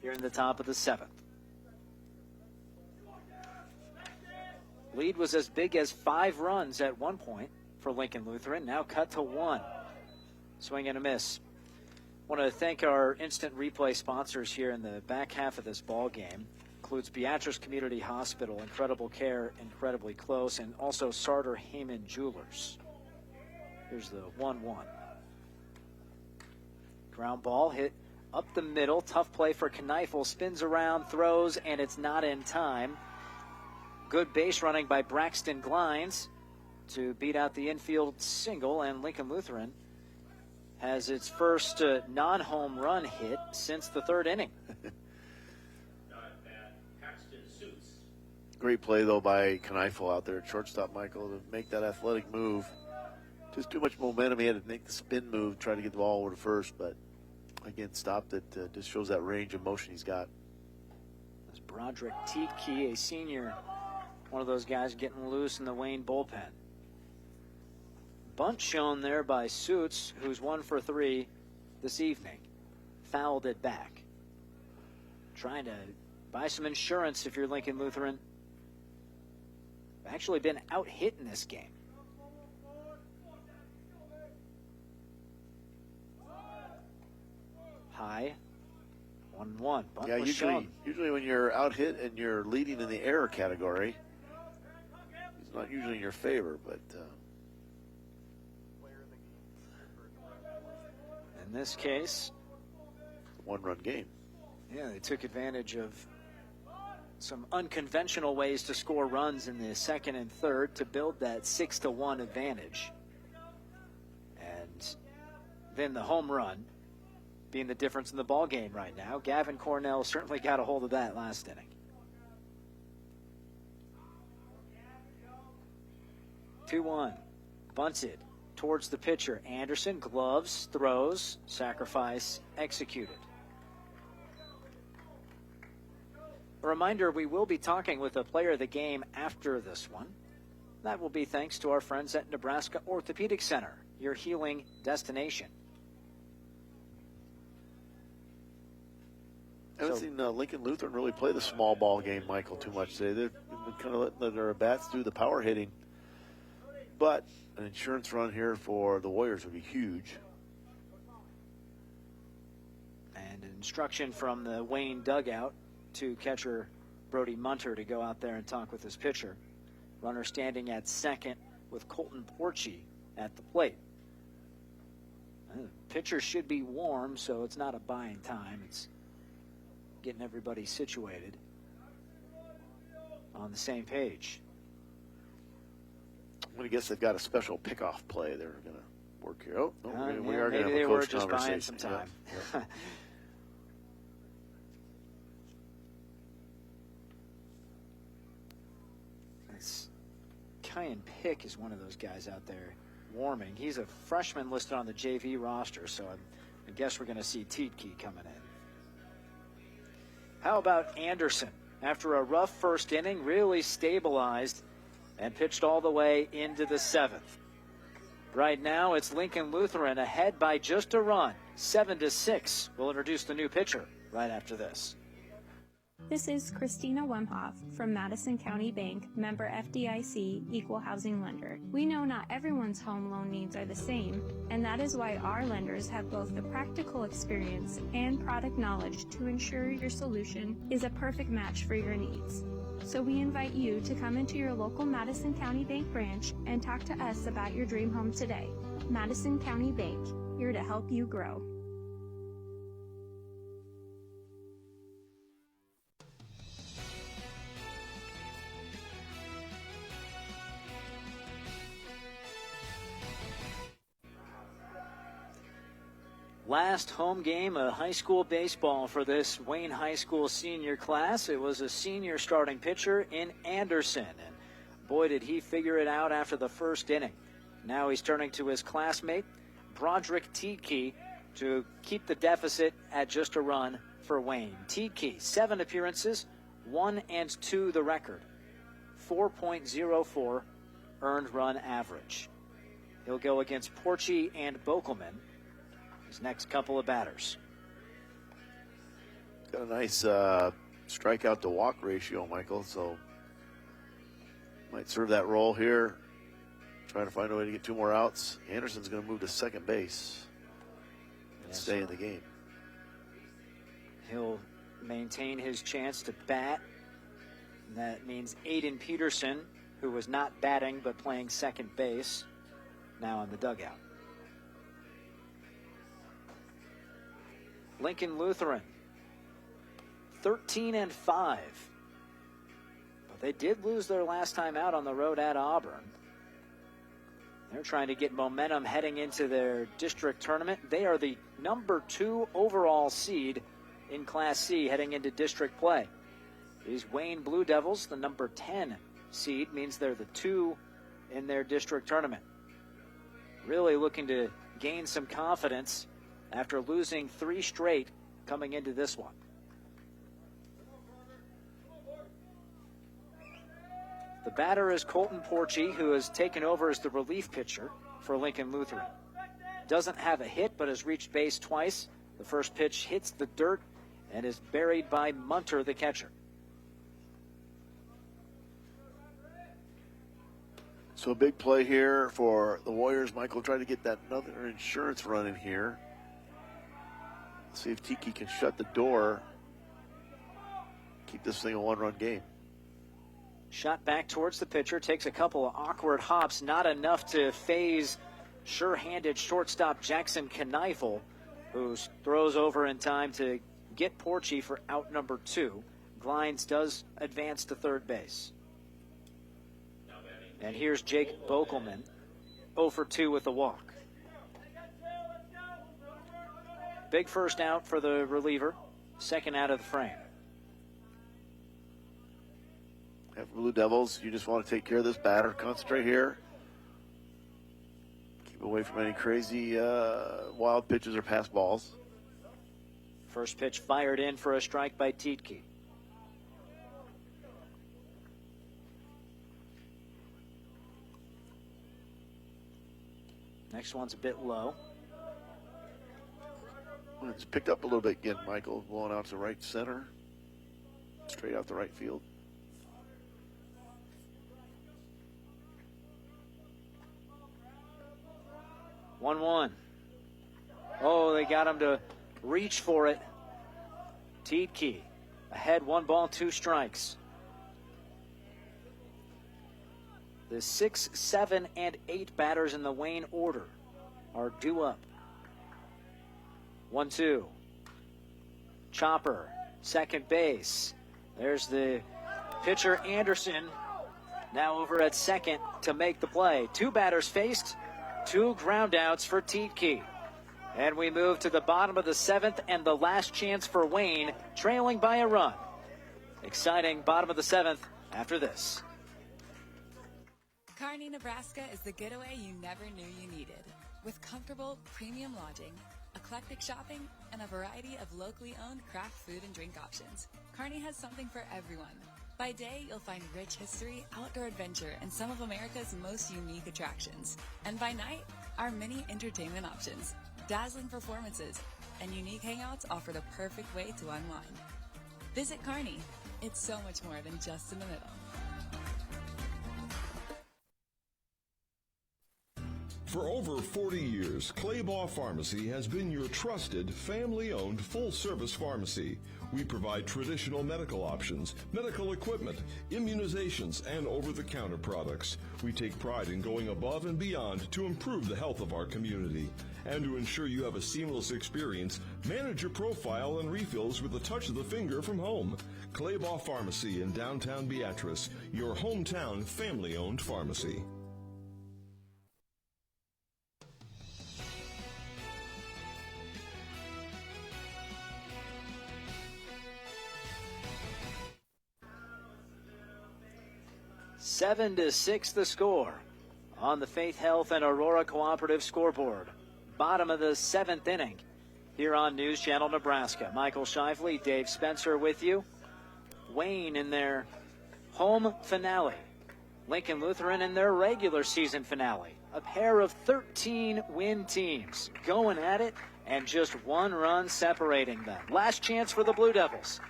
here in the top of the 7th. Lead was as big as 5 runs at one point for Lincoln Lutheran, now cut to 1. Swing and a miss. Want to thank our instant replay sponsors here in the back half of this ball game. Includes Beatrice Community Hospital, incredible care, incredibly close, and also Sartor Heyman Jewelers. Here's the 1-1. Ground ball hit up the middle. Tough play for Kneifel. Spins around, throws, and it's not in time. Good base running by Braxton Glines to beat out the infield single, and Lincoln Lutheran has its first non-home run hit since the 3rd inning. Great play, though, by Kneifel out there at shortstop, Michael, to make that athletic move. Just too much momentum. He had to make the spin move, try to get the ball over to first, but again, stopped it. Just shows that range of motion he's got. That's Broderick Tietke, a senior, one of those guys getting loose in the Wayne bullpen. Bunt shown there by Suits, who's 1 for 3 this evening. Fouled it back. Trying to buy some insurance if you're Lincoln Lutheran. Actually been out hit in this game. High. 1-1. Bunt yeah, was shown. usually when you're out hit and you're leading in the error category, it's not usually in your favor, but in this case, 1-run game. Yeah, they took advantage of some unconventional ways to score runs in the 2nd and 3rd to build that 6-1 advantage. And then the home run being the difference in the ball game right now. Gavin Cornell certainly got a hold of that last inning. 2-1. Bunted towards the pitcher. Anderson, gloves, throws, sacrifice, executed. A reminder, we will be talking with a player of the game after this one. That will be thanks to our friends at Nebraska Orthopedic Center, your healing destination. I haven't seen Lincoln Lutheran really play the small ball game, Michael, too much today. They've been kind of letting their bats do the power hitting. But an insurance run here for the Warriors would be huge. And instruction from the Wayne dugout to catcher Brody Munter to go out there and talk with his pitcher. Runner standing at second with Colton Porchy at the plate. The pitcher should be warm, so it's not a buying time. It's getting everybody situated on the same page. I'm going to guess they've got a special pickoff play they're going to work here. Oh, no, we yeah, are going to have a coach just conversation. buying some time. Yeah. Kyan Pick is one of those guys out there warming. He's a freshman listed on the JV roster, so I guess we're going to see Tietke coming in. How about Anderson? After a rough first inning, really stabilized and pitched all the way into the seventh. Right now, it's Lincoln Lutheran ahead by just a run, 7-6. We'll introduce the new pitcher right after this. This is Christina Wemhoff from Madison County Bank, member FDIC, equal housing lender. We know not everyone's home loan needs are the same, and that is why our lenders have both the practical experience and product knowledge to ensure your solution is a perfect match for your needs. So we invite you to come into your local Madison County Bank branch and talk to us about your dream home today. Madison County Bank, here to help you grow. Last home game of high school baseball for this Wayne High School senior class. It was a senior starting pitcher in Anderson, and boy did he figure it out after the first inning. Now he's turning to his classmate, Broderick Tietke, to keep the deficit at just a run for Wayne. Tietke, 7 appearances, 1 and 2 the record, 4.04 earned run average. He'll go against Porchy and Bokelman his next couple of batters. Got a nice strikeout to walk ratio, Michael, so might serve that role here. Trying to find a way to get 2 more outs. Anderson's going to move to second base and stay in the game. He'll maintain his chance to bat. And that means Aiden Peterson, who was not batting but playing second base, now in the dugout. Lincoln Lutheran, 13-5. But they did lose their last time out on the road at Auburn. They're trying to get momentum heading into their district tournament. They are the number 2 overall seed in Class C heading into district play. These Wayne Blue Devils, the number 10 seed, means they're the 2 in their district tournament. Really looking to gain some confidence after losing 3 straight coming into this one. The batter is Colton Porchy, who has taken over as the relief pitcher for Lincoln Lutheran. Doesn't have a hit, but has reached base twice. The first pitch hits the dirt and is buried by Munter, the catcher. So a big play here for the Warriors. Michael trying to get that another insurance run in here. See if Tiki can shut the door. Keep this thing a 1-run game. Shot back towards the pitcher, takes a couple of awkward hops, not enough to phase sure-handed shortstop Jackson Kneifel, who throws over in time to get Porchy for out number 2. Glines does advance to third base. And here's Jake Bokelman, 0 for 2 with a walk. Big first out for the reliever, second out of the frame. Have Blue Devils, you just want to take care of this batter. Concentrate here. Keep away from any crazy wild pitches or pass balls. First pitch fired in for a strike by Tietke. Next one's a bit low. It's picked up a little bit again, Michael. Blowing out to right center. Straight out the right field. One. Oh, they got him to reach for it. Tietke Ahead 1 ball, 2 strikes. The 6, 7, and 8 batters in the Wayne order are due up. 1-2. Chopper, second base. There's the pitcher Anderson, now over at second to make the play. 2 batters faced, 2 ground outs for Tietke. And we move to the bottom of the 7th and the last chance for Wayne, trailing by a run. Exciting bottom of the 7th after this. Kearney, Nebraska is the getaway you never knew you needed. With comfortable, premium lodging, eclectic shopping, and a variety of locally owned craft food and drink options, Kearney has something for everyone. By day, you'll find rich history, outdoor adventure, and some of America's most unique attractions. And by night, our many entertainment options, dazzling performances, and unique hangouts offer the perfect way to unwind. Visit Kearney. It's so much more than just in the middle. For over 40 years, Claybaugh Pharmacy has been your trusted, family-owned, full-service pharmacy. We provide traditional medical options, medical equipment, immunizations, and over-the-counter products. We take pride in going above and beyond to improve the health of our community. And to ensure you have a seamless experience, manage your profile and refills with a touch of the finger from home. Claybaugh Pharmacy in downtown Beatrice, your hometown family-owned pharmacy. Seven to 6 the score on the Faith Health and Aurora Cooperative scoreboard. Bottom of the 7th inning here on News Channel Nebraska. Michael Shively, Dave Spencer with you. Wayne in their home finale. Lincoln Lutheran in their regular season finale. A pair of 13-win teams going at it and just 1 run separating them. Last chance for the Blue Devils.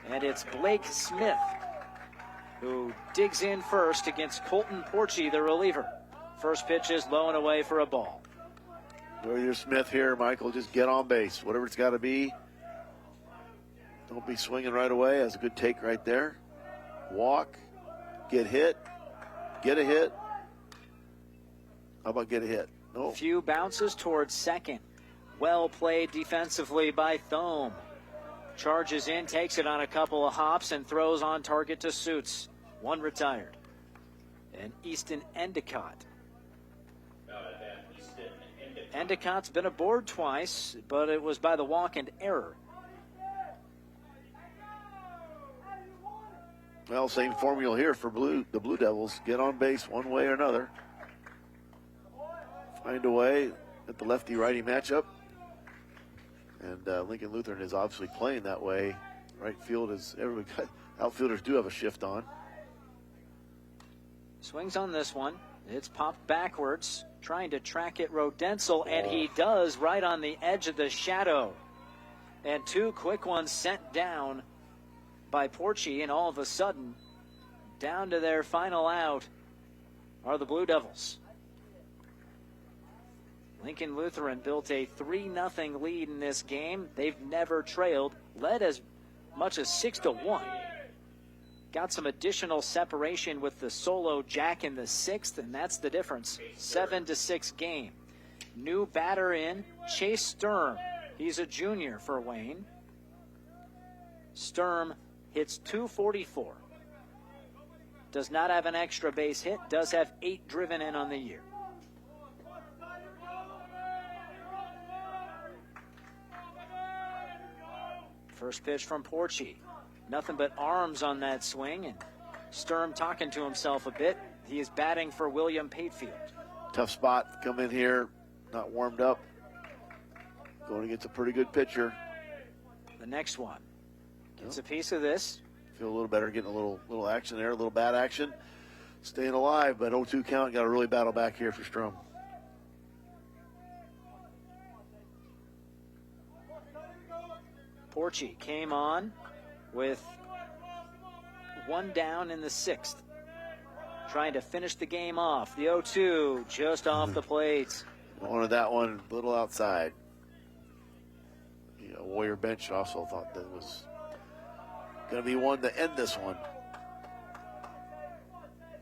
And it's Blake Smith who digs in first against Colton Porchy, the reliever. First pitch is low and away for a ball. Go your Smith here, Michael. Just get on base, whatever it's got to be. Don't be swinging right away. That's a good take right there. Walk, get hit, get a hit. How about get a hit? No. Few bounces towards second. Well played defensively by Thome. Charges in, takes it on a couple of hops, and throws on target to Suits. 1 retired. And Easton Endicott. Endicott's been aboard twice, but it was by the walk and error. Well, same formula here for the Blue Devils. Get on base one way or another. Find a way at the lefty-righty matchup. And Lincoln Lutheran is obviously playing that way. Right field is everybody. Outfielders do have a shift on. Swings on this one. It's popped backwards, trying to track it Rodensel, and he does right on the edge of the shadow. And 2 quick ones sent down by Porchy, and all of a sudden, down to their final out are the Blue Devils. Lincoln Lutheran built a 3-0 lead in this game. They've never trailed, led as much as 6-1. Got some additional separation with the solo jack in the 6th, and that's the difference. 7-6 game. New batter in, Chase Sturm. He's a junior for Wayne. Sturm hits .244. Does not have an extra base hit, does have 8 driven in on the year. First pitch from Porchy. Nothing but arms on that swing, and Sturm talking to himself a bit. He is batting for William Patefield. Tough spot. Come in here, not warmed up. Going against a pretty good pitcher. The next one. Gets a piece of this. Feel a little better getting a little action there, a little bat action. Staying alive, but 0-2 count. Got to really battle back here for Sturm. Porchy came on with 1 down in the 6th. Trying to finish the game off. The 0-2 just off the plate. Wanted that one a little outside. Warrior bench also thought that was going to be one to end this one.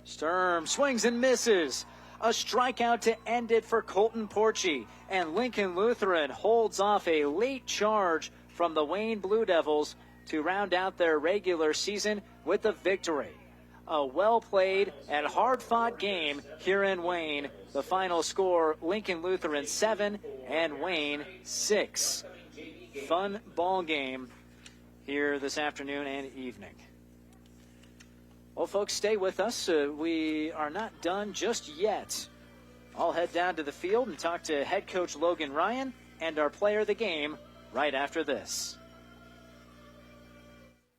Sturm swings and misses. A strikeout to end it for Colton Porchy. And Lincoln Lutheran holds off a late charge from the Wayne Blue Devils to round out their regular season with a victory. A well-played and hard-fought game here in Wayne. The final score, Lincoln Lutheran 7 and Wayne 6. Fun ball game here this afternoon and evening. Well, folks, stay with us. We are not done just yet. I'll head down to the field and talk to head coach Logan Ryan and our player of the game right after this.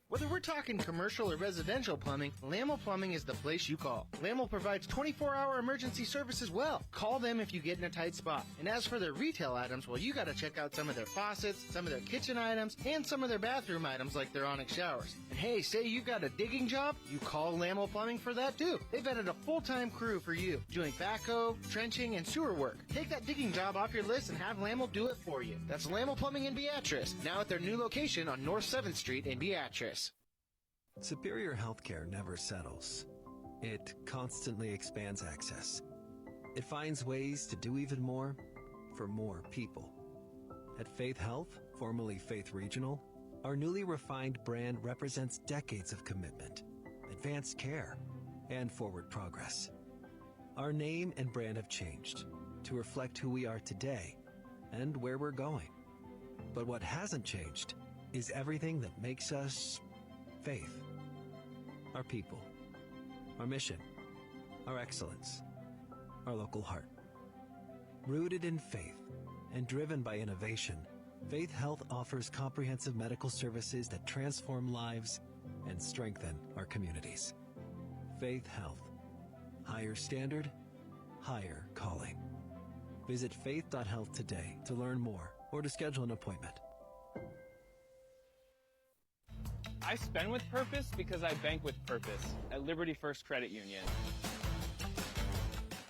Whether we're talking commercial or residential plumbing, Lamel Plumbing is the place you call. Lamel provides 24-hour emergency service as well. Call them if you get in a tight spot. And as for their retail items, well, you got to check out some of their faucets, some of their kitchen items, and some of their bathroom items like their Onyx showers. And hey, say you got a digging job, you call Lamel Plumbing for that too. They've added a full-time crew for you, doing backhoe, trenching, and sewer work. Take that digging job off your list and have Lamel do it for you. That's Lamel Plumbing in Beatrice, now at their new location on North 7th Street in Beatrice. Superior healthcare never settles. It constantly expands access. It finds ways to do even more for more people. At Faith Health, formerly Faith Regional, our newly refined brand represents decades of commitment, advanced care, and forward progress. Our name and brand have changed to reflect who we are today and where we're going. But what hasn't changed is everything that makes us Faith. Our people, our mission, our excellence, our local heart. Rooted in faith and driven by innovation, Faith Health offers comprehensive medical services that transform lives and strengthen our communities. Faith Health. Higher standard, higher calling. Visit faith.health today to learn more or to schedule an appointment. I spend with purpose because I bank with purpose at Liberty First Credit Union.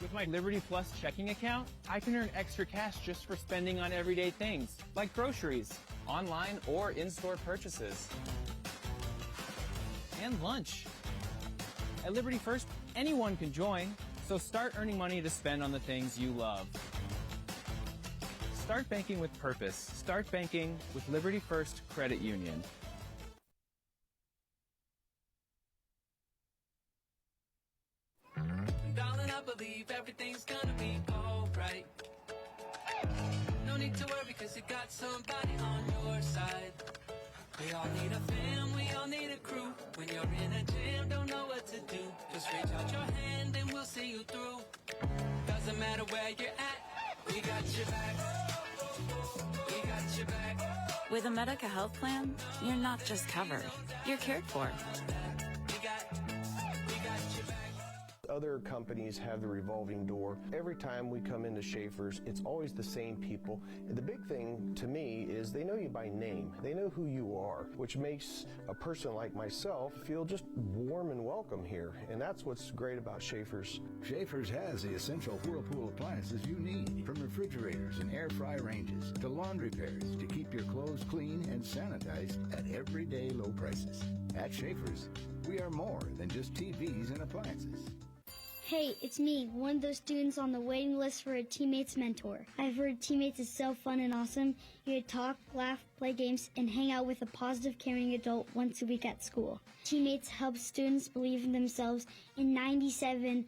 With my Liberty Plus checking account, I can earn extra cash just for spending on everyday things, like groceries, online or in-store purchases, and lunch. At Liberty First, anyone can join, so start earning money to spend on the things you love. Start banking with purpose. Start banking with Liberty First Credit Union. Darling, I believe everything's gonna be alright. No need to worry, cause you got somebody on your side. We all need a fam, we all need a crew. When you're in a jam, don't know what to do, just reach out your hand and we'll see you through. Doesn't matter where you're at, we got your back. We got your back. With a Medica health plan, you're not just covered, you're cared for. Other companies have the revolving door. Every time we come into Schaefer's, it's always the same people. And the big thing to me is they know you by name. They know who you are, which makes a person like myself feel just warm and welcome here. And that's what's great about Schaefer's. Schaefer's has the essential Whirlpool appliances you need, from refrigerators and air fry ranges to laundry pairs to keep your clothes clean and sanitized at everyday low prices. At Schaefer's, we are more than just TVs and appliances. Hey, it's me, one of those students on the waiting list for a Teammates mentor. I've heard Teammates is so fun and awesome. You get to talk, laugh, play games, and hang out with a positive, caring adult once a week at school. Teammates helps students believe in themselves, and 97%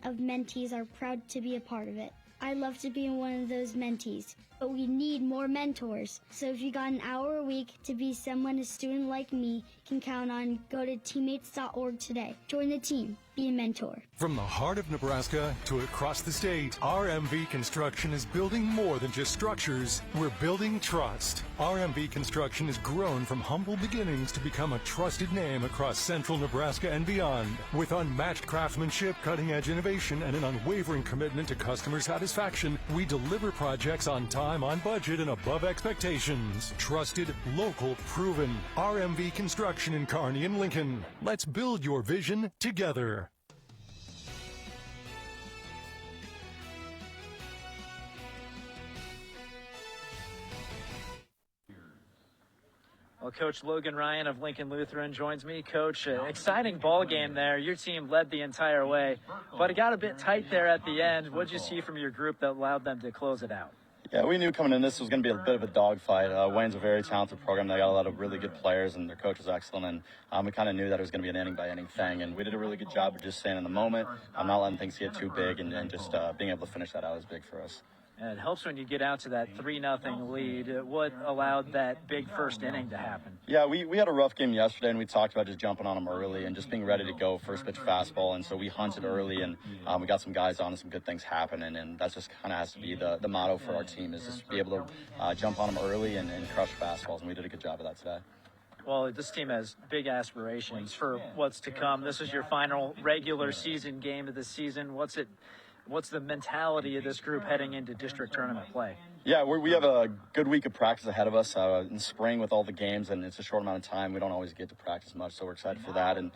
of mentees are proud to be a part of it. I'd love to be one of those mentees, but we need more mentors. So if you got an hour a week to be someone a student like me can count on, go to teammates.org today. Join the team. Be a mentor. From the heart of Nebraska to across the state, RMV Construction is building more than just structures. We're building trust. RMV Construction has grown from humble beginnings to become a trusted name across central Nebraska and beyond. With unmatched craftsmanship, cutting-edge innovation, and an unwavering commitment to customer satisfaction, we deliver projects on time, on budget, and above expectations. Trusted, local, proven. RMV Construction in Kearney and Lincoln. Let's build your vision together. Well, Well, Coach Logan Ryan of Lincoln Lutheran joins me. Coach, exciting ball game there. Your team led the entire way, but it got a bit tight there at the end. What did you see from your group that allowed them to close it out? Yeah, we knew coming in this was going to be a bit of a dogfight. Wayne's a very talented program. They got a lot of really good players, and their coach is excellent. And we kind of knew that it was going to be an inning-by-inning thing. And we did a really good job of just staying in the moment, not letting things get too big, and just being able to finish that out was big for us. And it helps when you get out to that 3-0 lead. What allowed that big first inning to happen? Yeah, we had a rough game yesterday, and we talked about just jumping on them early and just being ready to go first pitch fastball. And so we hunted early, and we got some guys on and some good things happening. And that just kind of has to be the motto for our team, is just be able to jump on them early and crush fastballs. And we did a good job of that today. Well, this team has big aspirations for what's to come. This is your final regular season game of the season. What's the mentality of this group heading into district tournament play? Yeah, we have a good week of practice ahead of us in spring with all the games, and it's a short amount of time. We don't always get to practice much, so we're excited for that. And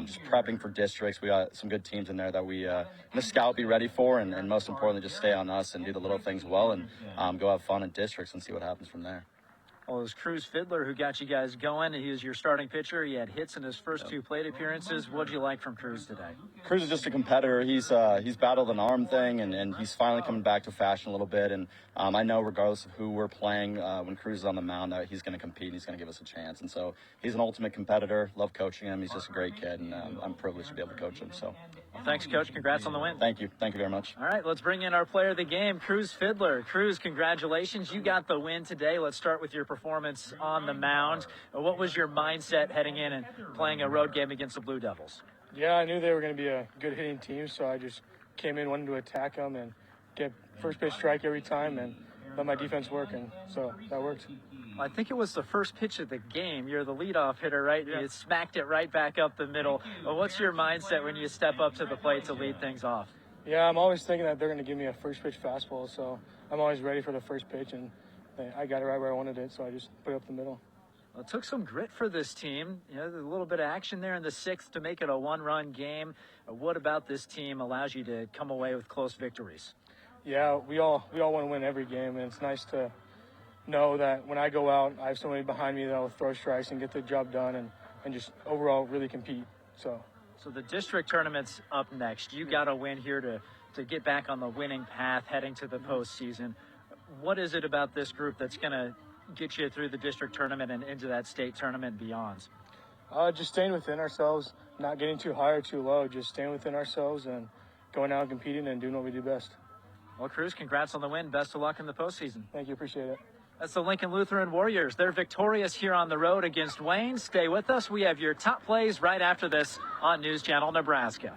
just prepping for districts. We got some good teams in there that we the scout be ready for, and most importantly, just stay on us and do the little things well, and go have fun in districts and see what happens from there. Well, it was Cruz Fiddler who got you guys going. He was your starting pitcher. He had hits in his first two plate appearances. What did you like from Cruz today? Cruz is just a competitor. He's battled an arm thing, and he's finally coming back to fashion a little bit. And I know regardless of who we're playing, when Cruz is on the mound, that he's going to compete and he's going to give us a chance. And so he's an ultimate competitor. Love coaching him. He's just a great kid, and I'm privileged to be able to coach him. So. Well, thanks, Coach. Congrats on the win. Thank you. Thank you very much. All right, let's bring in our player of the game, Cruz Fiddler. Cruz, congratulations. You got the win today. Let's start with your performance on the mound. What was your mindset heading in and playing a road game against the Blue Devils? Yeah, I knew they were going to be a good hitting team, so I just came in, wanted to attack them and get first pitch strike every time and let my defense work, and so that worked. I think it was the first pitch of the game. You're the leadoff hitter, right? Yeah. You smacked it right back up the middle. What's your mindset when you step up to the plate to lead things off? Yeah, I'm always thinking that they're going to give me a first pitch fastball, so I'm always ready for the first pitch, and I got it right where I wanted it, so I just put it up the middle. Well, it took some grit for this team. You know, there's a little bit of action there in the sixth to make it a one-run game. What about this team allows you to come away with close victories? Yeah, we all want to win every game, and it's nice to know that when I go out, I have somebody behind me that will throw strikes and get the job done and just overall really compete. So the district tournament's up next. You got to win here to get back on the winning path heading to the postseason. What is it about this group that's going to get you through the district tournament and into that state tournament and beyond? Just staying within ourselves, not getting too high or too low, just staying within ourselves and going out and competing and doing what we do best. Well, Cruz, congrats on the win. Best of luck in the postseason. Thank you. Appreciate it. That's the Lincoln Lutheran Warriors. They're victorious here on the road against Wayne. Stay with us. We have your top plays right after this on News Channel Nebraska.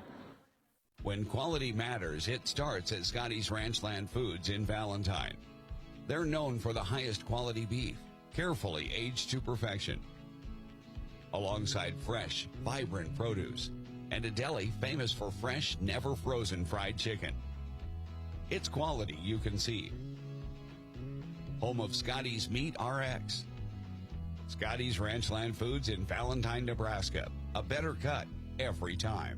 When quality matters, it starts at Scotty's Ranchland Foods in Valentine. They're known for the highest quality beef, carefully aged to perfection, alongside fresh, vibrant produce, and a deli famous for fresh, never frozen fried chicken. It's quality you can see. Home of Scotty's Meat RX. Scotty's Ranchland Foods in Valentine, Nebraska. A better cut every time.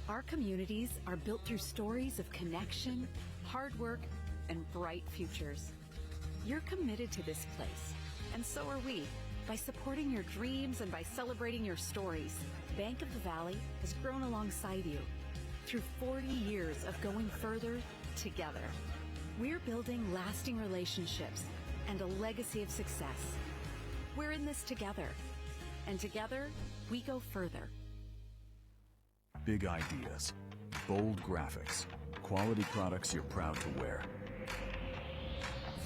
Our communities are built through stories of connection, hard work, and bright futures. You're committed to this place, and so are we. By supporting your dreams and by celebrating your stories, Bank of the Valley has grown alongside you. Through 40 years of going further together, we're building lasting relationships and a legacy of success. We're in this together, and together we go further. Big ideas, bold graphics, quality products you're proud to wear.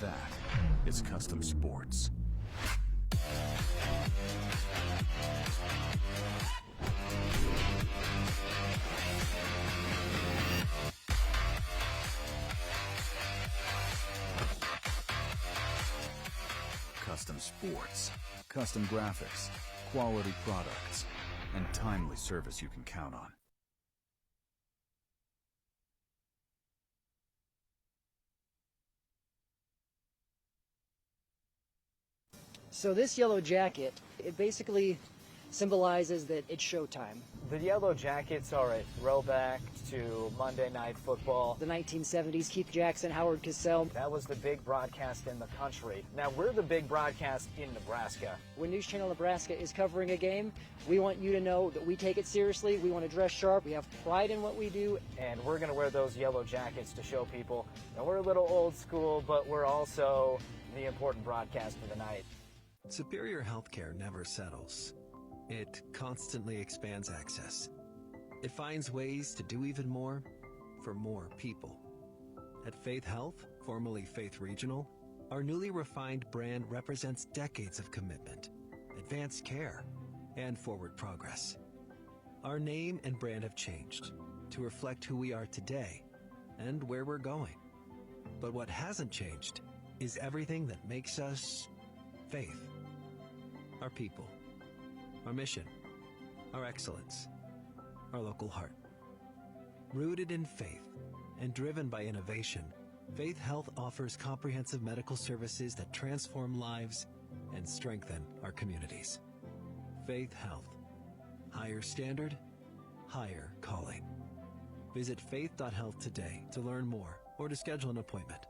That is Custom Sports. Custom Sports, custom graphics, quality products, and timely service you can count on. So this yellow jacket, it basically symbolizes that it's showtime. The Yellow Jackets are a throwback to Monday Night Football. The 1970s, Keith Jackson, Howard Cosell. That was the big broadcast in the country. Now we're the big broadcast in Nebraska. When News Channel Nebraska is covering a game, we want you to know that we take it seriously. We want to dress sharp. We have pride in what we do. And we're going to wear those yellow jackets to show people that we're a little old school, but we're also the important broadcast of the night. Superior healthcare never settles. It constantly expands access. It finds ways to do even more for more people. At Faith Health, formerly Faith Regional, our newly refined brand represents decades of commitment, advanced care, and forward progress. Our name and brand have changed to reflect who we are today and where we're going. But what hasn't changed is everything that makes us Faith. Our people, our mission, our excellence, our local heart. Rooted in faith and driven by innovation, Faith Health offers comprehensive medical services that transform lives and strengthen our communities. Faith Health. Higher standard, higher calling. Visit faith.health today to learn more or to schedule an appointment.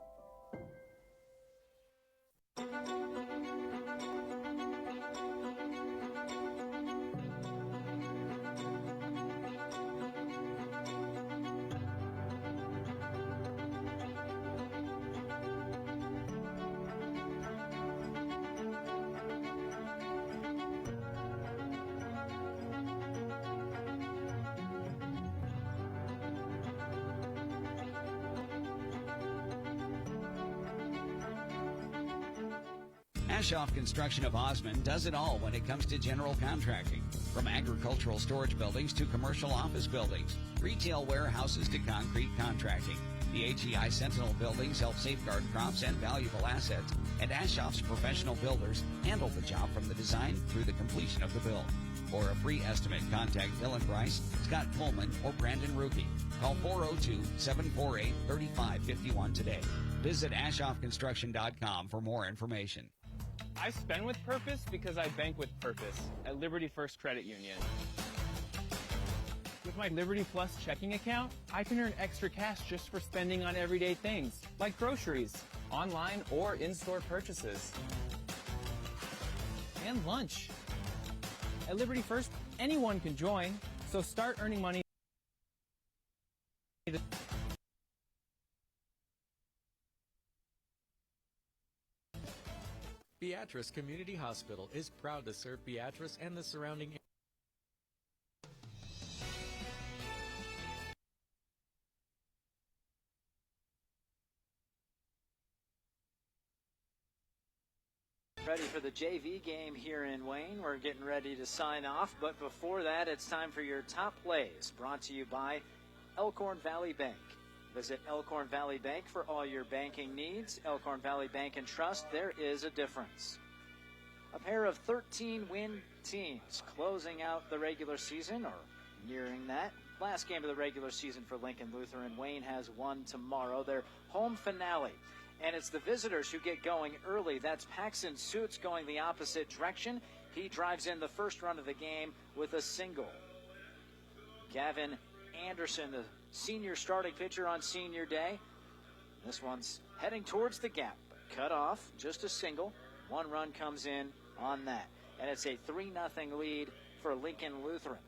Ashoff Construction of Osmond does it all when it comes to general contracting. From agricultural storage buildings to commercial office buildings, retail warehouses to concrete contracting. The HEI Sentinel buildings help safeguard crops and valuable assets, and Ashoff's professional builders handle the job from the design through the completion of the build. For a free estimate, contact Dylan Bryce, Scott Coleman, or Brandon Ruki. Call 402-748-3551 today. Visit AshoffConstruction.com for more information. I spend with purpose because I bank with purpose at Liberty First Credit Union. With my Liberty Plus checking account, I can earn extra cash just for spending on everyday things, like groceries, online or in-store purchases, and lunch. At Liberty First, anyone can join, so start earning money. Beatrice Community Hospital is proud to serve Beatrice and the surrounding area. Ready for the JV game here in Wayne. We're getting ready to sign off, but before that, it's time for your top plays, brought to you by Elkhorn Valley Bank. Visit Elkhorn Valley Bank for all your banking needs. Elkhorn Valley Bank and Trust, there is a difference. A pair of 13-win teams closing out the regular season, or nearing that. Last game of the regular season for Lincoln Lutheran. Wayne has one tomorrow, their home finale. And it's the visitors who get going early. That's Paxton Suits going the opposite direction. He drives in the first run of the game with a single. Gavin Anderson, the senior starting pitcher on senior day. This one's heading towards the gap. Cut off, just a single. One run comes in on that. And it's a 3-0 lead for Lincoln Lutheran.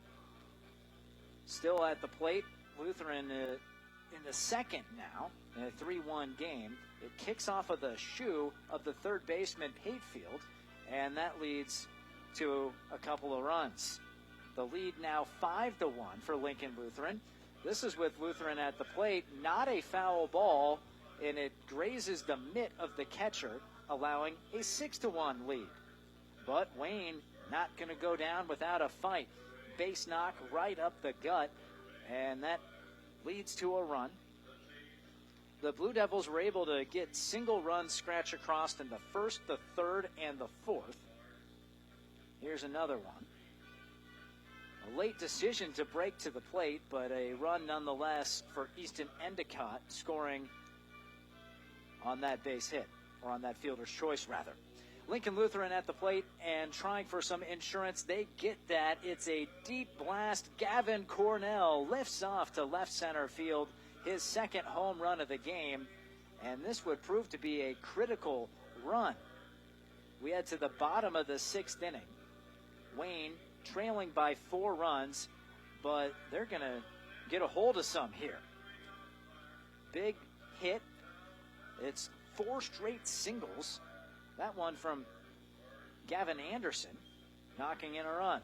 Still at the plate, Lutheran in the second now, in a 3-1 game. It kicks off of the shoe of the third baseman, Patefield, and that leads to a couple of runs. The lead now 5-1 for Lincoln Lutheran. This is with Lutheran at the plate, not a foul ball, and it grazes the mitt of the catcher, allowing a 6-1 lead. But Wayne not going to go down without a fight. Base knock right up the gut, and that leads to a run. The Blue Devils were able to get single runs scratch across in the first, the third, and the fourth. Here's another one. A late decision to break to the plate, but a run nonetheless for Easton Endicott, scoring on that base hit, or on that fielder's choice, rather. Lincoln Lutheran at the plate and trying for some insurance. They get that. It's a deep blast. Gavin Cornell lifts off to left center field, his second home run of the game. And this would prove to be a critical run. We head to the bottom of the 6th inning. Wayne trailing by 4 runs, but they're going to get a hold of some here. Big hit. It's 4 straight singles. That one from Gavin Anderson, knocking in a run.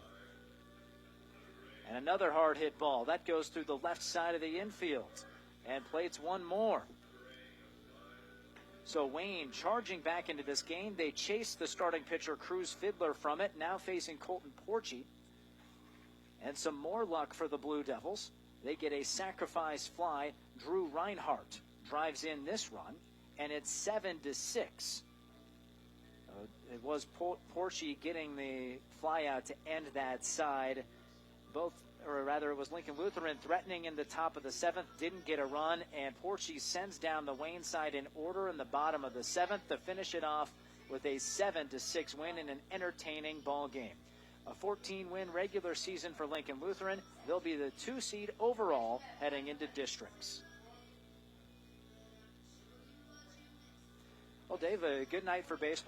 And another hard hit ball. That goes through the left side of the infield and plates one more. So Wayne charging back into this game. They chase the starting pitcher, Cruz Fiddler, from it, now facing Colton Porchy. And some more luck for the Blue Devils. They get a sacrifice fly. Drew Reinhardt drives in this run, and it's 7-6. It was Porchy getting the fly out to end that side. It was Lincoln Lutheran threatening in the top of the 7th, didn't get a run, and Porchy sends down the Wayne side in order in the bottom of the 7th to finish it off with a 7-6 win in an entertaining ball game. A 14-win regular season for Lincoln Lutheran. They'll be the 2 seed overall heading into districts. Well, Dave, a good night for baseball.